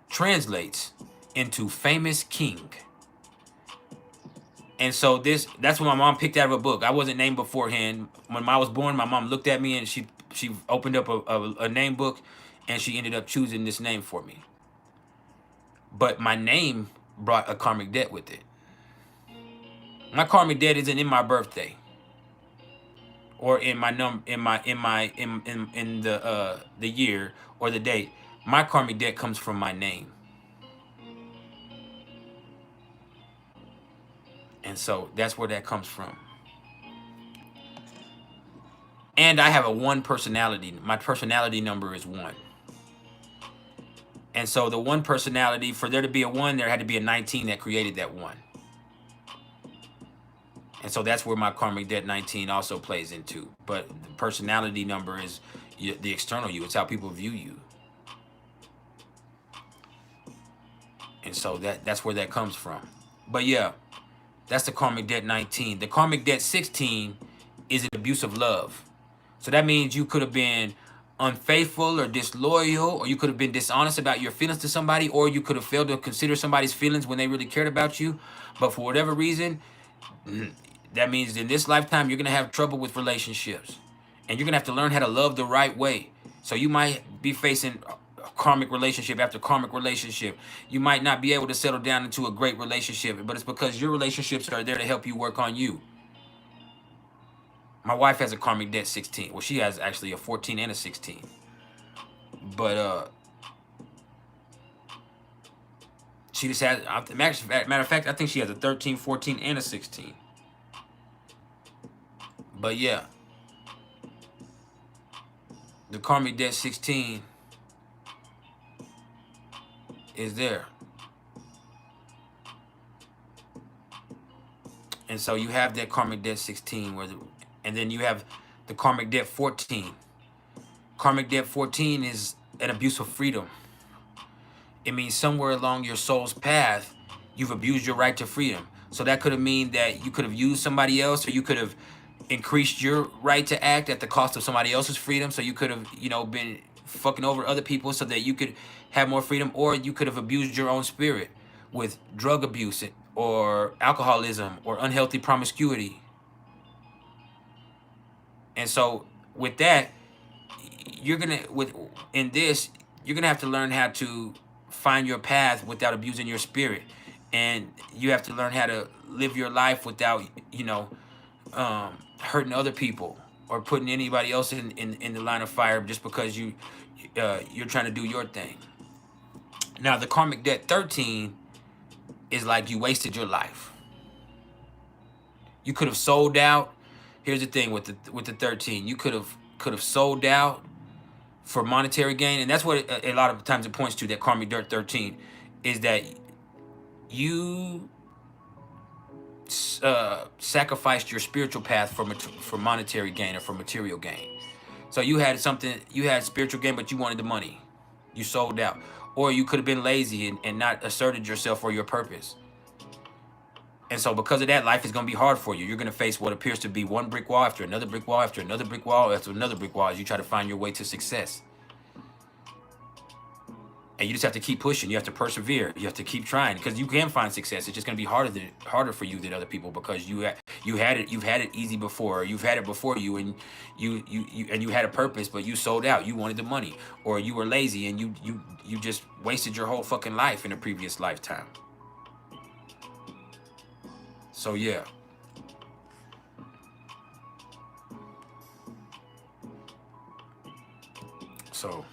translates into famous king. And so that's what my mom picked out of a book. I wasn't named beforehand. When I was born, my mom looked at me and she opened up a name book, and she ended up choosing this name for me. But my name brought a karmic debt with it. My karmic debt isn't in my birthday or in my in the year or the date. My karmic debt comes from my name. And so that's where that comes from. And I have a 1 personality. My personality number is 1. And so the 1 personality, for there to be a 1, there had to be a 19 that created that 1. And so that's where my karmic debt 19 also plays into. But the personality number is the external you. It's how people view you. And so that's where that comes from. But yeah, that's the karmic debt 19. The karmic debt 16 is an abuse of love. So that means you could have been unfaithful or disloyal, or you could have been dishonest about your feelings to somebody, or you could have failed to consider somebody's feelings when they really cared about you. But for whatever reason, that means in this lifetime, you're going to have trouble with relationships. And you're going to have to learn how to love the right way. So you might be facing karmic relationship after karmic relationship. You might not be able to settle down into a great relationship, but it's because your relationships are there to help you work on you. My wife has a karmic debt 16. Well, she has actually a 14 and a 16. But she just has, matter of fact, I think she has a 13, 14, and a 16. But yeah, the karmic debt 16 is there. And so you have that karmic debt 16, and then you have the karmic debt 14. Karmic debt 14 is an abuse of freedom. It means somewhere along your soul's path, you've abused your right to freedom. So that could have mean that you could have used somebody else, or you could have increased your right to act at the cost of somebody else's freedom. So you could have, been fucking over other people so that you could have more freedom, or you could have abused your own spirit with drug abuse or alcoholism or unhealthy promiscuity. And so with that, you're gonna have to learn how to find your path without abusing your spirit, and you have to learn how to live your life without hurting other people or putting anybody else in the line of fire just because you're trying to do your thing. Now the karmic debt 13 is like you wasted your life. You could have sold out. Here's the thing with the 13, you could have sold out for monetary gain, and that's what a lot of times it points to. That karmic debt 13 is that you sacrificed your spiritual path for monetary gain or for material gain. So you had something, you had spiritual gain, but you wanted the money. You sold out. Or you could have been lazy and not asserted yourself or your purpose. And so because of that, life is going to be hard for you. You're going to face what appears to be one brick wall after another brick wall after another brick wall after another brick wall as you try to find your way to success. And you just have to keep pushing. You have to persevere. You have to keep trying because you can find success. It's just going to be harder for you than other people because you've had it easy before. Or you've had it before you, and you had a purpose, but you sold out. You wanted the money, or you were lazy and you just wasted your whole fucking life in a previous lifetime. So yeah. So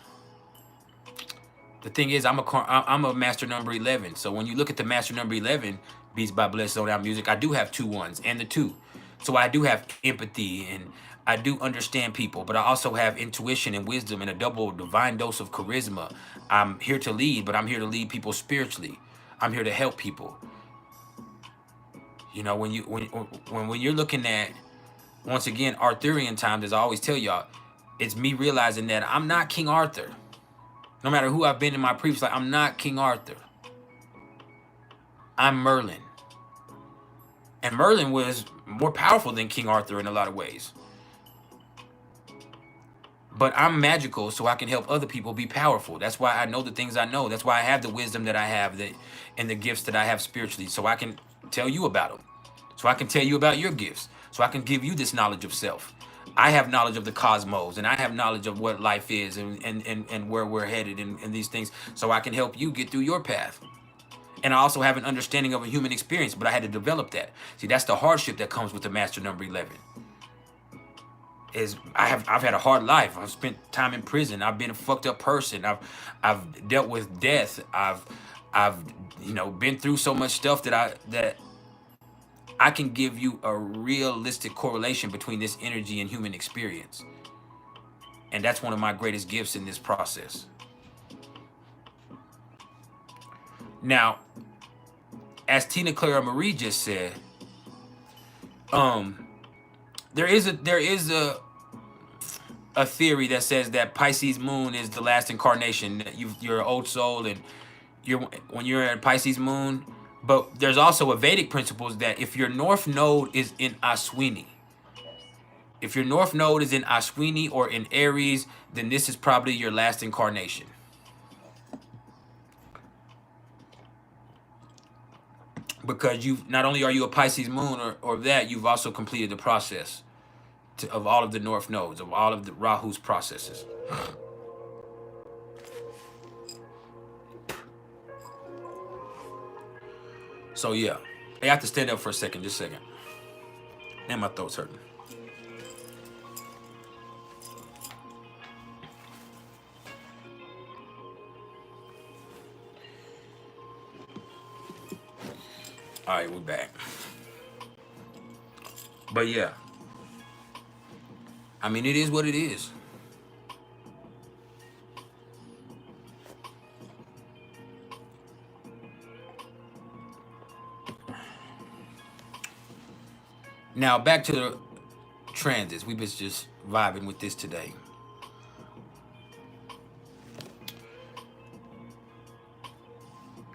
the thing is, I'm a master number 11. So when you look at the master number 11, Beats by Blessed on Our Music, I do have 2 1s and the 2. So I do have empathy and I do understand people, but I also have intuition and wisdom and a double divine dose of charisma. I'm here to lead, but I'm here to lead people spiritually. I'm here to help people. You know, when you're looking at, once again, Arthurian times, as I always tell y'all, it's me realizing that I'm not King Arthur. No matter who I've been in my previous life, I'm not King Arthur. I'm Merlin. And Merlin was more powerful than King Arthur in a lot of ways. But I'm magical, so I can help other people be powerful. That's why I know the things I know. That's why I have the wisdom that I have, and the gifts that I have spiritually, so I can tell you about them. So I can tell you about your gifts. So I can give you this knowledge of self. I have knowledge of the cosmos, and I have knowledge of what life is and where we're headed and these things. So I can help you get through your path. And I also have an understanding of a human experience, but I had to develop that. See, that's the hardship that comes with the master number 11. I've had a hard life. I've spent time in prison. I've been a fucked up person. I've dealt with death. I've been through so much stuff that I can give you a realistic correlation between this energy and human experience. And that's one of my greatest gifts in this process. Now, as Tina Clara Marie just said, there is a theory that says that Pisces moon is the last incarnation. You're an old soul, and when you're at Pisces moon. But there's also a Vedic principles that if your north node is in Ashwini, or in Aries, then this is probably your last incarnation. Because not only are you a Pisces moon or that, you've also completed the process of all of the north nodes, of all of the Rahu's processes. So yeah, I have to stand up for a second, just a second. And my throat's hurting. All right, we're back. But yeah, I mean, it is what it is. Now, back to the transits. We've been just vibing with this today.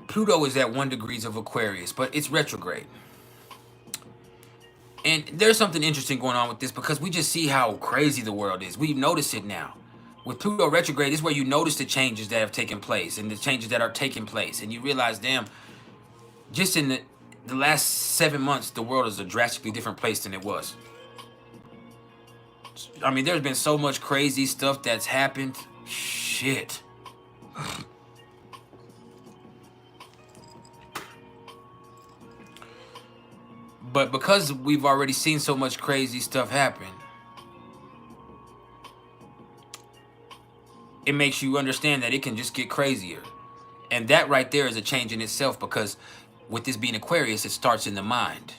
Pluto is at 1 degree of Aquarius, but it's retrograde. And there's something interesting going on with this because we just see how crazy the world is. We notice it now. With Pluto retrograde, this is where you notice the changes that have taken place and the changes that are taking place. And you realize, damn, just in the last 7 months, the world is a drastically different place than it was. I mean, there's been so much crazy stuff that's happened. Shit. But because we've already seen so much crazy stuff happen, it makes you understand that it can just get crazier. And that right there is a change in itself, because with this being Aquarius, it starts in the mind.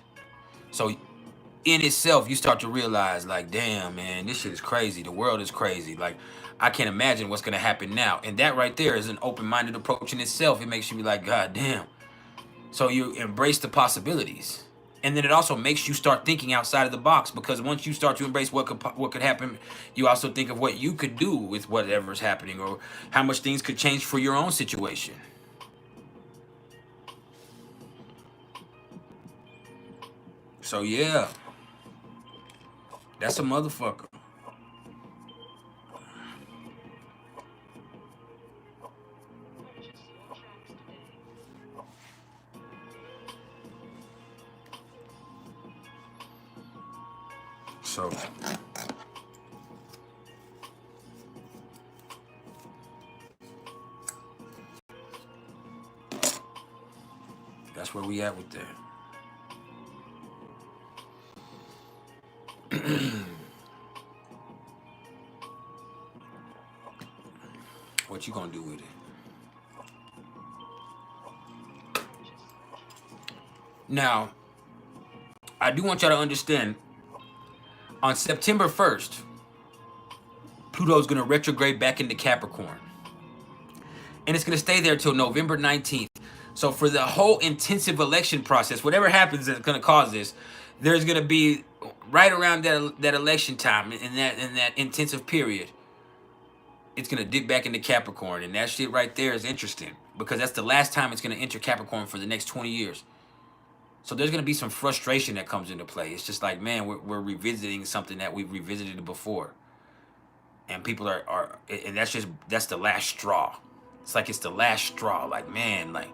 So in itself, you start to realize, like, damn, man, this shit is crazy. The world is crazy. Like, I can't imagine what's going to happen now. And that right there is an open-minded approach in itself. It makes you be like, God damn. So you embrace the possibilities. And then it also makes you start thinking outside of the box, because once you start to embrace what could happen, you also think of what you could do with whatever's happening, or how much things could change for your own situation. So yeah, that's a motherfucker. So that's where we at with that. What you gonna do with it? Now, I do want y'all to understand, on September 1st, Pluto's gonna retrograde back into Capricorn. And it's gonna stay there till November 19th. So for the whole intensive election process, whatever happens that's gonna cause this, there's gonna be right around that election time, in that intensive period, it's gonna dip back into Capricorn. And that shit right there is interesting, because that's the last time it's gonna enter Capricorn for the next 20 years. So there's gonna be some frustration that comes into play. It's just like, man, we're revisiting something that we've revisited before. And people are and that's the last straw. It's like it's the last straw. Like, man, like,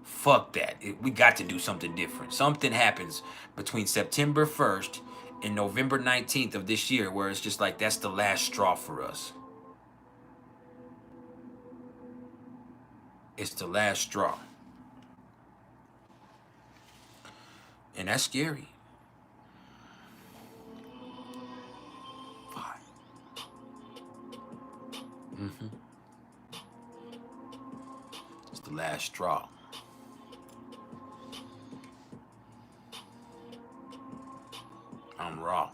fuck that. We got to do something different. Something happens between September 1st and November 19th of this year where it's just like, that's the last straw for us. It's the last straw. And that's scary. Mm-hmm. It's the last straw. I'm raw.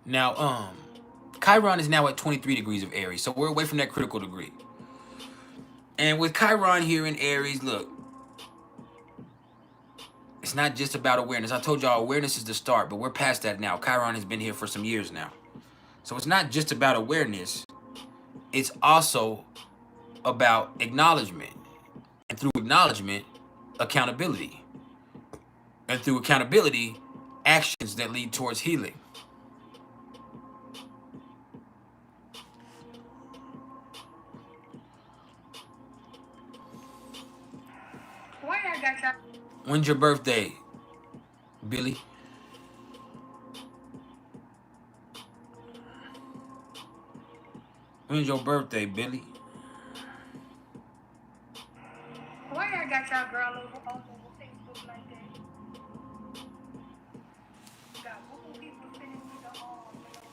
Now, Chiron is now at 23 degrees of Aries, so we're away from that critical degree. And with Chiron here in Aries, look, it's not just about awareness. I told y'all awareness is the start, but we're past that now. Chiron has been here for some years now. So it's not just about awareness. It's also about acknowledgement. And through acknowledgement, accountability. And through accountability, actions that lead towards healing. When's your birthday, Billy? When's your birthday, Billy? Why I got y'all girl over Facebook like that? Got multiple people sending me the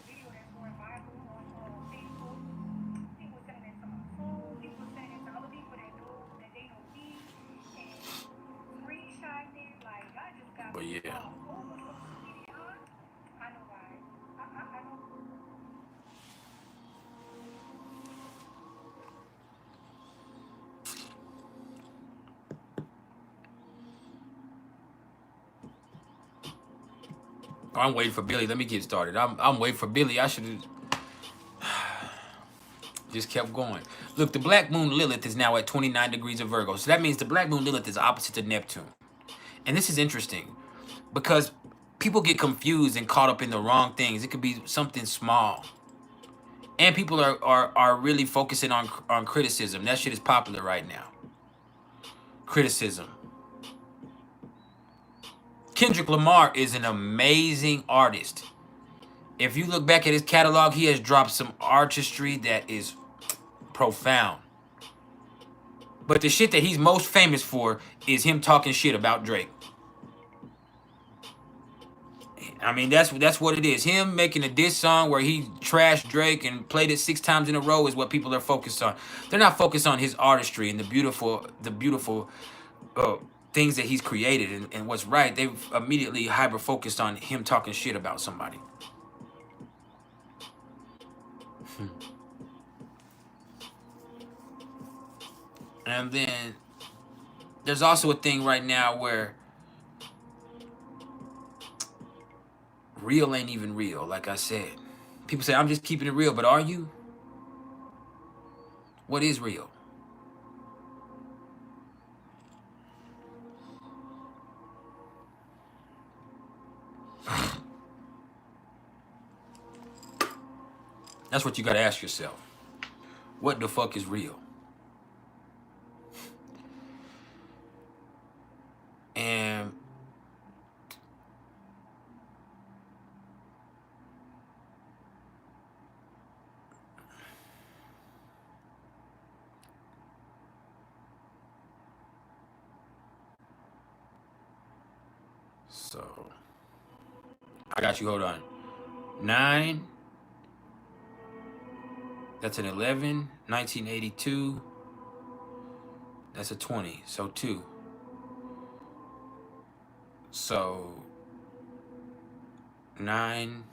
video that's going viral on Facebook. People sending it to my phone. People sending it to other people that they know me, and screenshotting it. Like, I just got. But yeah. I know why. I know. I'm waiting for Billy. Let me get started. I'm waiting for Billy. I should have just kept going. Look, the Black Moon Lilith is now at 29 degrees of Virgo. So that means the Black Moon Lilith is opposite to Neptune. And this is interesting because people get confused and caught up in the wrong things. It could be something small. And people are really focusing on criticism. That shit is popular right now. Criticism. Kendrick Lamar is an amazing artist. If you look back at his catalog, he has dropped some artistry that is profound. But the shit that he's most famous for is him talking shit about Drake. I mean, that's what it is. Him making a diss song where he trashed Drake and played it 6 times in a row is what people are focused on. They're not focused on his artistry and the beautiful things that he's created and what's right. They've immediately hyper focused on him talking shit about somebody. And then there's also a thing right now where real ain't even real. Like I said, people say I'm just keeping it real, but are you? What is real? That's what you got to ask yourself. What the fuck is real? And so I got you. Hold on. 9. That's an 11. 1982. That's a 20. So 2. So 9,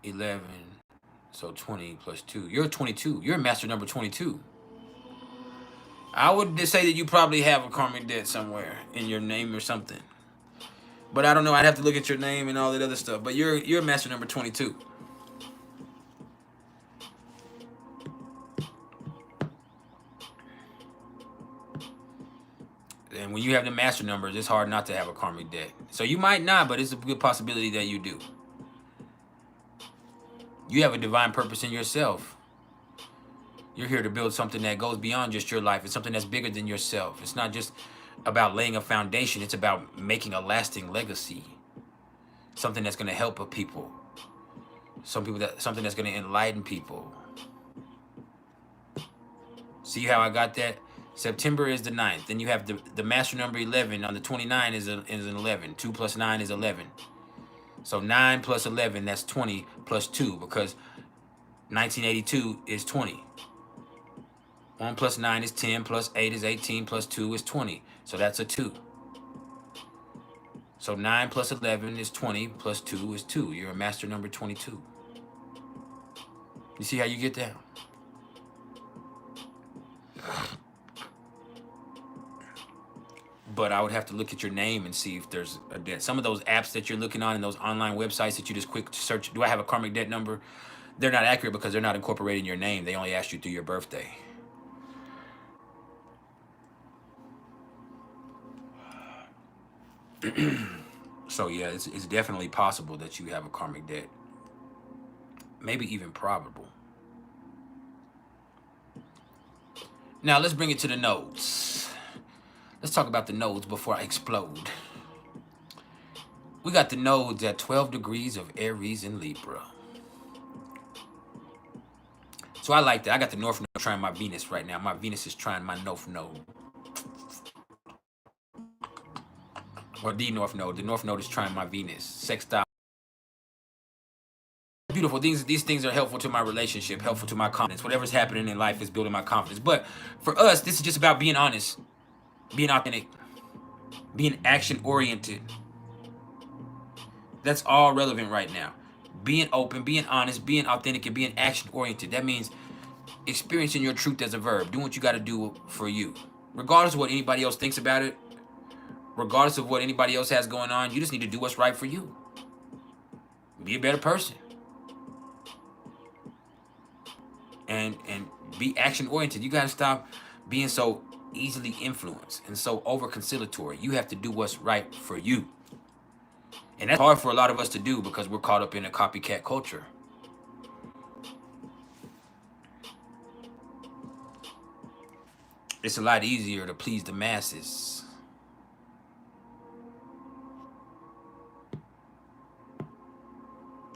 11. So 20 plus 2. You're 22. You're master number 22. I would just say that you probably have a karmic debt somewhere in your name or something. But I don't know. I'd have to look at your name and all that other stuff. But you're master number 22. And when you have the master numbers, it's hard not to have a karmic debt. So you might not, but it's a good possibility that you do. You have a divine purpose in yourself. You're here to build something that goes beyond just your life. It's something that's bigger than yourself. It's not just about laying a foundation. It's about making a lasting legacy. Something that's going to help people. Something that's going to enlighten people. See how I got that? September is the 9th. Then you have the master number 11 on the 29 is an 11. 2 plus 9 is 11. So 9 plus 11, that's 20 plus 2 because 1982 is 20. 1 plus 9 is 10 plus 8 is 18 plus 2 is 20. So that's a 2. So 9 plus 11 is 20 plus 2 is 2. You're a master number 22. You see how you get that? But I would have to look at your name and see if there's a debt. Some of those apps that you're looking on and those online websites that you just quick search, do I have a karmic debt number? They're not accurate because they're not incorporating your name. They only ask you through your birthday. So yeah, it's definitely possible that you have a karmic debt. Maybe even probable. Now let's bring it to the nodes. Let's talk about the nodes before I explode. We got the nodes at 12 degrees of Aries and Libra. So I like that. I got the North Node trying my Venus right now. My Venus is trying my North Node. Or the North Node. The North Node is trying my Venus. Sextile. Beautiful things. These things are helpful to my relationship, helpful to my confidence. Whatever's happening in life is building my confidence. But for us, this is just about being honest, being authentic, being action-oriented. That's all relevant right now. Being open, being honest, being authentic, and being action-oriented. That means experiencing your truth as a verb. Doing what you got to do for you. Regardless of what anybody else thinks about it, regardless of what anybody else has going on, you just need to do what's right for you. Be a better person. And be action-oriented. You got to stop being so easily influenced and so over-conciliatory. You have to do what's right for you. And that's hard for a lot of us to do because we're caught up in a copycat culture. It's a lot easier to please the masses.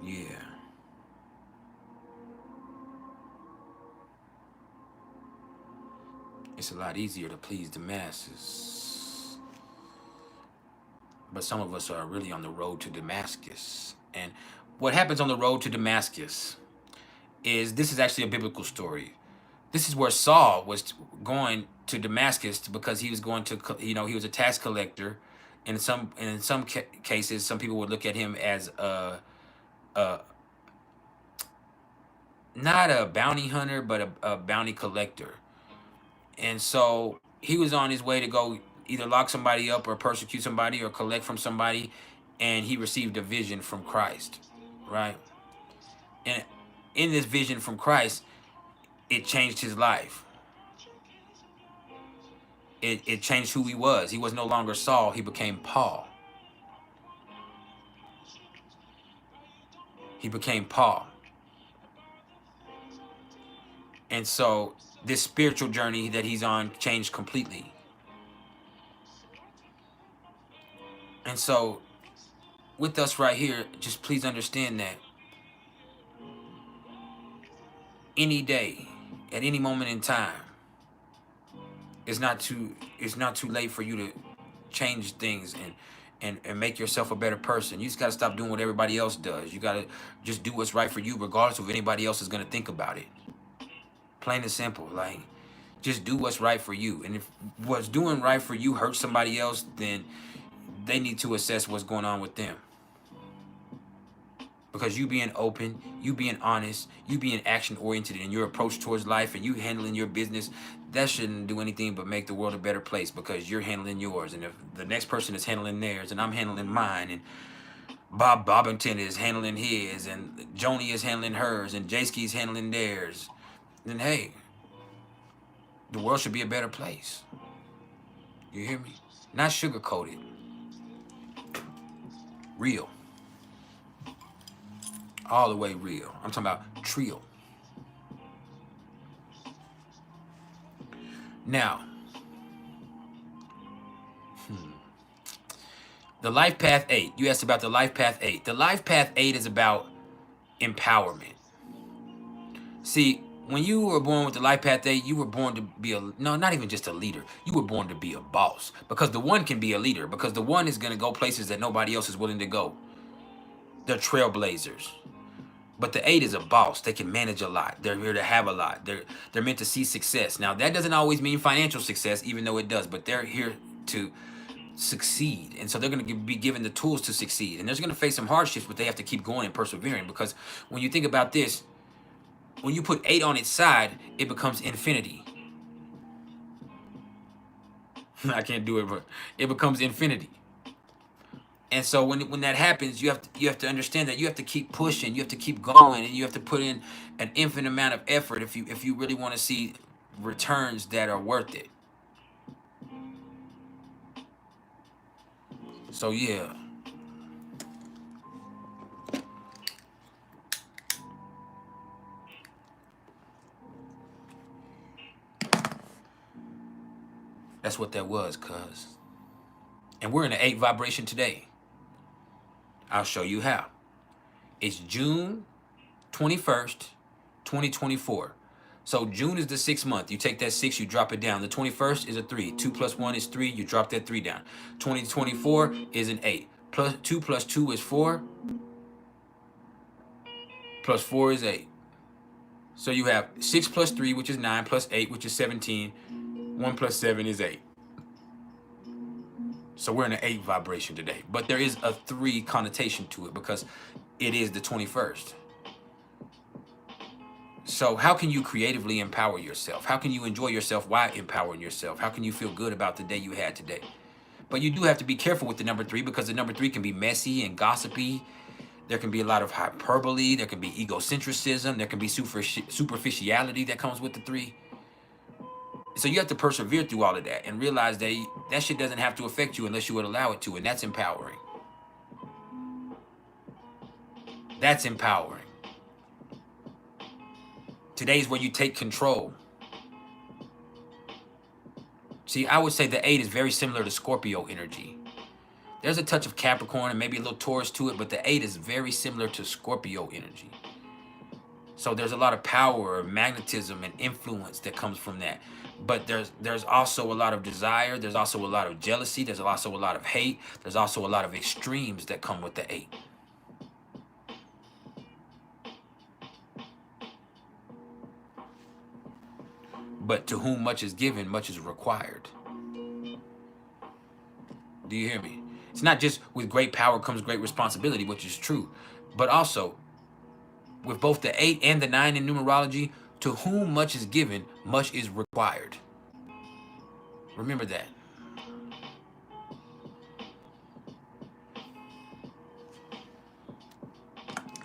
Yeah. It's a lot easier to please the masses. But some of us are really on the road to Damascus. And what happens on the road to Damascus is, this is actually a biblical story. This is where Saul was going to Damascus because he was going to, he was a tax collector. In some cases, some people would look at him as not a bounty hunter, but a bounty collector. And so he was on his way to go either lock somebody up or persecute somebody or collect from somebody, and he received a vision from Christ, right? And in this vision from Christ, it changed his life. It changed who he was. He was no longer Saul, he became Paul. He became Paul. And so this spiritual journey that he's on changed completely. And so with us right here, just please understand that any day, at any moment in time, it's not too late for you to change things and make yourself a better person. You just got to stop doing what everybody else does. You got to just do what's right for you, regardless of what anybody else is going to think about it. Plain and simple. Like, just do what's right for you. And if what's doing right for you hurts somebody else, then they need to assess what's going on with them. Because you being open, you being honest, you being action-oriented in your approach towards life, and you handling your business, that shouldn't do anything but make the world a better place, because you're handling yours. And if the next person is handling theirs, and I'm handling mine, and Bob Bobbington is handling his, and Joni is handling hers, and Jayski's handling theirs, then hey, the world should be a better place. You hear me? Not sugar-coated. Real. All the way real. I'm talking about trio. Now, the Life Path 8. You asked about the Life Path 8. The Life Path 8 is about empowerment. See, when you were born with the Life Path 8, you were born to be not even just a leader. You were born to be a boss. Because the one can be a leader. Because the one is going to go places that nobody else is willing to go. They're trailblazers. But the 8 is a boss. They can manage a lot. They're here to have a lot. They're meant to see success. Now, that doesn't always mean financial success, even though it does. But they're here to succeed. And so they're going to be given the tools to succeed. And they're going to face some hardships, but they have to keep going and persevering. Because when you think about this, when you put 8 on its side, it becomes infinity. I can't do it, but it becomes infinity. And so when that happens, you have to understand that you have to keep pushing, you have to keep going, and you have to put in an infinite amount of effort if you really want to see returns that are worth it. So yeah. That's what that was, cuz. And we're in the 8 vibration today. I'll show you how. It's June 21st, 2024. So June is the 6th month. You take that 6, you drop it down. The 21st is a 3. 2 plus 1 is 3. You drop that 3 down. 2024 is an 8. 2 plus 2 is 4. Plus 4 is 8. So you have 6 plus 3, which is 9, plus 8, which is 17. 1 plus 7 is 8. So we're in an 8 vibration today. But there is a 3 connotation to it because it is the 21st. So how can you creatively empower yourself? How can you enjoy yourself while empowering yourself? How can you feel good about the day you had today? But you do have to be careful with the number 3 because the number 3 can be messy and gossipy. There can be a lot of hyperbole. There can be egocentrism. There can be superficiality that comes with the 3. So you have to persevere through all of that and realize that that shit doesn't have to affect you unless you would allow it to, and that's empowering. That's empowering. Today's where you take control. See, I would say the 8 is very similar to Scorpio energy. There's a touch of Capricorn and maybe a little Taurus to it, but the 8 is very similar to Scorpio energy. So there's a lot of power, magnetism, and influence that comes from that. But there's also a lot of desire. There's also a lot of jealousy. There's also a lot of hate. There's also a lot of extremes that come with the 8. But to whom much is given, much is required. Do you hear me? It's not just with great power comes great responsibility, which is true. But also, with both the 8 and the 9 in numerology, to whom much is given, much is required. Remember that.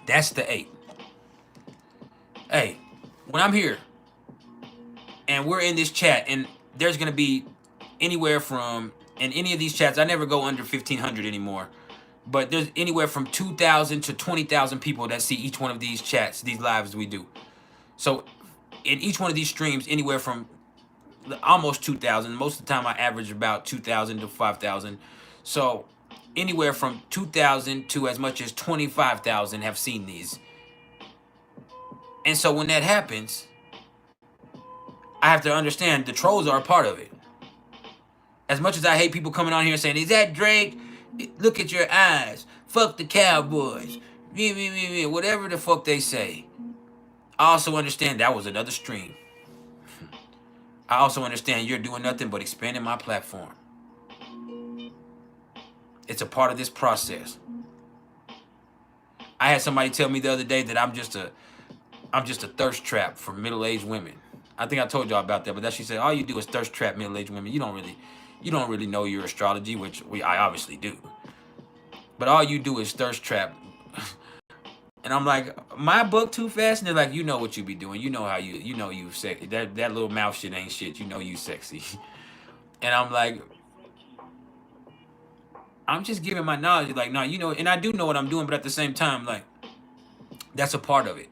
That's the 8. Hey, when I'm here and we're in this chat, and there's going to be anywhere from, in any of these chats, I never go under 1,500 anymore, but there's anywhere from 2,000 to 20,000 people that see each one of these chats, these lives we do. So in each one of these streams, anywhere from almost 2,000. Most of the time I average about 2,000 to 5,000. So anywhere from 2,000 to as much as 25,000 have seen these. And so when that happens, I have to understand the trolls are a part of it. As much as I hate people coming on here saying, is that Drake? Look at your eyes. Fuck the Cowboys. Whatever the fuck they say. I also understand that was another stream. I also understand you're doing nothing but expanding my platform. It's a part of this process. I had somebody tell me the other day that I'm just a thirst trap for middle-aged women. I think I told y'all about that, but that she said, all you do is thirst trap middle-aged women. You don't really know your astrology, which I obviously do. But all you do is thirst trap. And I'm like, my book too fast? And they're like, you know what you be doing. You know how you sexy. That little mouth shit ain't shit. You know you sexy. And I'm like, I'm just giving my knowledge. Like, no, you know, and I do know what I'm doing, but at the same time, like, that's a part of it.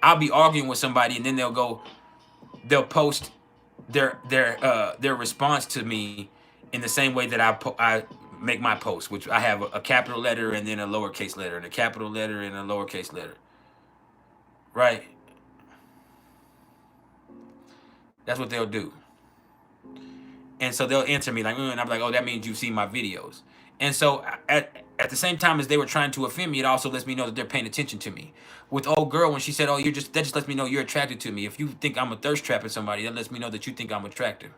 I'll be arguing with somebody, and then they'll post their response to me in the same way that I make my post, which I have a capital letter and then a lowercase letter, and a capital letter and a lowercase letter. Right? That's what they'll do. And so they'll answer me like, and I'm like, oh, that means you've seen my videos. And so at the same time as they were trying to offend me, it also lets me know that they're paying attention to me. With old girl, when she said, oh, that just lets me know you're attracted to me. If you think I'm a thirst trap at somebody, that lets me know that you think I'm attractive.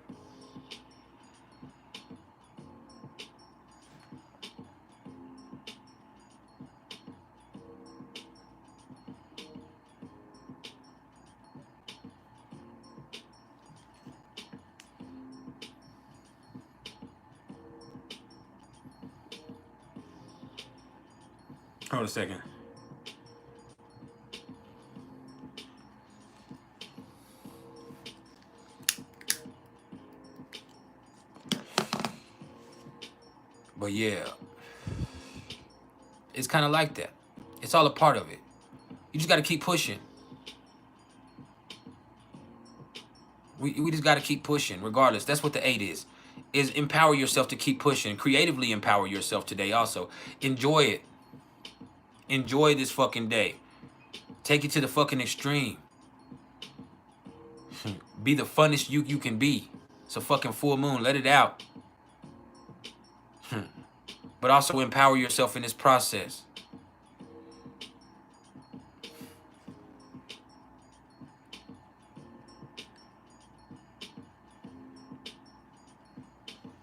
Hold a second. But yeah, it's kind of like that. It's all a part of it. You just got to keep pushing. We just got to keep pushing regardless. That's what the 8 is empower yourself to keep pushing. Creatively empower yourself today also. Enjoy it. Enjoy this fucking day. Take it to the fucking extreme. Be the funnest you can be. It's a fucking full moon. Let it out. But also empower yourself in this process.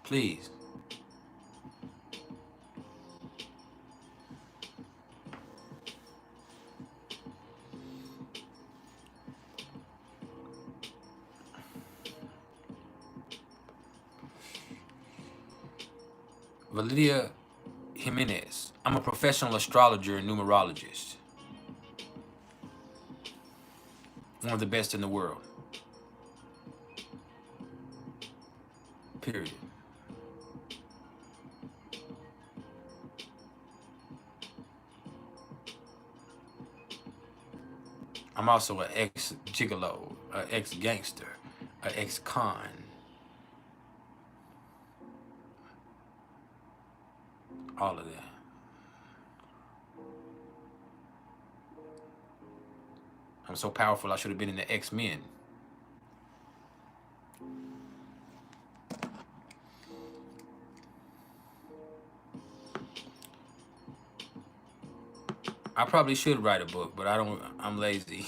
Please. Validia Jimenez. I'm a professional astrologer and numerologist. One of the best in the world. Period. I'm also an ex-gigolo, an ex-gangster, an ex-con. All of that. I'm so powerful, I should have been in the X-Men. I probably should write a book, but I'm lazy.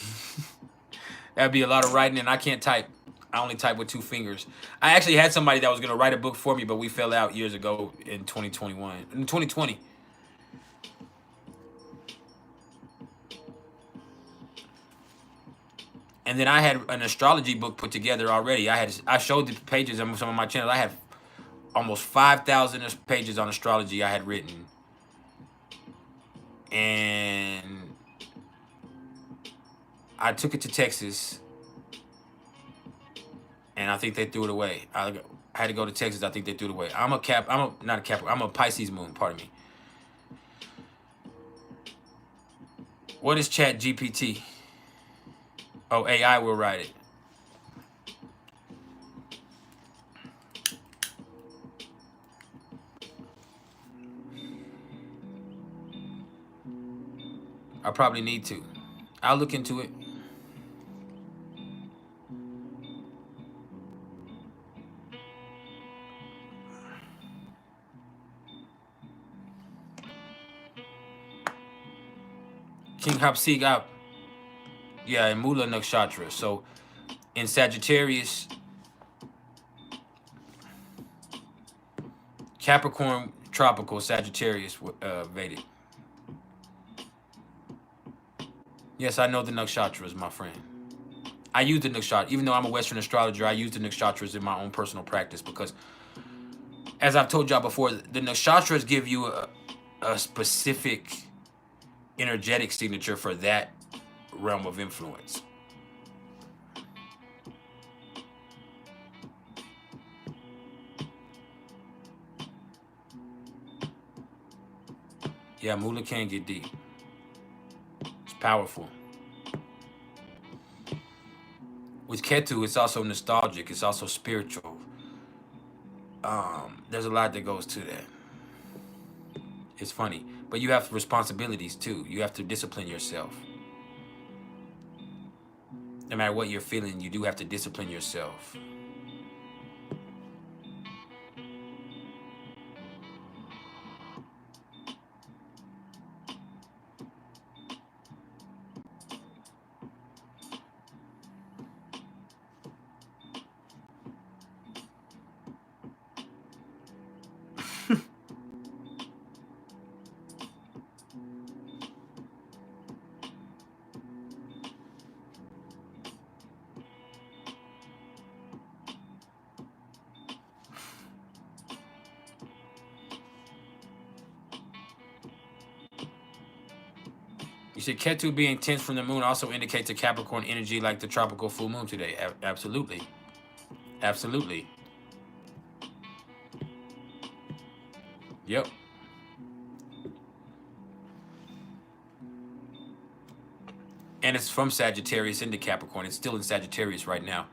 That'd be a lot of writing, and I can't type. I only type with 2 fingers. I actually had somebody that was going to write a book for me, but we fell out years ago in 2021. In 2020. And then I had an astrology book put together already. I showed the pages on some of my channels. I had almost 5,000 pages on astrology I had written. And I took it to Texas, and I think they threw it away. I had to go to Texas. I think they threw it away. I'm a Pisces moon, pardon me. What is Chat GPT? Oh, AI will write it. I probably need to. I'll look into it. King Hapsig up. Yeah, in Mula Nakshatra. So in Sagittarius, Capricorn, tropical, Sagittarius, Vedic. Yes, I know the nakshatras, my friend. I use the nakshatra. Even though I'm a Western astrologer, I use the nakshatras in my own personal practice because, as I've told y'all before, the nakshatras give you a specific energetic signature for that realm of influence. Yeah, Mula can get deep. It's powerful. With Ketu, it's also nostalgic. It's also spiritual. There's a lot that goes to that. It's funny. But you have responsibilities too. You have to discipline yourself. No matter what you're feeling, you do have to discipline yourself. You said Ketu being tense from the moon also indicates a Capricorn energy like the tropical full moon today. Absolutely. Absolutely. Yep. And it's from Sagittarius into Capricorn. It's still in Sagittarius right now.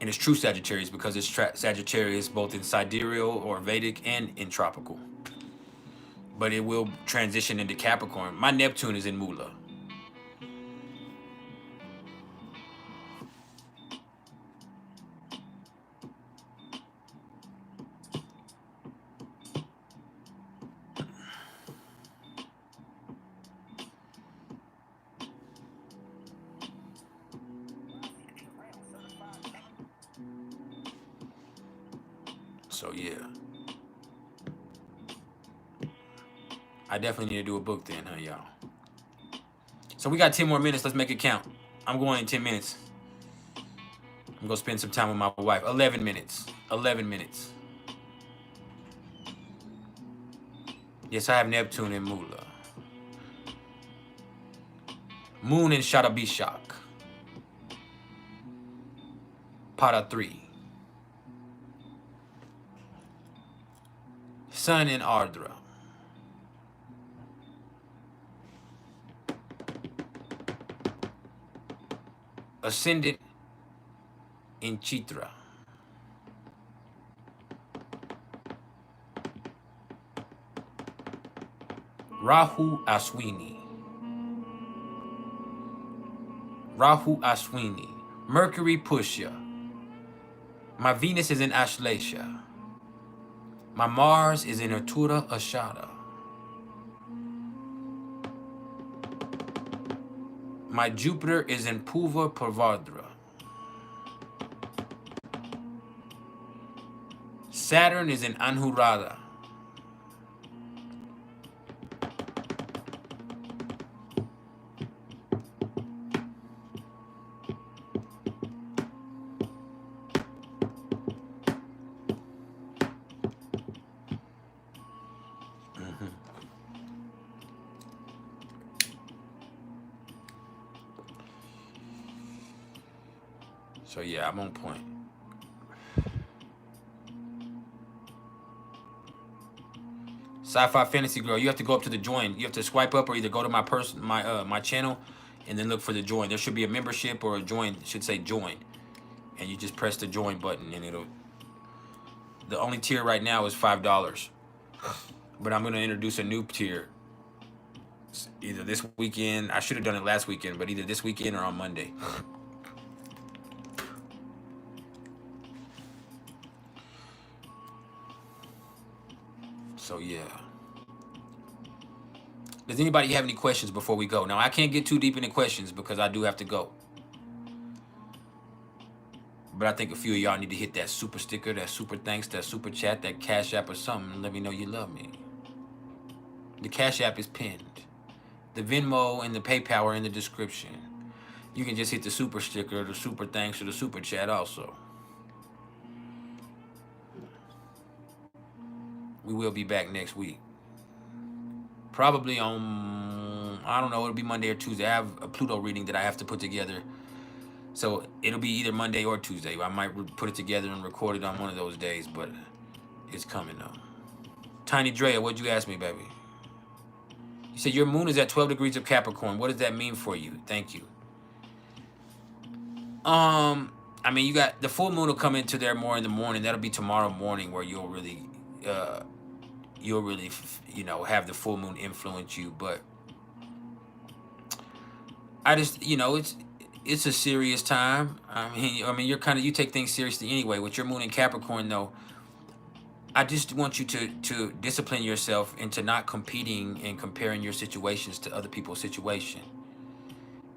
And it's true Sagittarius because it's Sagittarius both in sidereal or Vedic and in tropical. But it will transition into Capricorn. My Neptune is in Mula. So yeah. I definitely need to do a book then, huh, y'all? So we got 10 more minutes. Let's make it count. I'm going in 10 minutes. I'm going to spend some time with my wife. 11 minutes. 11 minutes. Yes, I have Neptune in Mula. Moon in Shatabishak. Pada 3. Sun in Ardra. Ascendant in Chitra. Rahu Aswini. Rahu Aswini. Mercury Pushya. My Venus is in Ashlesha. My Mars is in Uttara Ashada. My Jupiter is in Purva Purvadra. Saturn is in Anuradha. So yeah, I'm on point. Sci-Fi Fantasy Girl, you have to go up to the join. You have to swipe up or either go to my channel and then look for the join. There should be a membership or a join. It should say join. And you just press the join button and it'll... The only tier right now is $5. But I'm going to introduce a new tier. Either this weekend, I should have done it last weekend, but either this weekend or on Monday. So yeah. Does anybody have any questions before we go? Now, I can't get too deep into questions because I do have to go. But I think a few of y'all need to hit that super sticker, that super thanks, that super chat, that Cash App or something and let me know you love me. The Cash App is pinned. The Venmo and the PayPal are in the description. You can just hit the super sticker, the super thanks, or the super chat also. We will be back next week. Probably on, I don't know, it'll be Monday or Tuesday. I have a Pluto reading that I have to put together. So it'll be either Monday or Tuesday. I might put it together and record it on one of those days, but it's coming though. Tiny Drea, what'd you ask me, baby? You said your moon is at 12 degrees of Capricorn. What does that mean for you? Thank you. I mean, you got the full moon will come into there more in the morning. That'll be tomorrow morning where you'll really, you know, have the full moon influence you. But I just, you know, it's a serious time. I mean, you take things seriously anyway. With your moon in Capricorn, though, I just want you to discipline yourself into not competing and comparing your situations to other people's situation.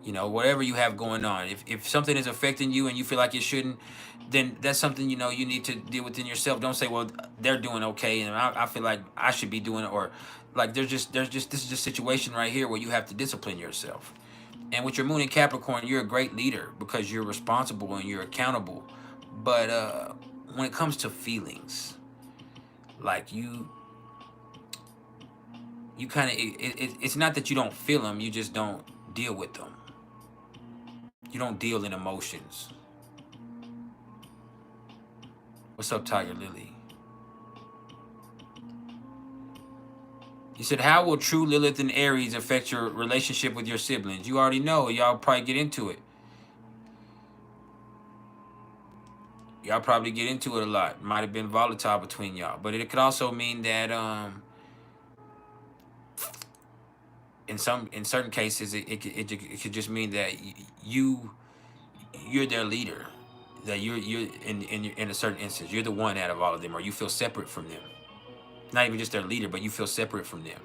You know, whatever you have going on, if something is affecting you and you feel like it shouldn't, then that's something, you know, you need to deal within yourself. Don't say, well, they're doing okay and I feel like I should be doing it, or like this is just a situation right here where you have to discipline yourself. And with your moon in Capricorn, you're a great leader because you're responsible and you're accountable. But when it comes to feelings, like you kind of, it's not that you don't feel them, you just don't deal with them. You don't deal in emotions. What's up, Tiger Lily? You said, how will true Lilith and Aries affect your relationship with your siblings? You already know. Y'all probably get into it. Y'all probably get into it a lot. Might have been volatile between y'all. But it could also mean that in certain cases, it could just mean that you're their leader. That you're in a certain instance, you're the one out of all of them, or you feel separate from them. Not even just their leader, but you feel separate from them.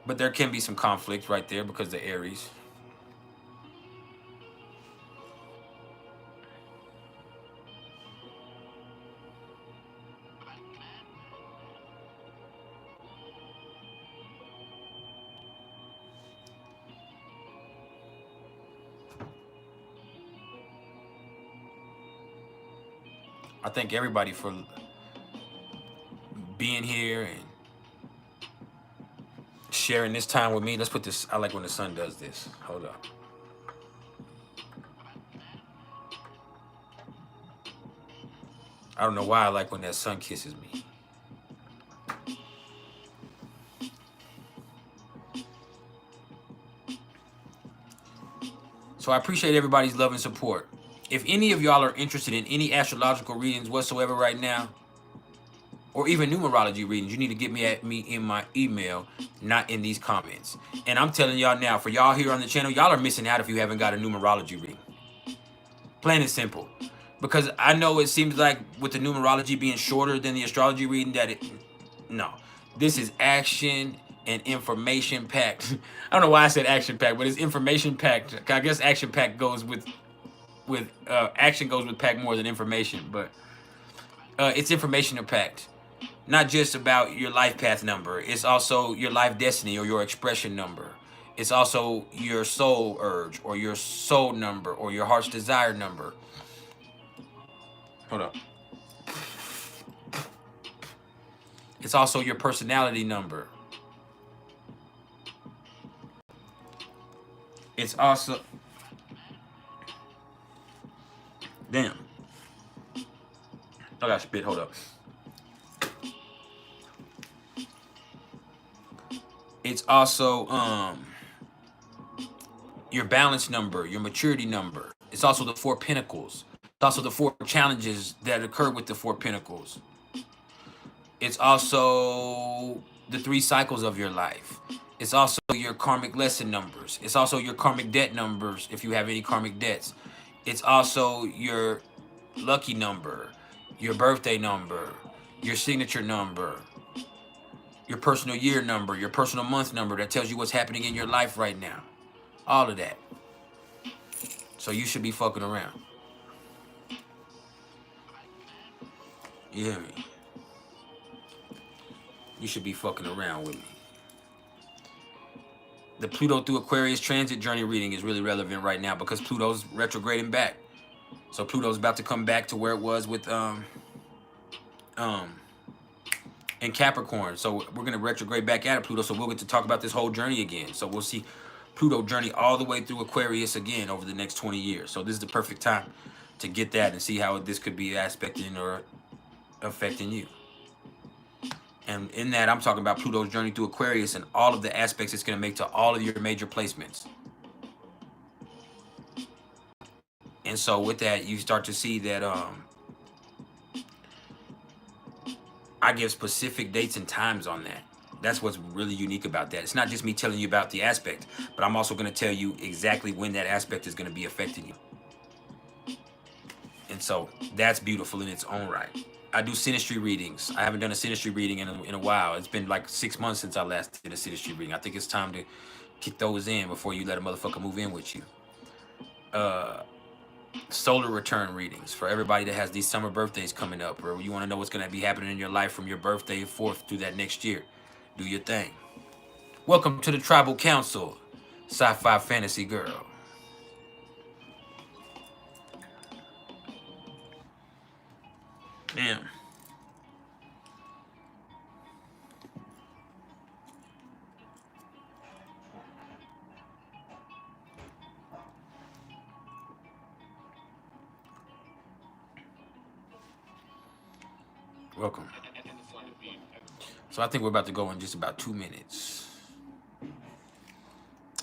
But there can be some conflict right there because the Aries. I thank everybody for being here and sharing this time with me. Let's put this, I like when the sun does this. Hold up. I don't know why I like when that sun kisses me. So I appreciate everybody's love and support. If any of y'all are interested in any astrological readings whatsoever right now, or even numerology readings, you need to get me at me in my email, not in these comments. And I'm telling y'all now, for y'all here on the channel, y'all are missing out if you haven't got a numerology reading. Plain and simple. Because I know it seems like with the numerology being shorter than the astrology reading that no. This is action and information packed. I don't know why I said action packed, but it's information packed. I guess action packed goes with action goes with packed more than information, but it's information packed. Not just about your life path number. It's also your life destiny or your expression number. It's also your soul urge or your soul number or your heart's desire number. Hold up. It's also your personality number. It's also I got spit. Hold up. It's also your balance number, your maturity number. It's also the 4 pentacles. It's also the 4 challenges that occur with the 4 pentacles. It's also the 3 cycles of your life. It's also your karmic lesson numbers. It's also your karmic debt numbers if you have any karmic debts. It's also your lucky number, your birthday number, your signature number, your personal year number, your personal month number that tells you what's happening in your life right now. All of that. So you should be fucking around. You hear me? You should be fucking around with me. The Pluto through Aquarius transit journey reading is really relevant right now because Pluto's retrograding back. So Pluto's about to come back to where it was with in Capricorn. So we're gonna retrograde back out of Pluto. So we'll get to talk about this whole journey again. So we'll see Pluto journey all the way through Aquarius again over the next 20 years. So this is the perfect time to get that and see how this could be aspecting or affecting you. And in that, I'm talking about Pluto's journey through Aquarius and all of the aspects it's going to make to all of your major placements. And so with that, you start to see that I give specific dates and times on that. That's what's really unique about that. It's not just me telling you about the aspect, but I'm also going to tell you exactly when that aspect is going to be affecting you. And so that's beautiful in its own right. I do synastry readings. I haven't done a synastry reading in a while. It's been like 6 months since I last did a synastry reading. I think it's time to kick those in before you let a motherfucker move in with you. Solar return readings for everybody that has these summer birthdays coming up, or you want to know what's going to be happening in your life from your birthday forth through that next year. Do your thing. Welcome to the Tribal Council, Sci-Fi Fantasy Girl. Damn. Welcome. So I think we're about to go in just about 2 minutes.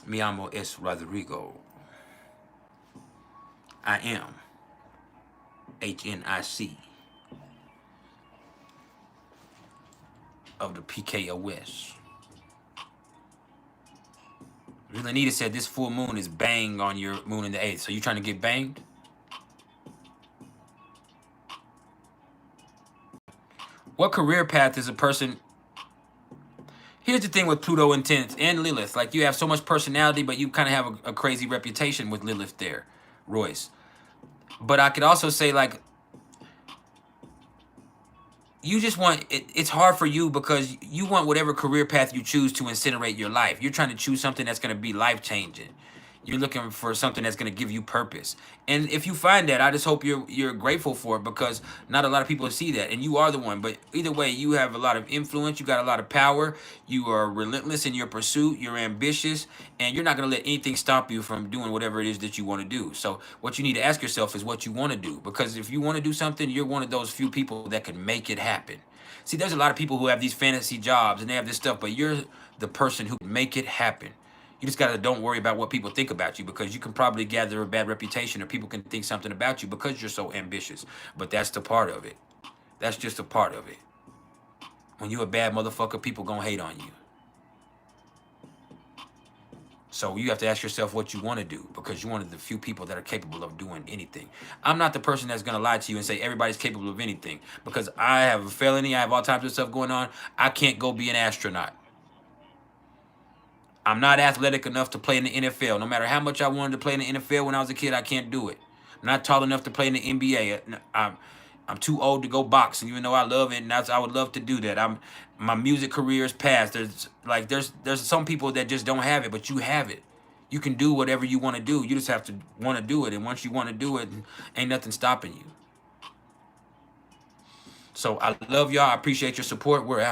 Mi amo es Rodrigo. I am HNIC of the PKOS. Lanita said this full moon is banged on your moon in the 8th. So you trying to get banged? What career path is a person? Here's the thing with Pluto and 10th and Lilith. Like, you have so much personality, but you kind of have a crazy reputation with Lilith there, Royce. But I could also say, like, you just want, it's hard for you because you want whatever career path you choose to incinerate your life. You're trying to choose something that's going to be life-changing. You're looking for something that's going to give you purpose. And if you find that, I just hope you're grateful for it, because not a lot of people see that. And you are the one. But either way, you have a lot of influence. You got a lot of power. You are relentless in your pursuit. You're ambitious. And you're not going to let anything stop you from doing whatever it is that you want to do. So what you need to ask yourself is what you want to do. Because if you want to do something, you're one of those few people that can make it happen. See, there's a lot of people who have these fantasy jobs and they have this stuff, but you're the person who can make it happen. You just gotta don't worry about what people think about you, because you can probably gather a bad reputation, or people can think something about you because you're so ambitious. But that's the part of it. That's just a part of it. When you're a bad motherfucker, people gonna hate on you. So you have to ask yourself what you want to do, because you're one of the few people that are capable of doing anything. I'm not the person that's gonna lie to you and say everybody's capable of anything, because I have a felony, I have all types of stuff going on. I can't go be an astronaut. I'm not athletic enough to play in the NFL. No matter how much I wanted to play in the NFL when I was a kid, I can't do it. I'm not tall enough to play in the NBA. I'm too old to go boxing, even though I love it, and I would love to do that. My music career is past. There's some people that just don't have it, but you have it. You can do whatever you want to do. You just have to want to do it, and once you want to do it, ain't nothing stopping you. So I love y'all. I appreciate your support. We're out.